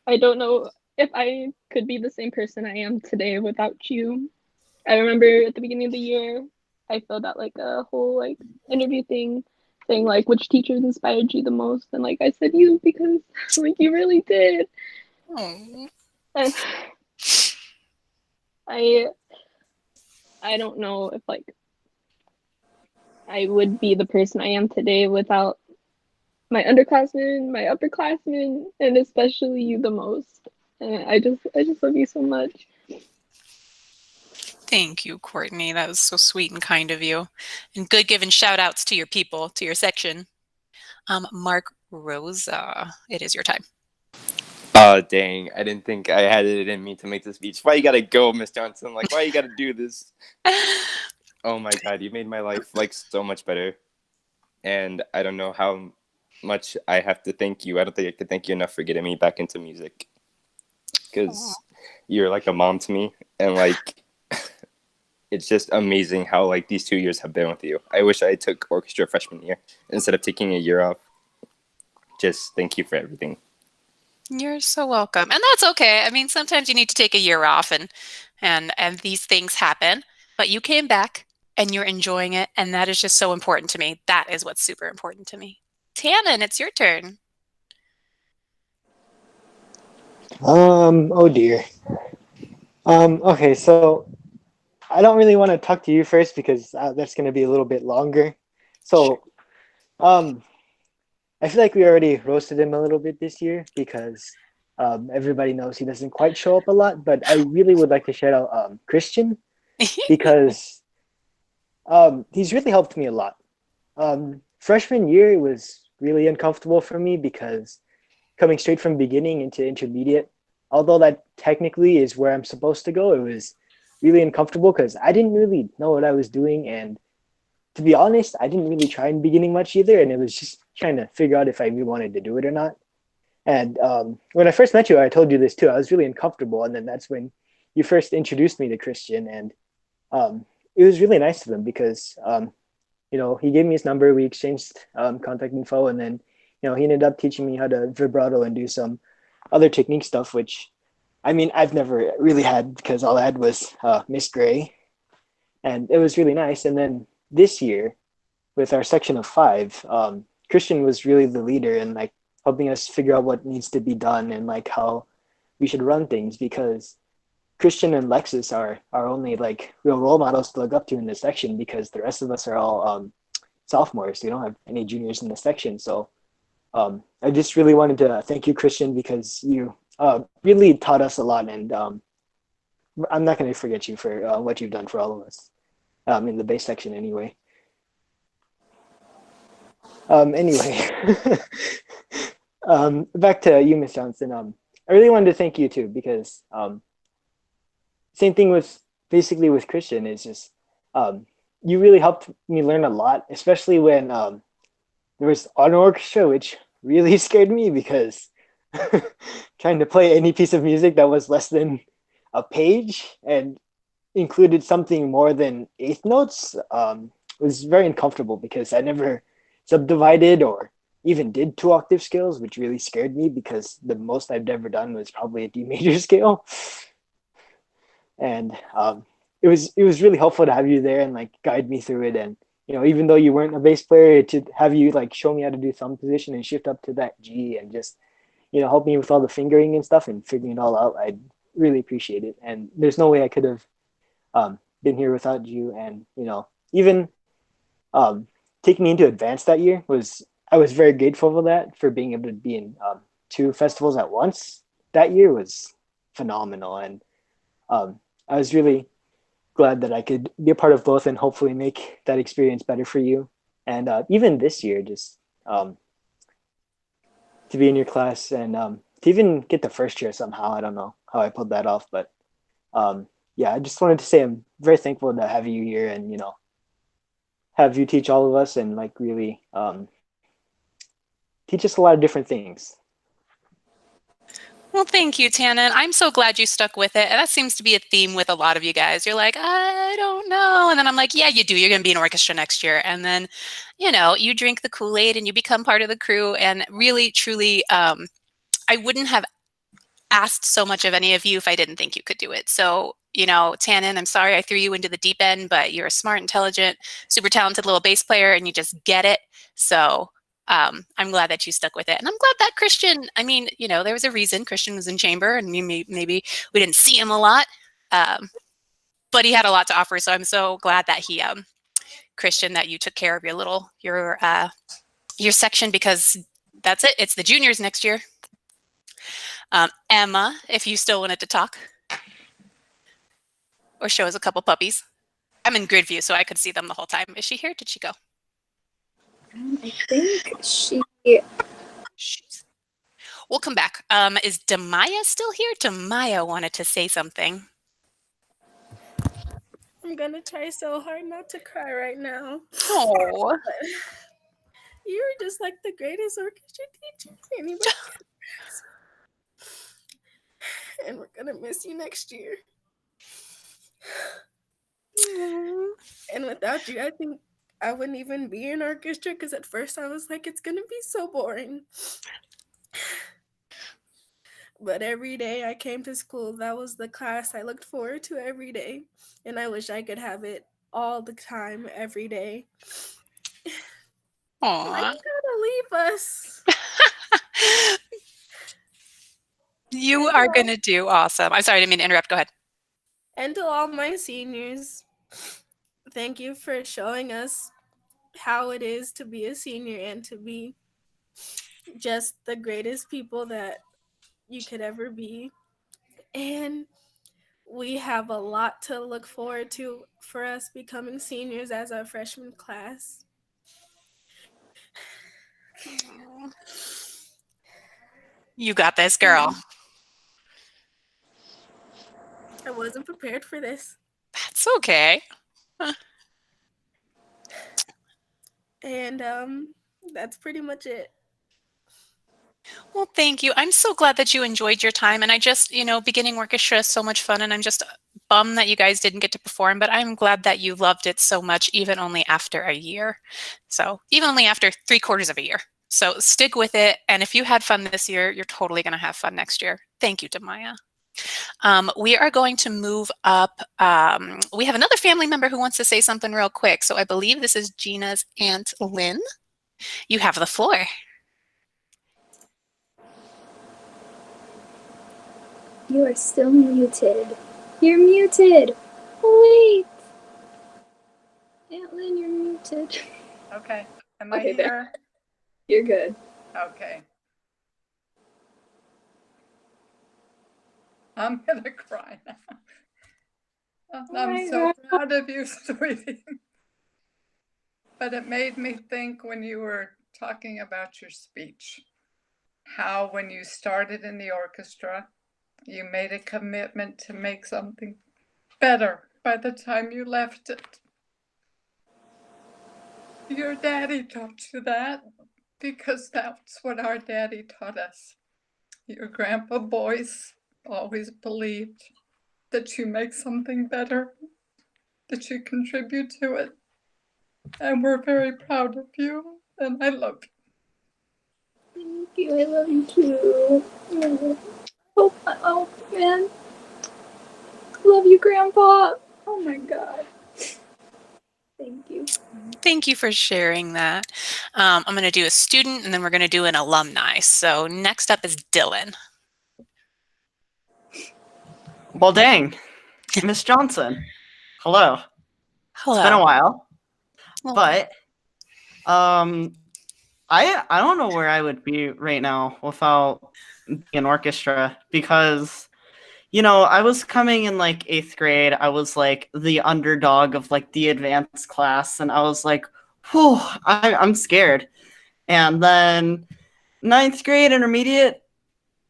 Speaker 3: I don't know if I could be the same person I am today without you. I remember at the beginning of the year, I filled out a whole interview thing saying which teachers inspired you the most, and I said you because you really did.
Speaker 1: Oh.
Speaker 3: And I don't know if I would be the person I am today without my underclassmen, my upperclassmen, and especially you the most. And I just love you so much.
Speaker 1: Thank you, Courtney. That was so sweet and kind of you. And good giving shout outs to your people, to your section. Mark Rosa, it is your time.
Speaker 8: Oh, dang. I didn't think I had it in me to make this speech. Why you gotta go, Miss Johnson? Why you gotta do this? Oh my god, you made my life so much better. And I don't know how much I have to thank you. I don't think I could thank you enough for getting me back into music. Because you're like a mom to me. And it's just amazing how these 2 years have been with you. I wish I took orchestra freshman year instead of taking a year off. Just thank you for everything.
Speaker 1: You're so welcome. And that's okay. I mean, sometimes you need to take a year off and these things happen, but you came back and you're enjoying it. And that is just so important to me. That is what's super important to me. Tannen, it's your turn.
Speaker 9: Oh dear. Okay, so I don't really want to talk to you first because that's going to be a little bit longer. So, I feel like we already roasted him a little bit this year because everybody knows he doesn't quite show up a lot. But I really would like to shout out Christian because he's really helped me a lot. Freshman year was really uncomfortable for me because coming straight from beginning into intermediate, although that technically is where I'm supposed to go, it was really uncomfortable because I didn't really know what I was doing. And to be honest, I didn't really try in beginning much either. And it was just trying to figure out if I really wanted to do it or not. And when I first met you, I told you this too. I was really uncomfortable. And then that's when you first introduced me to Christian. And it was really nice of him because, he gave me his number. We exchanged contact info. And then, he ended up teaching me how to vibrato and do some other technique stuff, which I mean, I've never really had because all I had was Miss Gray. And it was really nice. And then this year, with our section of 5, Christian was really the leader and like helping us figure out what needs to be done and like how we should run things because Christian and Lexus are our only like real role models to look up to in this section because the rest of us are all sophomores. We don't have any juniors in the section. So I just really wanted to thank you, Christian, because you really taught us a lot. And I'm not going to forget you for what you've done for all of us in the bass section anyway. Anyway, back to you, Miss Johnson. I really wanted to thank you too, because same thing with basically with Christian is just you really helped me learn a lot, especially when there was an orchestra, which really scared me because trying to play any piece of music that was less than a page and included something more than eighth notes was very uncomfortable because I never subdivided or even did 2-octave scales, which really scared me because the most I've ever done was probably a D major scale. And it was really helpful to have you there and like guide me through it. And even though you weren't a bass player, to have you like show me how to do thumb position and shift up to that G and just help me with all the fingering and stuff and figuring it all out, I really appreciate it. And there's no way I could have been here without you. And even taking me into advanced that year I was very grateful for that, for being able to be in 2 festivals at once. That year was phenomenal, and I was really glad that I could be a part of both and hopefully make that experience better for you. And even this year, just to be in your class and to even get the first chair somehow. I don't know how I pulled that off, but yeah, I just wanted to say I'm very thankful to have you here and have you teach all of us and like really teach us a lot of different things.
Speaker 1: Well, thank you, Tannen. I'm so glad you stuck with it. And that seems to be a theme with a lot of you guys. You're like, I don't know. And then I'm like, yeah, you do. You're going to be in orchestra next year. And then, you drink the Kool-Aid and you become part of the crew. And really, truly, I wouldn't have asked so much of any of you if I didn't think you could do it. So, Tannen, I'm sorry I threw you into the deep end, but you're a smart, intelligent, super talented little bass player and you just get it. So I'm glad that you stuck with it. And I'm glad that Christian, there was a reason Christian was in chamber and maybe we didn't see him a lot, but he had a lot to offer. So I'm so glad that he, Christian, that you took care of your section, because that's it. It's the juniors next year. Emma, if you still wanted to talk or show us a couple puppies. I'm in grid view, so I could see them the whole time. Is she here? Did she go?
Speaker 2: I think she...
Speaker 1: We'll come back. Is Demaya still here? Demaya wanted to say something.
Speaker 10: I'm gonna try so hard not to cry right now.
Speaker 1: Oh.
Speaker 10: You were just like the greatest orchestra teacher anybody has. And we're gonna miss you next year. And without you, I think I wouldn't even be in orchestra, because at first I was like, it's gonna be so boring. But every day I came to school, that was the class I looked forward to every day. And I wish I could have it all the time, every day.
Speaker 1: Aww.
Speaker 10: Why you gotta leave us?
Speaker 1: You are going to do awesome. I'm sorry, I didn't mean to interrupt. Go ahead.
Speaker 10: And to all my seniors, thank you for showing us how it is to be a senior and to be just the greatest people that you could ever be. And we have a lot to look forward to for us becoming seniors as our freshman class.
Speaker 1: You got this, girl.
Speaker 10: I wasn't prepared for this.
Speaker 1: That's okay.
Speaker 10: And that's pretty much it.
Speaker 1: Well, thank you. I'm so glad that you enjoyed your time. And I just, beginning orchestra is so much fun. And I'm just bummed that you guys didn't get to perform. But I'm glad that you loved it so much, even only after a year. So even only after 3/4 of a year. So stick with it. And if you had fun this year, you're totally going to have fun next year. Thank you, Demaya. We are going to move up. We have another family member who wants to say something real quick. So I believe this is Gina's Aunt Lynn. You have the floor.
Speaker 2: You are still muted. You're muted. Wait. Aunt Lynn, you're muted.
Speaker 11: Okay. Am I
Speaker 2: Okay,
Speaker 11: here?
Speaker 2: there. You're good.
Speaker 11: Okay. I'm gonna cry now. I'm so proud of you, sweetie. But it made me think when you were talking about your speech, how when you started in the orchestra, you made a commitment to make something better by the time you left it. Your daddy taught you that because that's what our daddy taught us. Your grandpa Boyce always believed that you make something better, that you contribute to it. And we're very proud of you, and I love you.
Speaker 2: Thank you. I love you too. Oh man. Love you, Grandpa. Oh my God. Thank you.
Speaker 1: Thank you for sharing that. I'm going to do a student and then we're going to do an alumni. So next up is Dylan.
Speaker 12: Well, dang. Miss Johnson. Hello.
Speaker 1: Hello.
Speaker 12: It's been a while.
Speaker 1: Well,
Speaker 12: But I don't know where I would be right now without an orchestra because I was coming in like 8th grade. I was like the underdog of like the advanced class, and I was like, whew, I'm scared. And then 9th grade intermediate,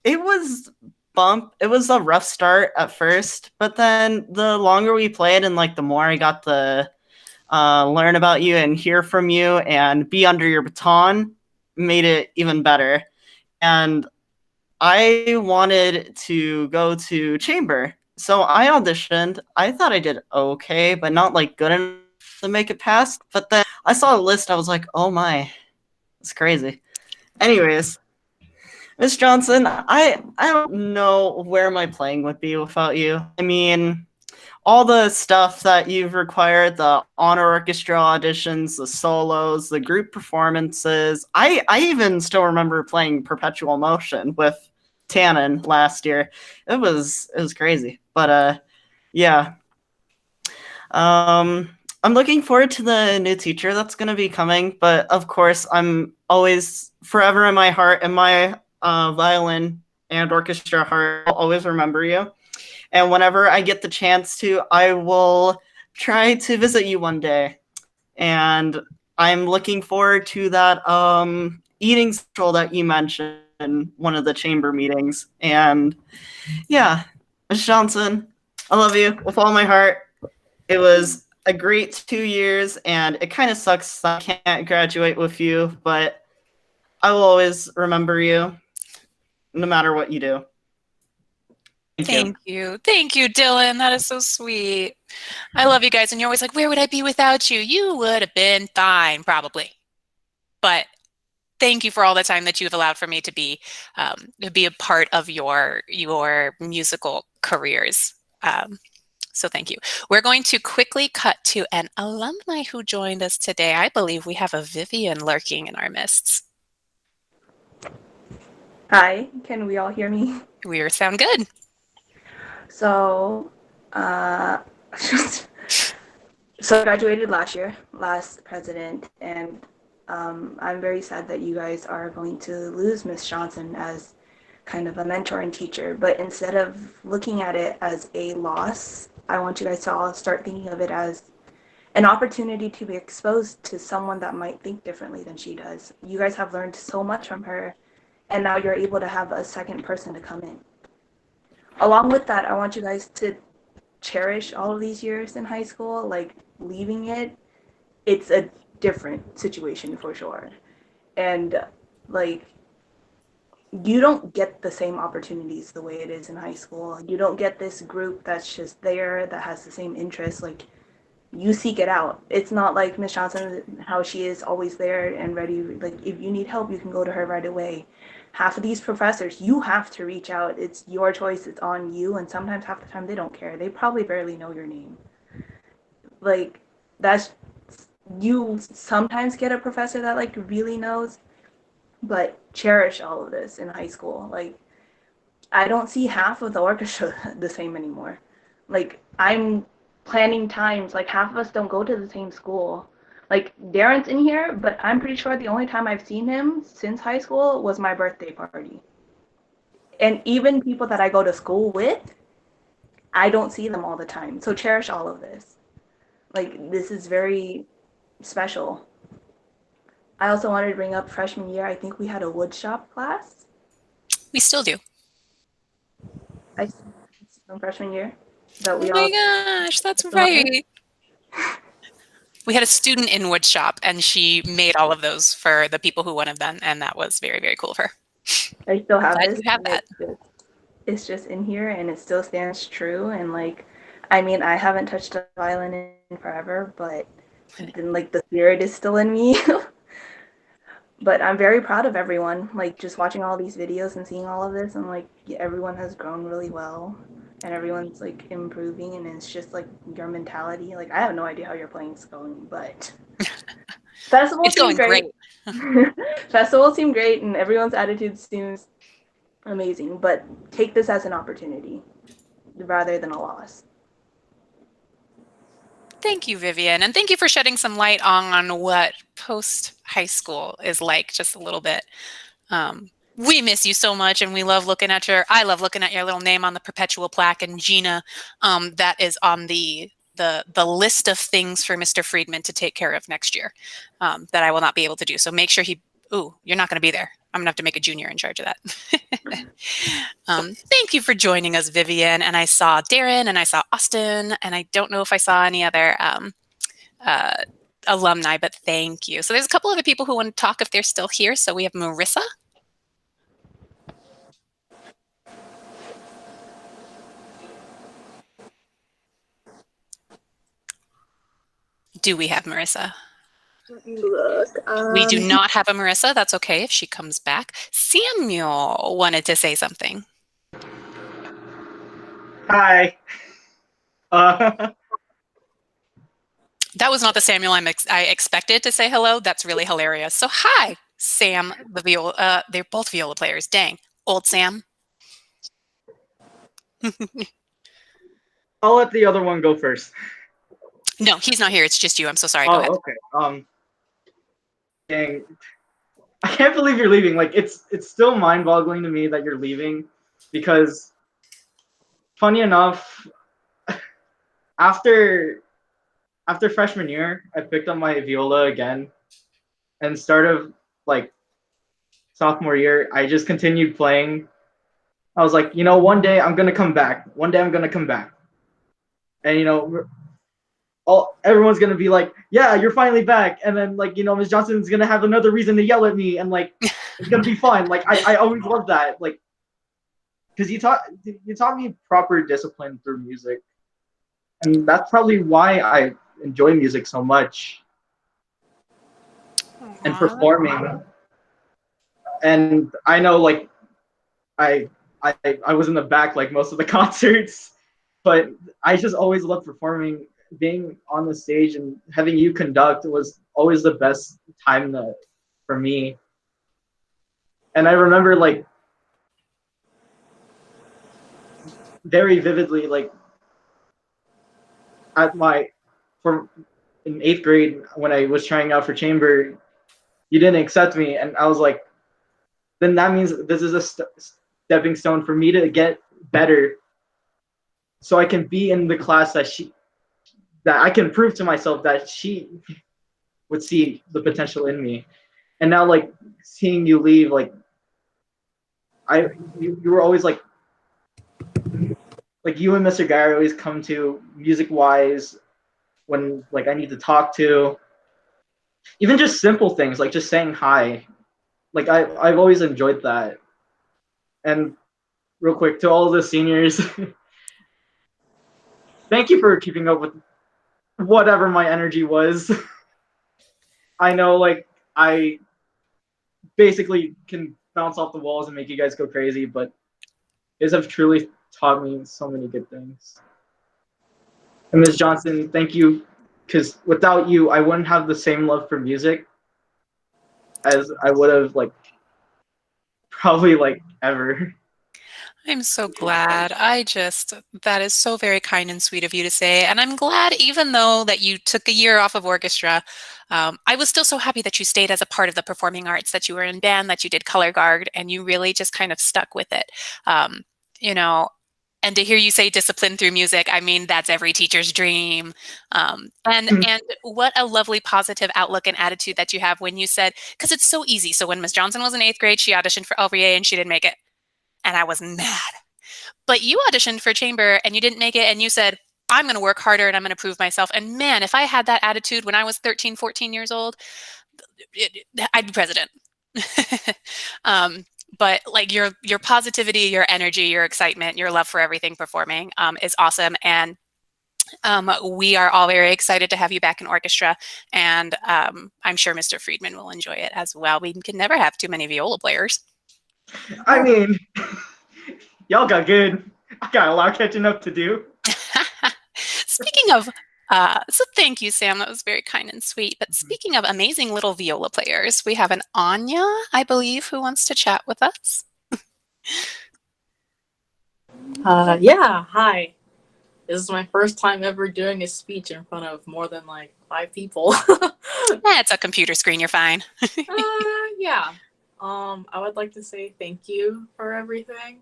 Speaker 12: it was a rough start at first, but then the longer we played and like the more I got to learn about you and hear from you and be under your baton made it even better. And I wanted to go to chamber. So I auditioned. I thought I did okay, but not like good enough to make it past. But then I saw the list. I was like, oh my, it's crazy. Anyways, Miss Johnson, I don't know where my playing would be without you. I mean, all the stuff that you've required, the honor orchestra auditions, the solos, the group performances. I even still remember playing Perpetual Motion with Tannen last year. It was crazy. But yeah. I'm looking forward to the new teacher that's going to be coming, but of course I'm always forever in my heart, in my violin and orchestra heart. I'll always remember you. And whenever I get the chance to, I will try to visit you one day. And I'm looking forward to that eating schedule that you mentioned in one of the chamber meetings. And yeah, Ms. Johnson, I love you with all my heart. It was a great 2 years, and it kind of sucks I can't graduate with you, but I will always remember you no matter what you do.
Speaker 1: Thank you. Thank you, Dylan. That is so sweet. I love you guys. And you're always like, where would I be without you? You would have been fine, probably. But thank you for all the time that you've allowed for me to be a part of your musical careers. So thank you. We're going to quickly cut to an alumni who joined us today. I believe we have a Vivian lurking in our midst.
Speaker 13: Hi, can we all hear me?
Speaker 1: We sound good.
Speaker 13: So, so I graduated last president, and I'm very sad that you guys are going to lose Miss Johnson as kind of a mentor and teacher. But instead of looking at it as a loss, I want you guys to all start thinking of it as an opportunity to be exposed to someone that might think differently than she does. You guys have learned so much from her, and now you're able to have a second person to come in. Along with that, I want you guys to cherish all of these years in high school. Like, leaving it, it's a different situation for sure. And like, you don't get the same opportunities the way it is in high school. You don't get this group that's just there that has the same interests. Like, you seek it out. It's not like Miss Johnson, how she is always there and ready. Like, if you need help, you can go to her right away. Half of these professors, you have to reach out. It's your choice. It's on you. And sometimes half the time they don't care. They probably barely know your name. Like, that's, you sometimes get a professor that like really knows, but cherish all of this in high school. Like, I don't see half of the orchestra the same anymore. Like, I'm planning times, like half of us don't go to the same school. Like, Darren's in here, but I'm pretty sure the only time I've seen him since high school was my birthday party. And even people that I go to school with, I don't see them all the time. So cherish all of this. Like, this is very special. I also wanted to bring up freshman year, I think we had a woodshop class.
Speaker 1: We still do.
Speaker 13: From freshman year. That we
Speaker 1: Oh my
Speaker 13: all
Speaker 1: gosh, that's right. We had a student in woodshop, and she made all of those for the people who wanted them, and that was very, very cool of her.
Speaker 13: I still have
Speaker 1: Glad
Speaker 13: this.
Speaker 1: you have that.
Speaker 13: It's just in here, and it still stands true. And like, I mean, I haven't touched a violin in forever, but then like the spirit is still in me. But I'm very proud of everyone. Like, just watching all these videos and seeing all of this, and like, everyone has grown really well, and everyone's like improving, and it's just like your mentality. Like, I have no idea how your playing's going, but festival
Speaker 1: It's
Speaker 13: seemed
Speaker 1: going
Speaker 13: great. Festival seemed great, and everyone's attitude seems amazing. But take this as an opportunity rather than a loss.
Speaker 1: Thank you, Vivian, and thank you for shedding some light on what post-high school is like, just a little bit. We miss you so much, and we love looking at I love looking at your little name on the perpetual plaque, and Gina, that is on the list of things for Mr. Friedman to take care of next year, that I will not be able to do. So make sure you're not going to be there. I'm going to have to make a junior in charge of that. Thank you for joining us, Vivian. And I saw Darren, and I saw Austin, and I don't know if I saw any other alumni, but thank you. So there's a couple other people who want to talk if they're still here. So we have Marissa. Do we have Marissa?
Speaker 2: Let me look.
Speaker 1: We do not have a Marissa. That's okay if she comes back. Samuel wanted to say something.
Speaker 12: Hi.
Speaker 1: That was not the Samuel I expected to say hello. That's really hilarious. So hi, Sam, the viola. They're both viola players. Dang, old Sam.
Speaker 12: I'll let the other one go first.
Speaker 1: No, he's not here. It's just you. I'm so sorry. Go ahead.
Speaker 12: Okay. Dang. I can't believe you're leaving. Like, it's still mind-boggling to me that you're leaving, because funny enough, after freshman year, I picked up my viola again, and start of like sophomore year, I just continued playing. I was like, one day I'm gonna come back. One day I'm gonna come back, and everyone's gonna be like, yeah, you're finally back. And then like, Ms. Johnson's gonna have another reason to yell at me, and like, it's gonna be fun. Like, I always love that. Like, because you taught me proper discipline through music. And that's probably why I enjoy music so much. And performing. And I know like I was in the back like most of the concerts, but I just always loved performing. Being on the stage and having you conduct was always the best time for me. And I remember like very vividly, like in 8th grade when I was trying out for chamber, you didn't accept me, and I was like, then that means this is a stepping stone for me to get better, so I can be in the class
Speaker 5: that I can prove to myself that she would see the potential in me. And now, like, seeing you leave, like, you were always like you and Mr. Guy always come to music wise when like I need to talk to. Even just simple things like just saying hi. Like I've always enjoyed that. And real quick to all the seniors, thank you for keeping up with whatever my energy was. I know like I basically can bounce off the walls and make you guys go crazy, but you guys have truly taught me so many good things. And Ms. Johnson, thank you, because without you, I wouldn't have the same love for music as I would have like probably like ever.
Speaker 1: I'm so glad. That is so very kind and sweet of you to say. And I'm glad, even though that you took a year off of orchestra, I was still so happy that you stayed as a part of the performing arts, that you were in band, that you did color guard, and you really just kind of stuck with it. You know, and to hear you say discipline through music, I mean, that's every teacher's dream. And what a lovely positive outlook and attitude that you have when you said, because it's so easy. So when Miss Johnson was in 8th grade, she auditioned for LVA and she didn't make it. And I was mad. But you auditioned for chamber and you didn't make it and you said, I'm going to work harder and I'm going to prove myself. And man, if I had that attitude when I was 13, 14 years old, I'd be president. But like your positivity, your energy, your excitement, your love for everything performing is awesome. And we are all very excited to have you back in orchestra. And I'm sure Mr. Friedman will enjoy it as well. We can never have too many viola players.
Speaker 5: I mean, y'all got good. I got a lot catching up to do.
Speaker 1: Speaking of, so thank you, Sam. That was very kind and sweet. But speaking of amazing little viola players, we have an Anya, I believe, who wants to chat with us.
Speaker 6: Yeah, hi. This is my first time ever doing a speech in front of more than like 5 people.
Speaker 1: It's a computer screen, you're fine.
Speaker 6: Yeah. I would like to say thank you for everything.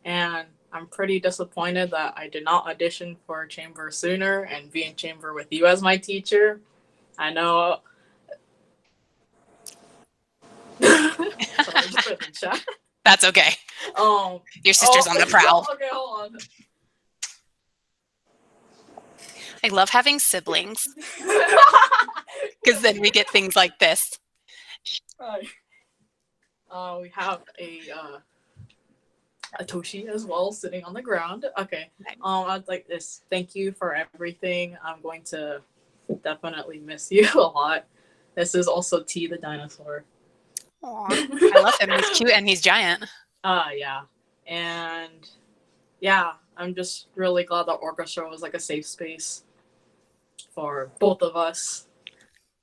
Speaker 6: And I'm pretty disappointed that I did not audition for chamber sooner and be in chamber with you as my teacher. I know. Sorry, just put it in chat.
Speaker 1: That's okay. Your sister's on the prowl.
Speaker 6: Okay, hold on.
Speaker 1: I love having siblings because then we get things like this.
Speaker 6: We have a Toshi as well sitting on the ground. Okay. I'd like this. Thank you for everything. I'm going to definitely miss you a lot. This is also T the dinosaur.
Speaker 1: Aww. I love him. He's cute and he's giant.
Speaker 6: Yeah. And yeah, I'm just really glad that orchestra was like a safe space for both of us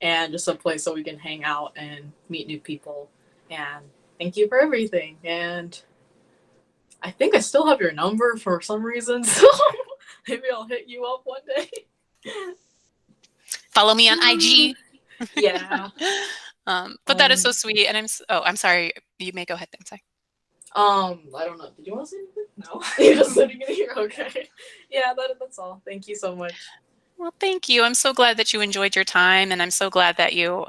Speaker 6: and just a place so we can hang out and meet new people. And thank you for everything. And I think I still have your number for some reason, so maybe I'll hit you up one day.
Speaker 1: Follow me on IG.
Speaker 6: Yeah.
Speaker 1: But that is so sweet. And I'm sorry. You may go ahead then. Sorry.
Speaker 6: I don't know. Did you want to say anything? No. You're just sitting in here. Okay. Yeah, that's all. Thank you so much.
Speaker 1: Well, thank you. I'm so glad that you enjoyed your time, and I'm so glad that you,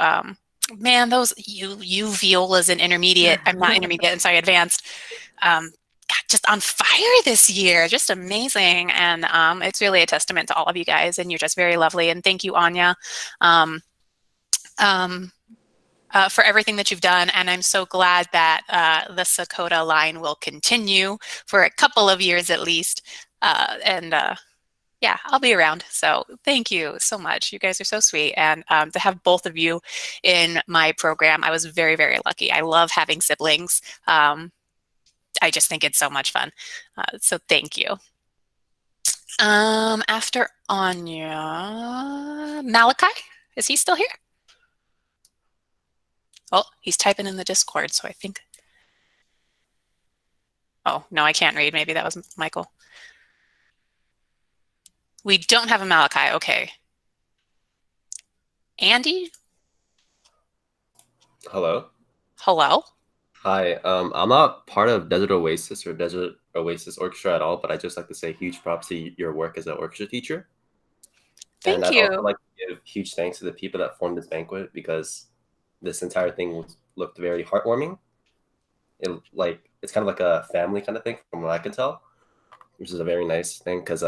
Speaker 1: man, those you violas in intermediate. I'm not intermediate. I'm sorry, advanced. Just on fire this year. Just amazing, and it's really a testament to all of you guys. And you're just very lovely. And thank you, Anya. For everything that you've done, and I'm so glad that the Sakota line will continue for a couple of years at least. Yeah, I'll be around. So thank you so much. You guys are so sweet, and to have both of you in my program, I was very, very lucky. I love having siblings. I just think it's so much fun. So thank you. After Anya, Malachi, is he still here? Oh, he's typing in the Discord, so I think. Oh, no, I can't read. Maybe that was Michael. We don't have a Malachi. Okay. Andy?
Speaker 14: Hello.
Speaker 1: Hello?
Speaker 14: Hi. I'm not part of Desert Oasis or Desert Oasis Orchestra at all, but I'd just like to say huge props to your work as an orchestra teacher. And
Speaker 1: Thank
Speaker 14: I'd also
Speaker 1: you.
Speaker 14: like to give huge thanks to the people that formed this banquet because this entire thing looked very heartwarming. It's kind of like a family kind of thing from what I can tell, which is a very nice thing because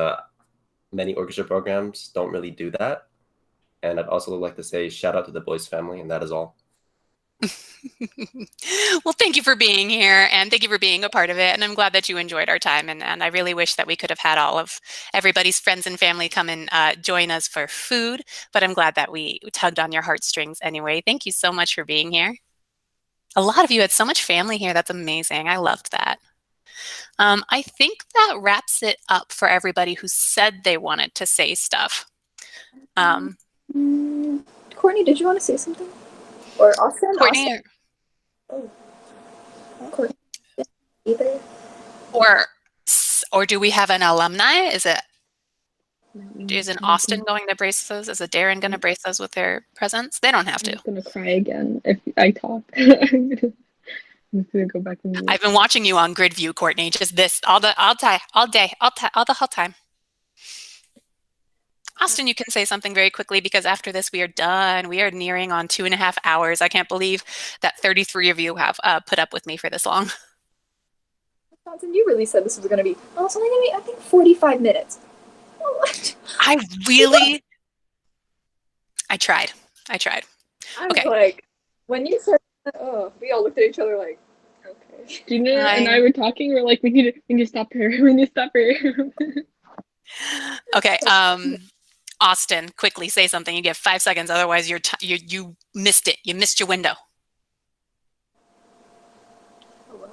Speaker 14: many orchestra programs don't really do that. And I'd also like to say shout out to the Boyce family, and that is all.
Speaker 1: Well, thank you for being here and thank you for being a part of it. And I'm glad that you enjoyed our time. And I really wish that we could have had all of everybody's friends and family come and join us for food. But I'm glad that we tugged on your heartstrings anyway. Thank you so much for being here. A lot of you had so much family here. That's amazing. I loved that. I think that wraps it up for everybody who said they wanted to say stuff.
Speaker 2: Courtney, did you want to say something? Or Austin?
Speaker 1: Courtney,
Speaker 2: Austin? Oh. Courtney. Either.
Speaker 1: Or do we have an alumni? Is an Austin going to brace us? Is a Darren going to brace us with their presence? They don't have to.
Speaker 3: I'm gonna cry again if I talk. I'm gonna go back to mute.
Speaker 1: I've been watching you on grid view, Courtney. Just this all the whole time. Austin, you can say something very quickly because after this we are done. We are nearing on 2.5 hours. I can't believe that 33 of you have put up with me for this long.
Speaker 2: Johnson, you really said this was going to be, oh, it's only going to be, I think, 45 minutes.
Speaker 1: I tried.
Speaker 2: I
Speaker 1: Okay.
Speaker 2: was like, when you said that, oh, we all looked at each other like, okay.
Speaker 3: Gina and I were talking. We're like, we need to stop her. We need to stop her.
Speaker 1: Okay. Austin, quickly say something. You get 5 seconds. Otherwise, you missed it. You missed your window.
Speaker 2: Hello?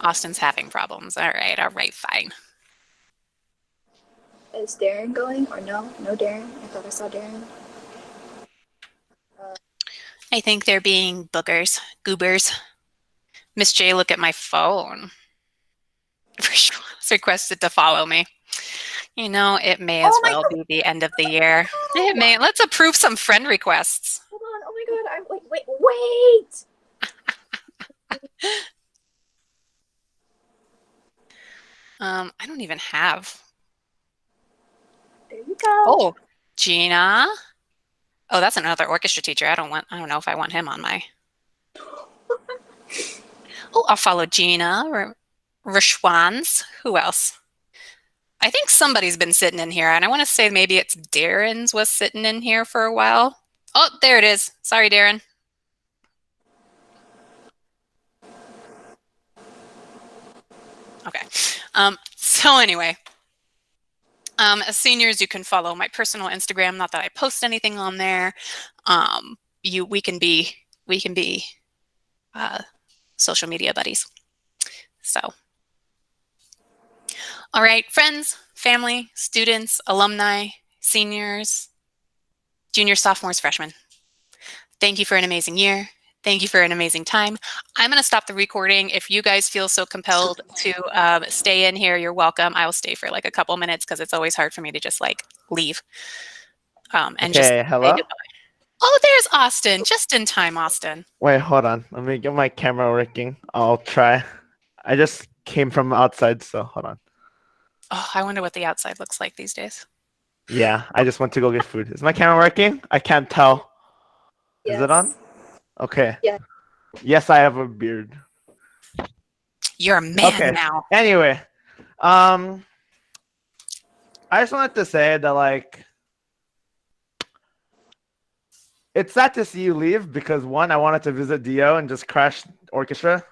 Speaker 1: Austin's having problems. All right, fine.
Speaker 2: Is Darren going or no? No Darren? I thought I saw Darren.
Speaker 1: I think they're being goobers. Miss J, look at my phone. It's requested to follow me. You know, it may as well be the end of the year. It may. Let's approve some friend requests.
Speaker 2: Hold on. Oh my god. Wait.
Speaker 1: I don't even have.
Speaker 2: There you go.
Speaker 1: Oh, Gina. Oh, that's another orchestra teacher. I don't know if I want him on my. Oh, I'll follow Gina. Rashwan's. Who else? I think somebody's been sitting in here, and I want to say maybe it's Darren's was sitting in here for a while. Oh, there it is. Sorry, Darren. Okay. So anyway, as seniors, you can follow my personal Instagram. Not that I post anything on there. We can be social media buddies. So. All right, friends, family, students, alumni, seniors, juniors, sophomores, freshmen. Thank you for an amazing year. Thank you for an amazing time. I'm going to stop the recording. If you guys feel so compelled to stay in here, you're welcome. I will stay for like a couple minutes because it's always hard for me to just like leave.
Speaker 15: Okay, hello?
Speaker 1: Oh, there's Austin. Just in time, Austin.
Speaker 15: Wait, hold on. Let me get my camera working. I'll try. I just came from outside, so hold on.
Speaker 1: Oh, I wonder what the outside looks like these days.
Speaker 15: Yeah, I just went to go get food. Is my camera working? I can't tell.
Speaker 2: Yes.
Speaker 15: Is it on? Okay.
Speaker 2: Yeah.
Speaker 15: Yes, I have a beard.
Speaker 1: You're a man now.
Speaker 15: Anyway, I just wanted to say that like it's sad to see you leave because one, I wanted to visit Dio and just crash orchestra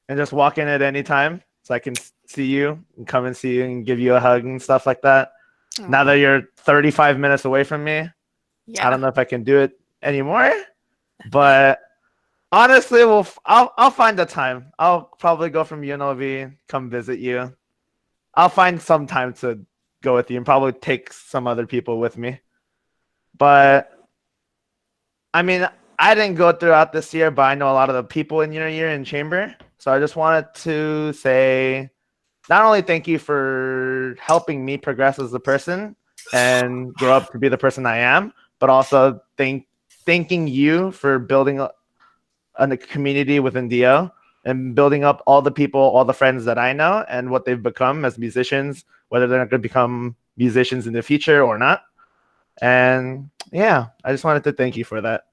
Speaker 15: and just walk in at any time so I can see you and come and see you and give you a hug and stuff like that.
Speaker 1: Aww.
Speaker 15: Now that you're 35 minutes away from me,
Speaker 1: yeah.
Speaker 15: I don't know if I can do it anymore. But honestly, I'll find the time. I'll probably go from UNLV, come visit you. I'll find some time to go with you and probably take some other people with me. But I mean, I didn't go throughout this year, but I know a lot of the people in your year in chamber. So I just wanted to say, not only thank you for helping me progress as a person and grow up to be the person I am, but also thanking you for building a community within Dio and building up all the people, all the friends that I know and what they've become as musicians, whether they're going to become musicians in the future or not. And yeah, I just wanted to thank you for that.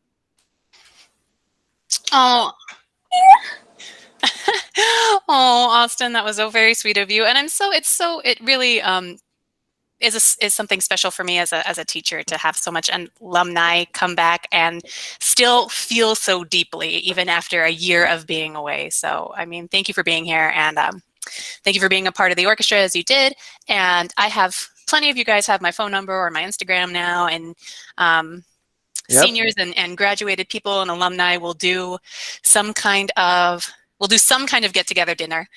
Speaker 1: Oh, oh, Austin, that was so very sweet of you. And it really is something special for me as a teacher to have so much alumni come back and still feel so deeply even after a year of being away. So, I mean, thank you for being here, and thank you for being a part of the orchestra as you did. And I have plenty of you guys have my phone number or my Instagram now, and seniors and graduated people and alumni will do some kind of get together dinner.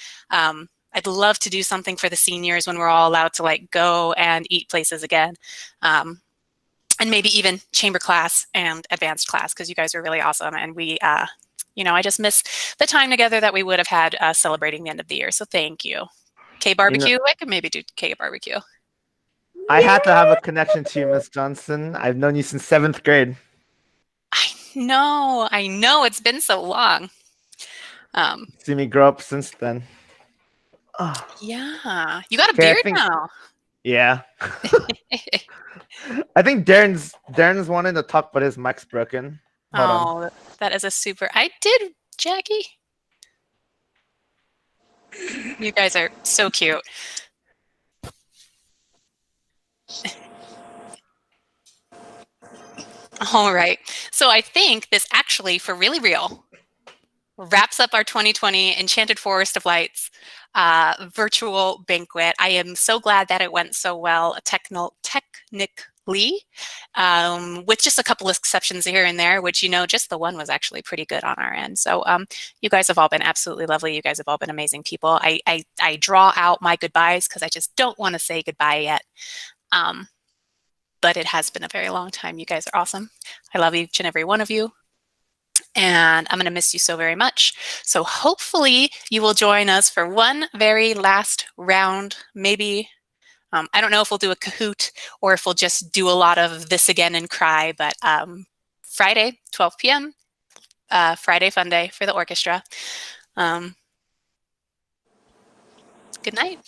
Speaker 1: I'd love to do something for the seniors when we're all allowed to like go and eat places again. And maybe even chamber class and advanced class, because you guys are really awesome. And we, I just miss the time together that we would have had celebrating the end of the year. So thank you. K barbecue, I could maybe do K barbecue.
Speaker 15: I had to have a connection to you, Miss Johnson. I've known you since 7th grade.
Speaker 1: No, I know it's been so long.
Speaker 15: See me grow up since then.
Speaker 1: Yeah, you got a
Speaker 15: Okay,
Speaker 1: beard now.
Speaker 15: Yeah. I think Darren's wanting to talk, but his mic's broken. Hold on.
Speaker 1: That is a super. I did, Jackie. You guys are so cute. All right. So I think this actually, for really real, wraps up our 2020 Enchanted Forest of Lights virtual banquet. I am so glad that it went so well technically, with just a couple of exceptions here and there, which, just the one was actually pretty good on our end. So you guys have all been absolutely lovely. You guys have all been amazing people. I draw out my goodbyes because I just don't want to say goodbye yet. But it has been a very long time. You guys are awesome. I love each and every one of you. And I'm going to miss you so very much. So hopefully you will join us for one very last round. Maybe, I don't know if we'll do a Kahoot or if we'll just do a lot of this again and cry, but Friday, 12 p.m., Friday Fun Day for the orchestra. Good night.